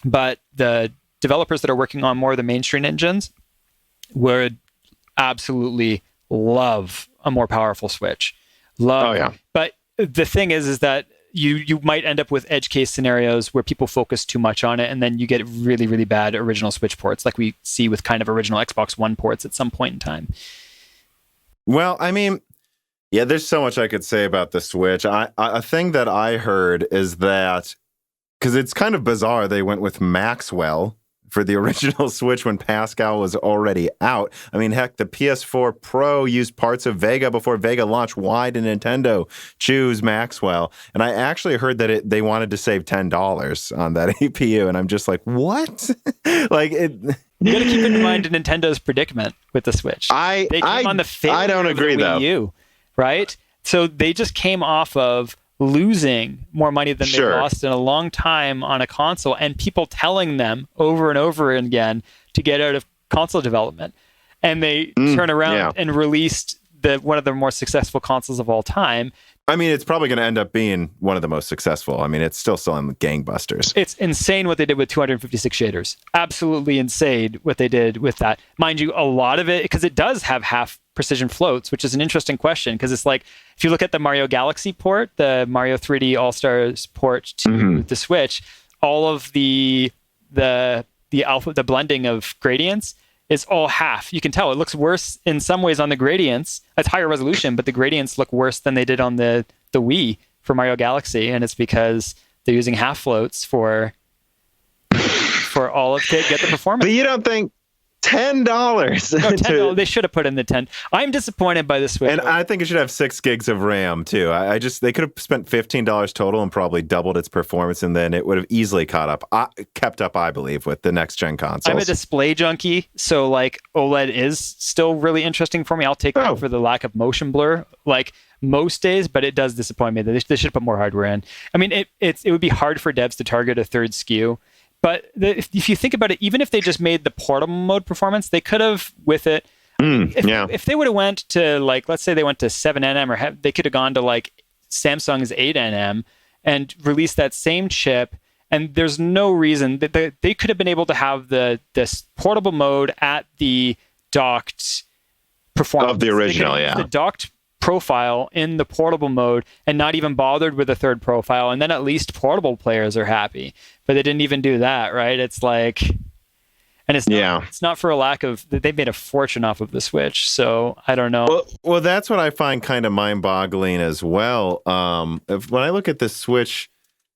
But the developers that are working on more of the mainstream engines would absolutely love a more powerful switch. Love. Oh, yeah. But the thing is that you might end up with edge case scenarios where people focus too much on it, and then you get really, really bad original Switch ports, like we see with kind of original Xbox One ports at some point in time. Well, I mean, yeah, there's so much I could say about the Switch. A thing that I heard is that, because it's kind of bizarre, they went with Maxwell for the original Switch when Pascal was already out. I mean, heck, the PS4 Pro used parts of Vega before Vega launched. Why did Nintendo choose Maxwell? And I actually heard that they wanted to save $10 on that APU, and I'm just like, what? Like it. You got to keep in mind Nintendo's predicament with the Switch. They came on the failure I don't agree, of the though. Wii U, right? So they just came off of losing more money than they lost in a long time on a console, and people telling them over and over again to get out of console development. And they turn around and released one of the more successful consoles of all time. I mean, it's probably going to end up being one of the most successful. I mean, it's still selling gangbusters. It's insane what they did with 256 shaders. Absolutely insane what they did with that. Mind you, a lot of it, because it does have half precision floats, which is an interesting question, because it's like, if you look at the Mario Galaxy port, the Mario 3D All-Stars port to the Switch, all of the blending of gradients is all half. You can tell it looks worse in some ways on the gradients. It's higher resolution, but the gradients look worse than they did on the Wii for Mario Galaxy, and it's because they're using half floats for all of to get the performance. But you don't think $10? No, $10. They should have put in the 10. I'm disappointed by the Switch. And I think it should have 6 gigs of RAM too. They could have spent $15 total and probably doubled its performance, and then it would have easily kept up, I believe, with the next gen consoles. I'm a display junkie, so like OLED is still really interesting for me. I'll take that for the lack of motion blur, like most days, but it does disappoint me that they should put more hardware in. I mean, it would be hard for devs to target a third SKU. But if you think about it, even if they just made the portable mode performance, they could have with it. If they would have went to, like, let's say they went to 7nm, or they could have gone to like Samsung's 8nm and released that same chip. And there's no reason that they could have been able to have this portable mode at the docked performance of the original, the docked profile in the portable mode, and not even bothered with a third profile, and then at least portable players are happy. But they didn't even do that, right? It's like, and it's not for a lack of, they made a fortune off of the Switch, so I don't know. Well, that's what I find kind of mind-boggling as well. When I look at the Switch,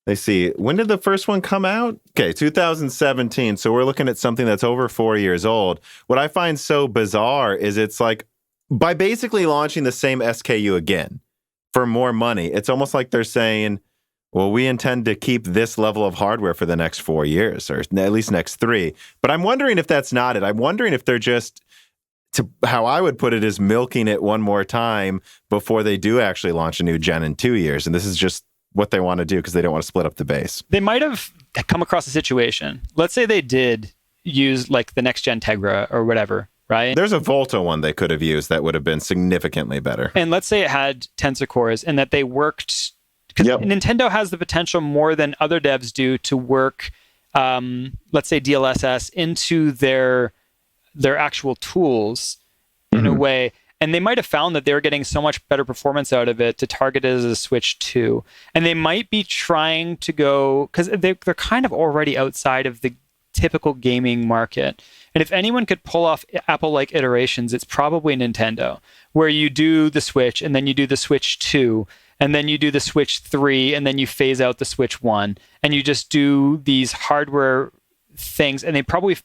they see, when did the first one come out? Okay, 2017. So we're looking at something that's over 4 years old. What I find so bizarre is it's like, by basically launching the same SKU again for more money, it's almost like they're saying, well, we intend to keep this level of hardware for the next 4 years, or at least next 3. But I'm wondering if that's not it. I'm wondering if they're just, how I would put it, is milking it one more time before they do actually launch a new gen in 2 years. And this is just what they want to do because they don't want to split up the base. They might have come across a situation. Let's say they did use like the next gen Tegra or whatever. Right? There's a Volta one they could have used that would have been significantly better. And let's say it had Tensor Cores and that they worked, because Nintendo has the potential more than other devs do to work, let's say DLSS into their actual tools in a way. And they might have found that they were getting so much better performance out of it to target it as a Switch 2. And they might be trying to go, because they're kind of already outside of the typical gaming market. And if anyone could pull off Apple-like iterations, it's probably Nintendo, where you do the Switch, and then you do the Switch 2, and then you do the Switch 3, and then you phase out the Switch 1, and you just do these hardware things. And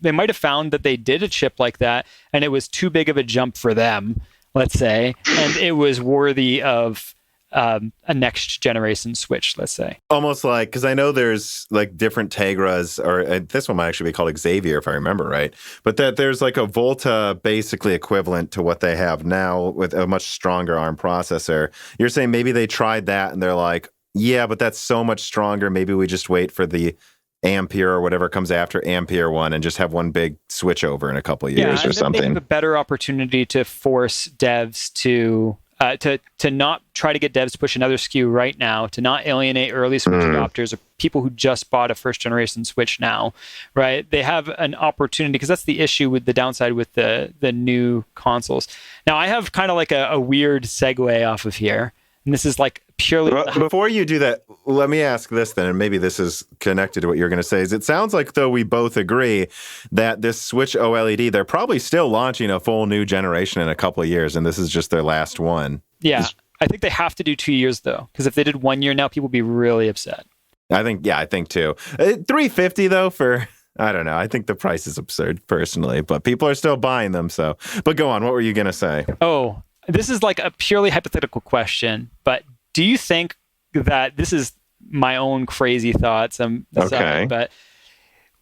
they might have found that they did a chip like that, and it was too big of a jump for them, let's say, and it was worthy of a next generation Switch, let's say. Almost like, because I know there's like different Tegras, or this one might actually be called Xavier if I remember right, but that there's like a Volta basically equivalent to what they have now with a much stronger ARM processor. You're saying maybe they tried that and they're like, yeah, but that's so much stronger. Maybe we just wait for the Ampere or whatever comes after Ampere one and just have one big switch over in a couple of years or something. They have a better opportunity to force devs to to not try to get devs to push another SKU right now, to not alienate early Switch adopters or people who just bought a first generation Switch now, right? They have an opportunity, because that's the issue with the downside with the new consoles. Now, I have kind of like a weird segue off of here, and this is like purely... Well, before you do that, let me ask this then, and maybe this is connected to what you're going to say, is it sounds like, though, we both agree that this Switch OLED, they're probably still launching a full new generation in a couple of years, and this is just their last one. Yeah, I think they have to do 2 years, though, because if they did 1 year now, people would be really upset. I think too. $350 though for, I don't know. I think the price is absurd personally, but people are still buying them. So, but go on. What were you going to say? Oh, this is like a purely hypothetical question, but do you think that this is my own crazy thoughts? Okay. But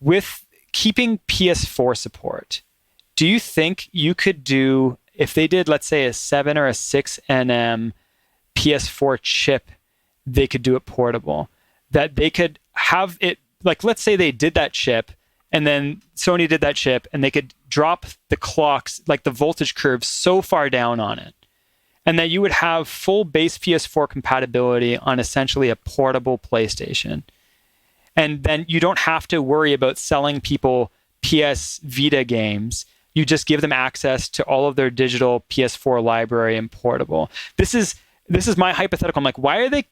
with keeping PS4 support, do you think you could do, if they did, let's say, a 7 or a 6 nm PS4 chip, they could do it portable? That they could have it, like, let's say they did that chip and then Sony did that chip and they could drop the clocks, like the voltage curve, so far down on it. And that you would have full base PS4 compatibility on essentially a portable PlayStation. And then you don't have to worry about selling people PS Vita games. You just give them access to all of their digital PS4 library and portable. This is my hypothetical. I'm like, why are they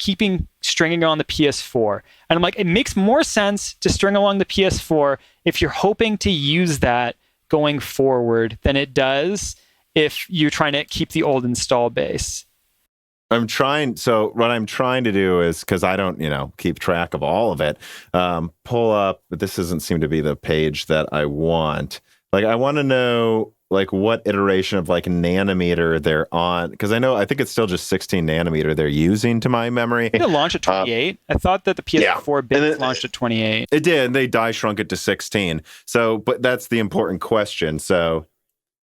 stringing on the PS4? And I'm like, it makes more sense to string along the PS4 if you're hoping to use that going forward than it does if you're trying to keep the old install base. So what I'm trying to do is, because I don't, keep track of all of it, pull up, but this doesn't seem to be the page that I want. Like, I want to know, like, what iteration of, like, nanometer they're on, because I think it's still just 16 nanometer they're using, to my memory. Did it launch at 28? I thought that the PS4 bits launched at 28. It did, and they die shrunk it to 16. So, but that's the important question. So,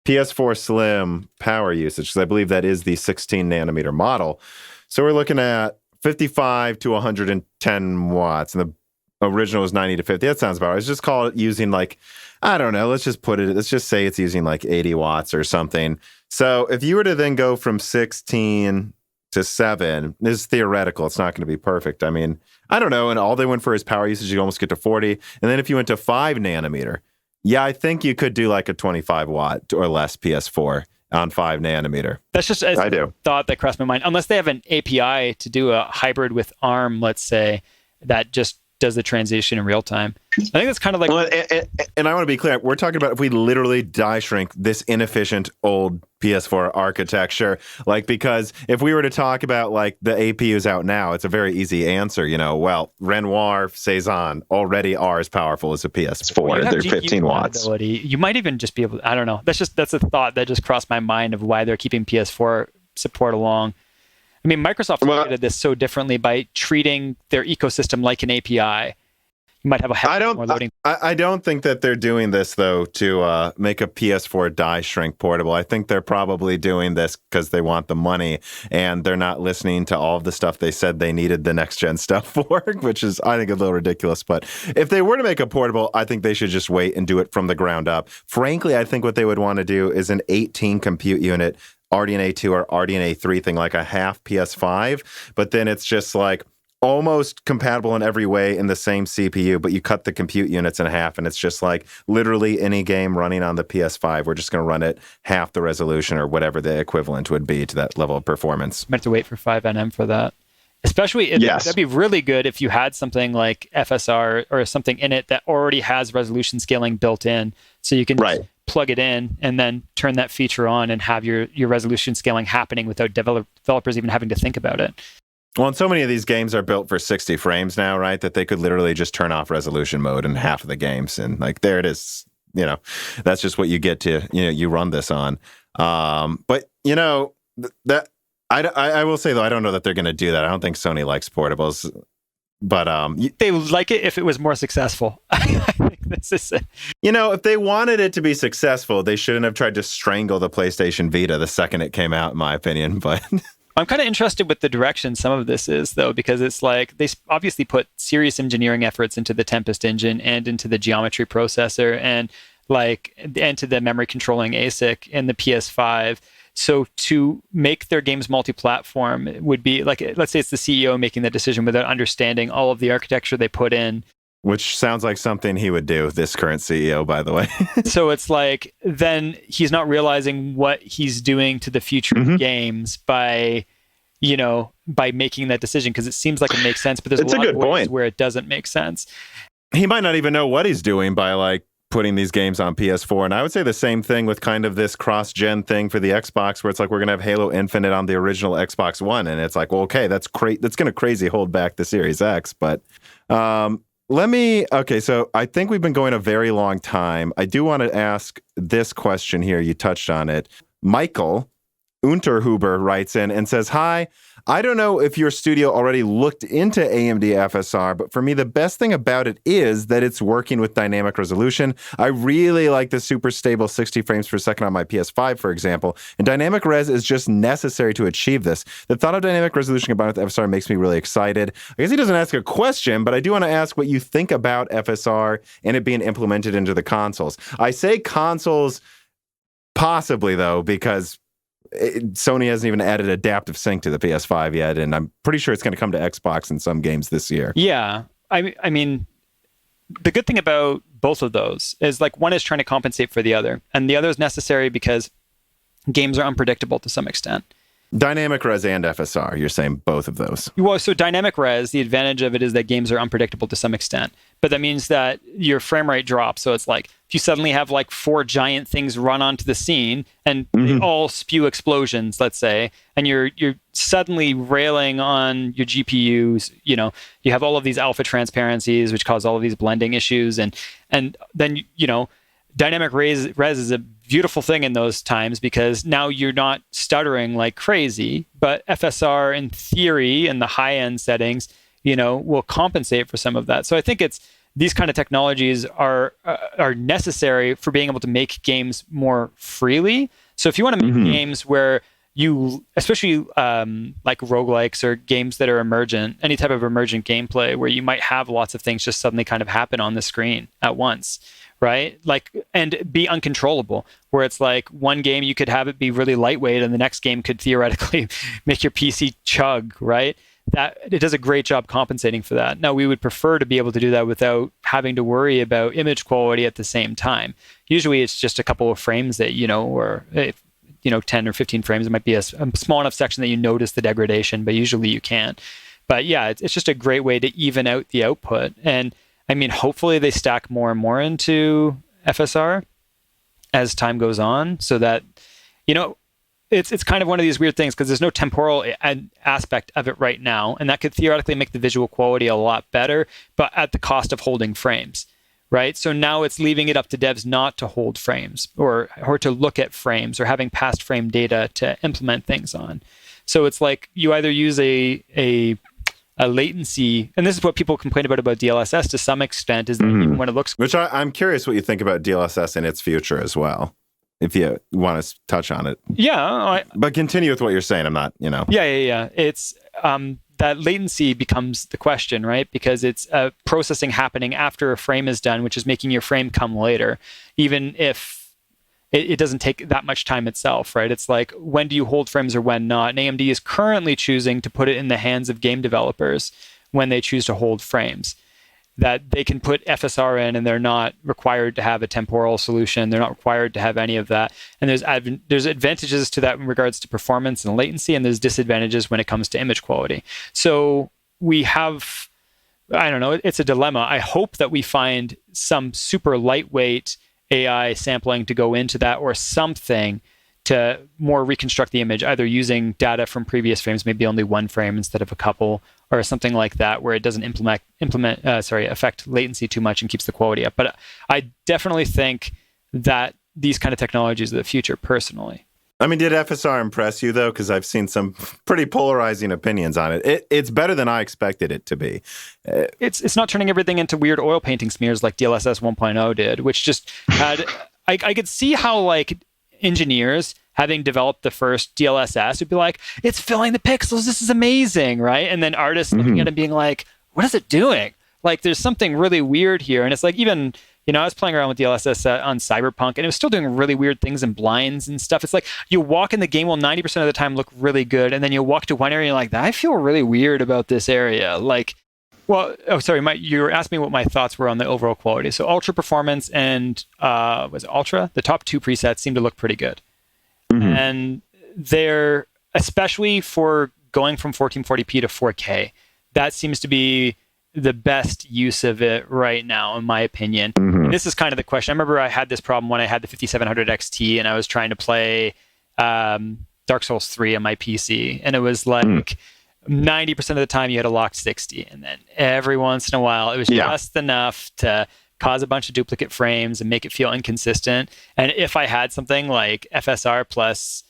PS4 Slim power usage, because I believe that is the 16 nanometer model. So we're looking at 55 to 110 watts, and the original is 90 to 50. That sounds about right. Let's just call it using, like, I don't know. Let's just say it's using like 80 watts or something. So if you were to then go from 16 to 7, this is theoretical. It's not going to be perfect. I mean, I don't know. And all they went for is power usage. You almost get to 40. And then if you went to 5 nanometer, yeah, I think you could do like a 25 watt or less PS4 on 5 nanometer. That's just a thought that crossed my mind. Unless they have an API to do a hybrid with ARM, let's say, that just does the transition in real time. I think that's kind of like... Well, and I want to be clear, we're talking about if we literally die shrink this inefficient old PS4 architecture, like, because if we were to talk about like the APUs out now, it's a very easy answer, well, Renoir, Cezanne already are as powerful as a PS4. They're 15 watts. You might even just be able to, I don't know. That's a thought that just crossed my mind of why they're keeping PS4 support along. I mean, Microsoft did this so differently by treating their ecosystem like an API. You might have more loading. I don't think that they're doing this, though, to make a PS4 die shrink portable. I think they're probably doing this because they want the money, and they're not listening to all of the stuff they said they needed the next-gen stuff for, which is, I think, a little ridiculous. But if they were to make a portable, I think they should just wait and do it from the ground up. Frankly, I think what they would want to do is an 18 compute unit RDNA 2 or RDNA 3 thing, like a half PS5, but then it's just like almost compatible in every way in the same CPU, but you cut the compute units in half, and it's just like literally any game running on the PS5, we're just going to run it half the resolution or whatever the equivalent would be to that level of performance. Meant to wait for 5nm for that. Especially, that'd be really good if you had something like FSR or something in it that already has resolution scaling built in, so you can just plug it in and then turn that feature on and have your resolution scaling happening without developers even having to think about it. Well, and so many of these games are built for 60 frames now, right? That they could literally just turn off resolution mode in half of the games. And like, there it is. That's just what you get to, you run this on. But, that I will say, though, I don't know that they're going to do that. I don't think Sony likes portables. But they would like it if it was more successful. I think this is it. If they wanted it to be successful, they shouldn't have tried to strangle the PlayStation Vita the second it came out, in my opinion. But I'm kind of interested with the direction some of this is, though, because it's like they obviously put serious engineering efforts into the Tempest engine and into the geometry processor and to the memory controlling ASIC in the PS5. So to make their games multi-platform would be like, let's say it's the CEO making that decision without understanding all of the architecture they put in. Which sounds like something he would do, this current CEO, by the way. So it's like, then he's not realizing what he's doing to the future of games by making that decision, because it seems like it makes sense, but there's a lot of ways where it doesn't make sense. He might not even know what he's doing by like putting these games on PS4. And I would say the same thing with kind of this cross-gen thing for the Xbox, where it's like we're going to have Halo Infinite on the original Xbox One. And it's like, well, okay, that's going to crazy hold back the Series X. But so I think we've been going a very long time. I do want to ask this question here. You touched on it. Michael Unterhuber writes in and says, hi, I don't know if your studio already looked into AMD FSR, but for me, the best thing about it is that it's working with dynamic resolution. I really like the super stable 60 frames per second on my PS5, for example, and dynamic res is just necessary to achieve this. The thought of dynamic resolution combined with FSR makes me really excited. I guess he doesn't ask a question, but I do want to ask what you think about FSR and it being implemented into the consoles. I say consoles possibly, though, because Sony hasn't even added adaptive sync to the PS5 yet, and I'm pretty sure it's going to come to Xbox in some games this year. Yeah. I mean, the good thing about both of those is like one is trying to compensate for the other, and the other is necessary because games are unpredictable to some extent. Dynamic res and FSR, you're saying both of those. Well, so dynamic res, the advantage of it is that games are unpredictable to some extent, but that means that your frame rate drops. So it's like if you suddenly have like 4 giant things run onto the scene and they all spew explosions, let's say, and you're suddenly railing on your GPUs, you have all of these alpha transparencies, which cause all of these blending issues, and then dynamic res is a beautiful thing in those times because now you're not stuttering like crazy, but FSR in theory in the high-end settings, will compensate for some of that. So I think these kind of technologies are necessary for being able to make games more freely. So if you want to make games where you, especially like roguelikes or games that are emergent, any type of emergent gameplay where you might have lots of things just suddenly kind of happen on the screen at once, right? Like, and be uncontrollable, where it's like one game you could have it be really lightweight and the next game could theoretically make your PC chug, right? That it does a great job compensating for that. Now, we would prefer to be able to do that without having to worry about image quality at the same time. Usually it's just a couple of frames that, or 10 or 15 frames. It might be a small enough section that you notice the degradation, but usually you can't. But yeah, it's just a great way to even out the output. And I mean, hopefully they stack more and more into FSR as time goes on, so that, it's kind of one of these weird things because there's no temporal aspect of it right now, and that could theoretically make the visual quality a lot better, but at the cost of holding frames, right? So now it's leaving it up to devs not to hold frames or to look at frames or having past frame data to implement things on. So it's like you either use a latency, and this is what people complain about DLSS to some extent, is that even when it looks... Which I'm curious what you think about DLSS in its future as well, if you want to touch on it. Yeah. But continue with what you're saying. I'm not, Yeah. It's... that latency becomes the question, right? Because it's processing happening after a frame is done, which is making your frame come later, even if it doesn't take that much time itself, right? It's like, when do you hold frames or when not? And AMD is currently choosing to put it in the hands of game developers when they choose to hold frames, that they can put FSR in and they're not required to have a temporal solution. They're not required to have any of that. And there's advantages to that in regards to performance and latency, and there's disadvantages when it comes to image quality. So we have, I don't know, it's a dilemma. I hope that we find some super lightweight AI sampling to go into that, or something to more reconstruct the image, either using data from previous frames, maybe only one frame instead of a couple, or something like that, where it doesn't affect latency too much and keeps the quality up. But I definitely think that these kind of technologies are the future, personally. I mean, did FSR impress you, though? Because I've seen some pretty polarizing opinions on it. It's better than I expected it to be. It's not turning everything into weird oil painting smears like DLSS 1.0 did, which just had... I could see how, like, engineers, having developed the first DLSS, would be like, it's filling the pixels, this is amazing, right? And then artists looking at it being like, what is it doing? Like, there's something really weird here. And it's like, even I was playing around with DLSS on Cyberpunk, and it was still doing really weird things in blinds and stuff. It's like you walk in the game will 90% of the time look really good, and then you walk to one area and you're like, I feel really weird about this area. Like, well, you were asking me what my thoughts were on the overall quality. So Ultra Performance and was it Ultra? The top 2 presets seem to look pretty good. Mm-hmm. And they're, especially for going from 1440p to 4K, that seems to be the best use of it right now, in my opinion. Mm-hmm. And this is kind of the question. I remember I had this problem when I had the 5700 XT and I was trying to play Dark Souls 3 on my PC. And it was like 90% of the time you had a locked 60. And then every once in a while, it was just enough to cause a bunch of duplicate frames and make it feel inconsistent. And if I had something like FSR plus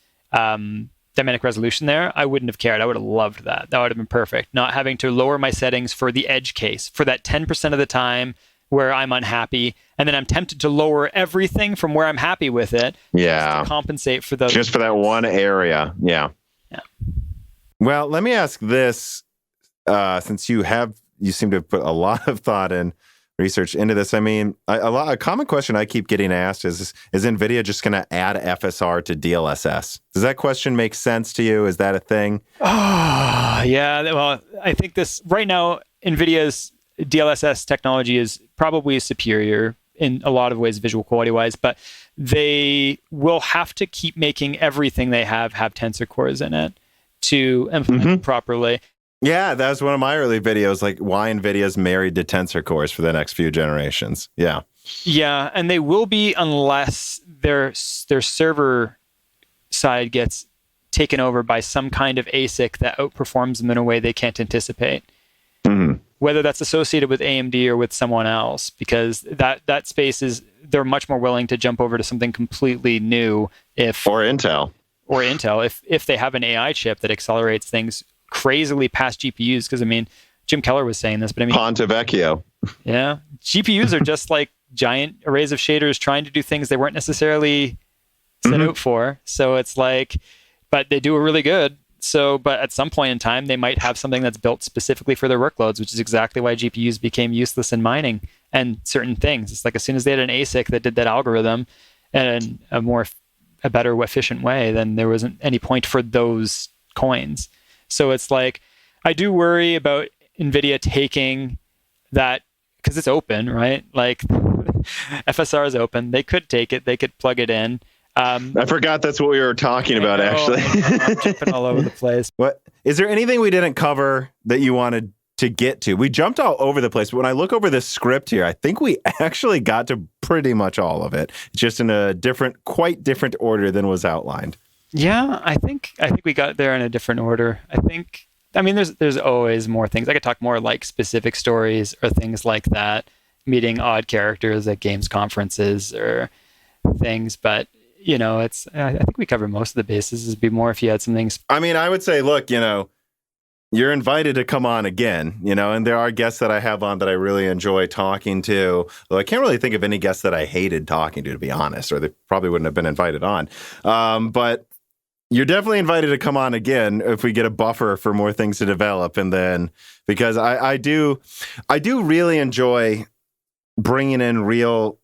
dynamic resolution there, I wouldn't have cared. I would have loved that. That would have been perfect. Not having to lower my settings for the edge case for that 10% of the time where I'm unhappy, and then I'm tempted to lower everything from where I'm happy with it. Just to compensate for those. Just for that one area. Yeah. Well, let me ask this, since you seem to have put a lot of thought and research into this. I mean, a common question I keep getting asked is Nvidia just going to add FSR to DLSS? Does that question make sense to you? Is that a thing? Oh, yeah. Well, I think right now, Nvidia's DLSS technology is probably superior in a lot of ways, visual quality wise, but they will have to keep making everything they have Tensor Cores in it to implement properly. Yeah, that was one of my early videos, like why NVIDIA's married to Tensor Cores for the next few generations. Yeah. Yeah, and they will be unless their server side gets taken over by some kind of ASIC that outperforms them in a way they can't anticipate. Mm-hmm. Whether that's associated with AMD or with someone else, because that space they're much more willing to jump over to something completely new or Intel, if they have an AI chip that accelerates things crazily past GPUs, because I mean, Jim Keller was saying this, but I mean, Ponte Vecchio. Yeah, GPUs are just like giant arrays of shaders trying to do things they weren't necessarily set out for. So it's like, but they do it really good. So, but at some point in time, they might have something that's built specifically for their workloads, which is exactly why GPUs became useless in mining and certain things. It's like as soon as they had an ASIC that did that algorithm in a better, efficient way, then there wasn't any point for those coins. So it's like, I do worry about NVIDIA taking that, because it's open, right? Like FSR is open. They could take it. They could plug it in. I forgot that's what we were talking about, actually. I'm jumping all over the place. What is there anything we didn't cover that you wanted to get to? We jumped all over the place, but when I look over this script here, I think we actually got to pretty much all of it, just in a quite different order than was outlined. Yeah, I think we got there in a different order. I mean, there's always more things. I could talk more like specific stories or things like that, meeting odd characters at games conferences or things. But I think we covered most of the bases. It'd be more if you had some things. I mean, I would say, look, you're invited to come on again, and there are guests that I have on that I really enjoy talking to. Though I can't really think of any guests that I hated talking to be honest, or they probably wouldn't have been invited on. But you're definitely invited to come on again if we get a buffer for more things to develop. And then, because I do really enjoy bringing in real,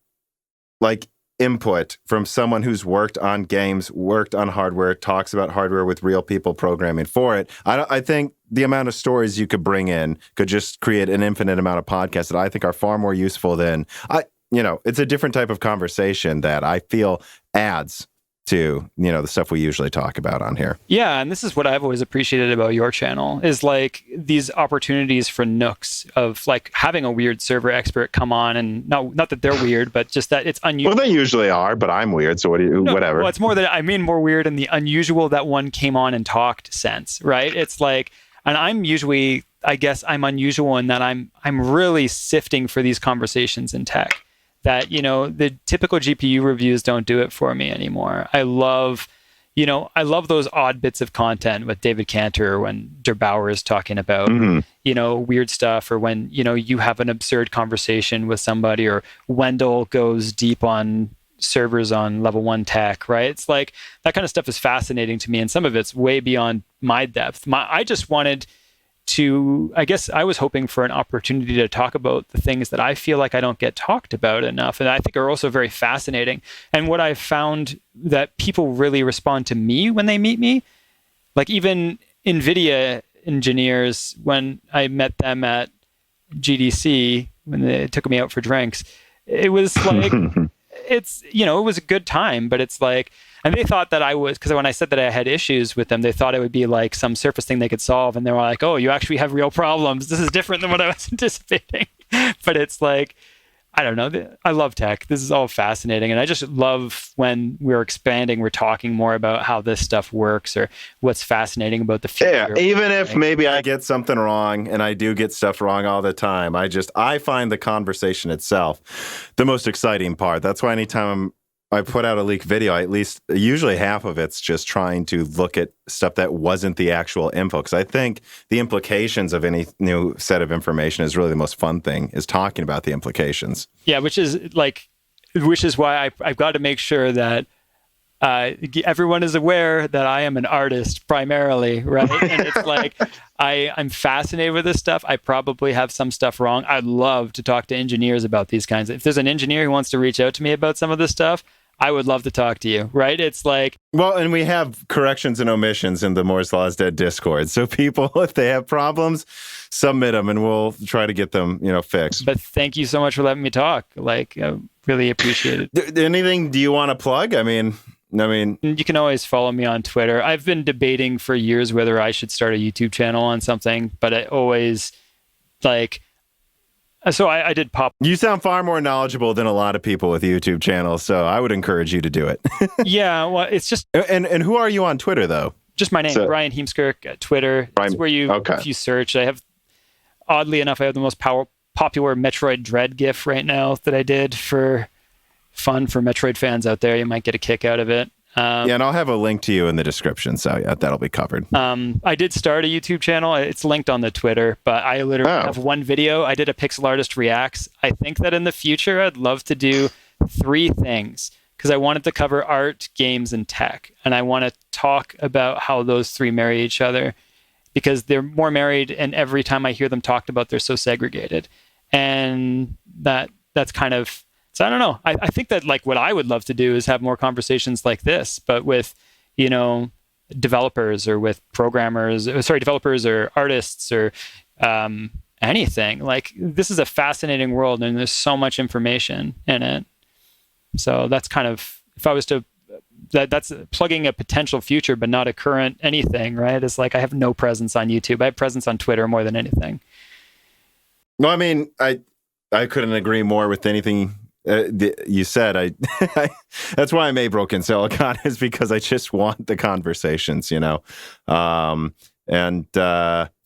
like, input from someone who's worked on games, worked on hardware, talks about hardware with real people programming for it. I think the amount of stories you could bring in could just create an infinite amount of podcasts that I think are far more useful than it's a different type of conversation that I feel adds to the stuff we usually talk about on here. Yeah, and this is what I've always appreciated about your channel is like these opportunities for nooks of like having a weird server expert come on, and not that they're weird, but just that it's unusual. Well, they usually are, but I'm weird, so whatever. Well, it's more that I mean more weird in the unusual that one came on and talked sense, right? It's like, and I'm usually, I guess I'm unusual in that I'm really sifting for these conversations in tech. That, the typical GPU reviews don't do it for me anymore. I love those odd bits of content with David Cantor when Der Bauer is talking about, weird stuff, or when, you have an absurd conversation with somebody, or Wendell goes deep on servers on level 1 tech, right? It's like that kind of stuff is fascinating to me, and some of it's way beyond my depth. I just wanted I guess I was hoping for an opportunity to talk about the things that I feel like I don't get talked about enough, and I think are also very fascinating. And what I've found that people really respond to me when they meet me, like even Nvidia engineers, when I met them at GDC, when they took me out for drinks, it was like, it was a good time, but it's like, and they thought that I was, because when I said that I had issues with them, they thought it would be like some surface thing they could solve. And they were like, oh, you actually have real problems. This is different than what I was anticipating. But it's like, I don't know. I love tech. This is all fascinating. And I just love when we're expanding, we're talking more about how this stuff works or what's fascinating about the future. Yeah, even if maybe I get something wrong, and I do get stuff wrong all the time, I find the conversation itself the most exciting part. That's why anytime I put out a leaked video, at least usually half of it's just trying to look at stuff that wasn't the actual info. Because I think the implications of any new set of information is really the most fun thing, is talking about the implications. Yeah, which is why I've got to make sure that everyone is aware that I am an artist primarily, right? And it's like, I'm fascinated with this stuff. I probably have some stuff wrong. I'd love to talk to engineers about these kinds. If there's an engineer who wants to reach out to me about some of this stuff, I would love to talk to you, right? It's like... Well, and we have corrections and omissions in the Moore's Law is Dead Discord. So people, if they have problems, submit them and we'll try to get them, fixed. But thank you so much for letting me talk. Like, I really appreciate it. Anything do you want to plug? I mean, you can always follow me on Twitter. I've been debating for years whether I should start a YouTube channel on something, but I always so I did pop. You sound far more knowledgeable than a lot of people with YouTube channels, so I would encourage you to do it. Yeah, well, it's just... And who are you on Twitter, though? Just my name, Bryan Heemskerk at Twitter. That's where if you search, oddly enough, I have the most popular Metroid Dread GIF right now that I did for fun for Metroid fans out there. You might get a kick out of it. And I'll have a link to you in the description, so yeah, that'll be covered. I did start a YouTube channel. It's linked on the Twitter, but I literally have one video. I did a Pixel Artist Reacts. I think that in the future, I'd love to do 3 things, because I wanted to cover art, games, and tech. And I want to talk about how those 3 marry each other, because they're more married, and every time I hear them talked about, they're so segregated. And that's kind of... So I don't know. I think that what I would love to do is have more conversations like this, but with, developers or with developers or artists or anything. This is a fascinating world, and there's so much information in it. So that's kind of, if I was to, that's plugging a potential future, but not a current anything, right? It's like I have no presence on YouTube. I have presence on Twitter more than anything. No, I mean, I couldn't agree more with anything you said. That's why I made Broken Silicon, is because I just want the conversations, all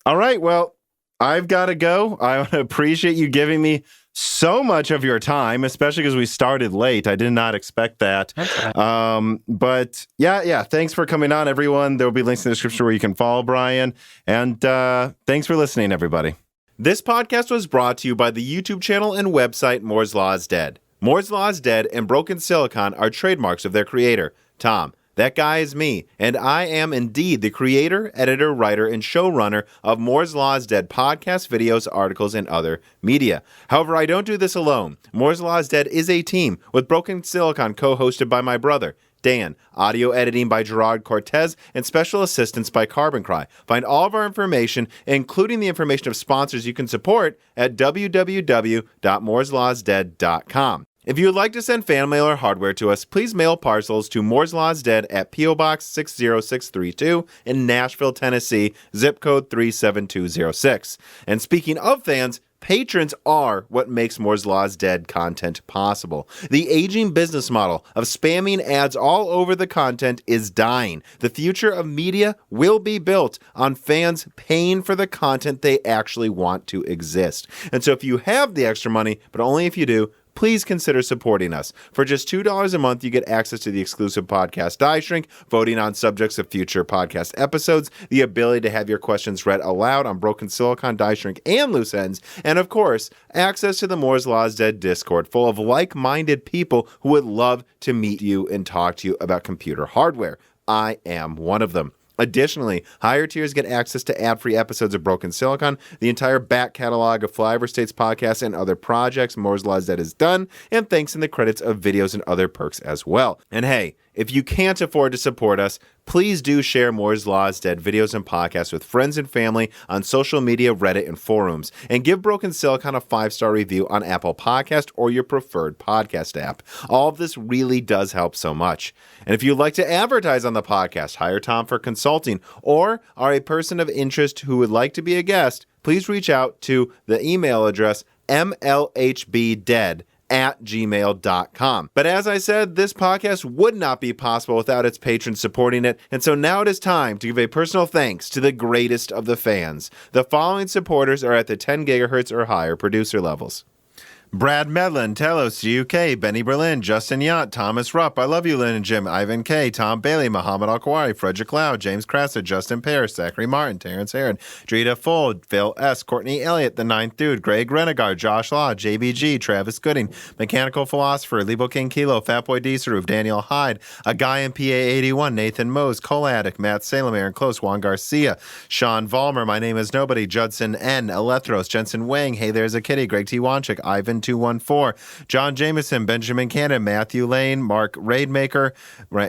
right, well, I've got to go. I appreciate you giving me so much of your time, especially because we started late. I did not expect that. But yeah, thanks for coming on, everyone. There will be links in the description where you can follow Bryan. And thanks for listening, everybody. This podcast was brought to you by the YouTube channel and website Moore's Law is Dead. Moore's Law is Dead and Broken Silicon are trademarks of their creator, Tom. That guy is me, and I am indeed the creator, editor, writer, and showrunner of Moore's Law is Dead podcasts, videos, articles, and other media. However, I don't do this alone. Moore's Law is Dead is a team, with Broken Silicon co-hosted by my brother, Dan, audio editing by Gerard Cortez, and special assistance by Carbon Cry. Find all of our information, including the information of sponsors you can support, at www.mooreslawsdead.com. If you would like to send fan mail or hardware to us, please mail parcels to Moore's Law is Dead at P.O. Box 60632 in Nashville, Tennessee, zip code 37206. And speaking of fans, patrons are what makes Moore's Law is Dead content possible. The aging business model of spamming ads all over the content is dying. The future of media will be built on fans paying for the content they actually want to exist. And so if you have the extra money, but only if you do, please consider supporting us. For just $2 a month, you get access to the exclusive podcast Die Shrink, voting on subjects of future podcast episodes, the ability to have your questions read aloud on Broken Silicon, Die Shrink, and Loose Ends, and of course, access to the Moore's Law is Dead Discord, full of like-minded people who would love to meet you and talk to you about computer hardware. I am one of them. Additionally, higher tiers get access to ad-free episodes of Broken Silicon, the entire back catalog of Flyover States podcasts and other projects Moore's Law is Dead has done, and thanks in the credits of videos and other perks as well. And hey, if you can't afford to support us, please do share Moore's Law is Dead videos and podcasts with friends and family on social media, Reddit, and forums. And give Broken Silicon a 5-star review on Apple Podcast or your preferred podcast app. All of this really does help so much. And if you'd like to advertise on the podcast, hire Tom for consulting, or are a person of interest who would like to be a guest, please reach out to the email address mlhbdead@gmail.com. But as I said, this podcast would not be possible without its patrons supporting it, and so now it is time to give a personal thanks to the greatest of the fans. The following supporters are at the 10 gigahertz or higher producer levels. Brad Medlin, Telos UK, Benny Berlin, Justin Yant, Thomas Rupp, I Love You, Lynn and Jim, Ivan K, Tom Bailey, Muhammad Al-Kawari, Frederick Lau, James Krasa, Justin Parrish, Zachary Martin, Terrence Herron, Drita Fold, Phil S, Courtney Elliott, The Ninth Dude, Greg Renegard, Josh Law, JBG, Travis Gooding, Mechanical Philosopher, Lebo King Kilo, Fatboy Deeseroof, Daniel Hyde, A Guy in PA81, Nathan Mose, Cola Addict, Matt Salem, Aaron Close, Juan Garcia, Sean Vollmer, My Name is Nobody, Judson N, Elethros, Jensen Wang, Hey There's a Kitty, Greg T. Wanchik, Ivan 214, John Jameson, Benjamin Cannon, Matthew Lane, Mark Raidmaker,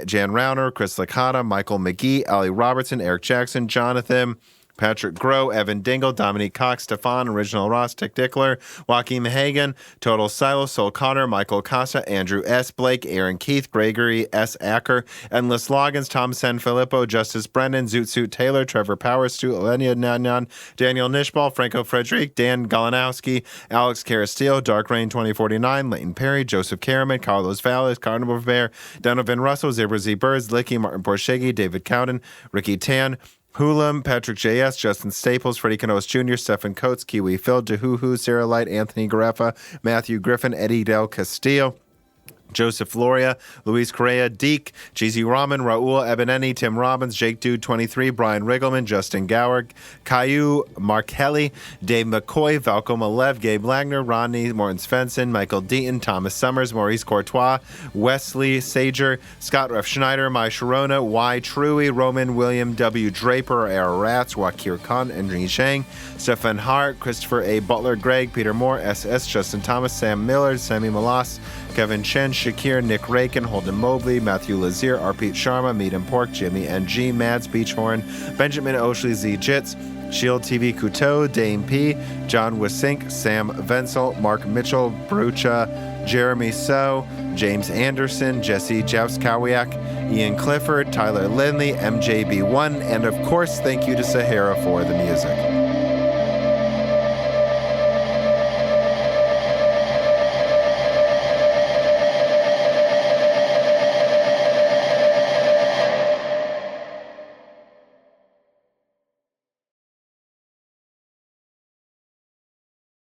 Jan Rauner, Chris Licata, Michael McGee, Ali Robertson, Eric Jackson, Jonathan, Patrick Groh, Evan Dingle, Dominique Cox, Stefan, Original Ross, Tick Dickler, Joaquin Hagan, Total Silo, Sol Connor, Michael Costa, Andrew S. Blake, Aaron Keith, Gregory S. Acker, Endless Loggins, Tom Sanfilippo, Justice Brennan, Zoot Suit Taylor, Trevor Powers, Stu Elenia Nanyan, Daniel Nishbal, Franco Frederic, Dan Galanowski, Alex Carastillo, Dark Rain 2049, Leighton Perry, Joseph Karaman, Carlos Valles, Carnival Bear, Donovan Russell, Zebra Z Birds, Licky, Martin Porshegi, David Cowden, Ricky Tan, Hulam, Patrick J.S., Justin Staples, Freddie Canoas Jr., Stephen Coates, Kiwi Phil, Dehuhu, Sarah Light, Anthony Gareffa, Matthew Griffin, Eddie Del Castillo, Joseph Loria, Luis Correa, Deke, Cheesy Ramen, Raul Ebeneni, Tim Robbins, Jake Dude 23, Brian Riggleman, Justin Gower, Caillou Markelli, Dave McCoy, Valco Malev, Gabe Langner, Rodney, Morton Svensson, Michael Deaton, Thomas Summers, Maurice Courtois, Wesley Sager, Scott Ref Schneider, Mai Sharona, Y. Truey, Roman William W. Draper, Air Rats, Wakir Khan, Andrew Shang, Stefan Hart, Christopher A. Butler, Greg, Peter Moore, SS, Justin Thomas, Sam Miller, Sammy Malas, Kevin Chen, Shakir, Nick Rakin, Holden Mobley, Matthew Lazier, Arpit Sharma, Meat and Pork, Jimmy NG, Mads Beachhorn, Benjamin Oshley Z Jits, Shield TV Couteau, Dame P, John Wisink, Sam Venzel, Mark Mitchell, Brucha, Jeremy So, James Anderson, Jesse Jauskawiak, Ian Clifford, Tyler Lindley, MJB1, and of course, thank you to Sahara for the music.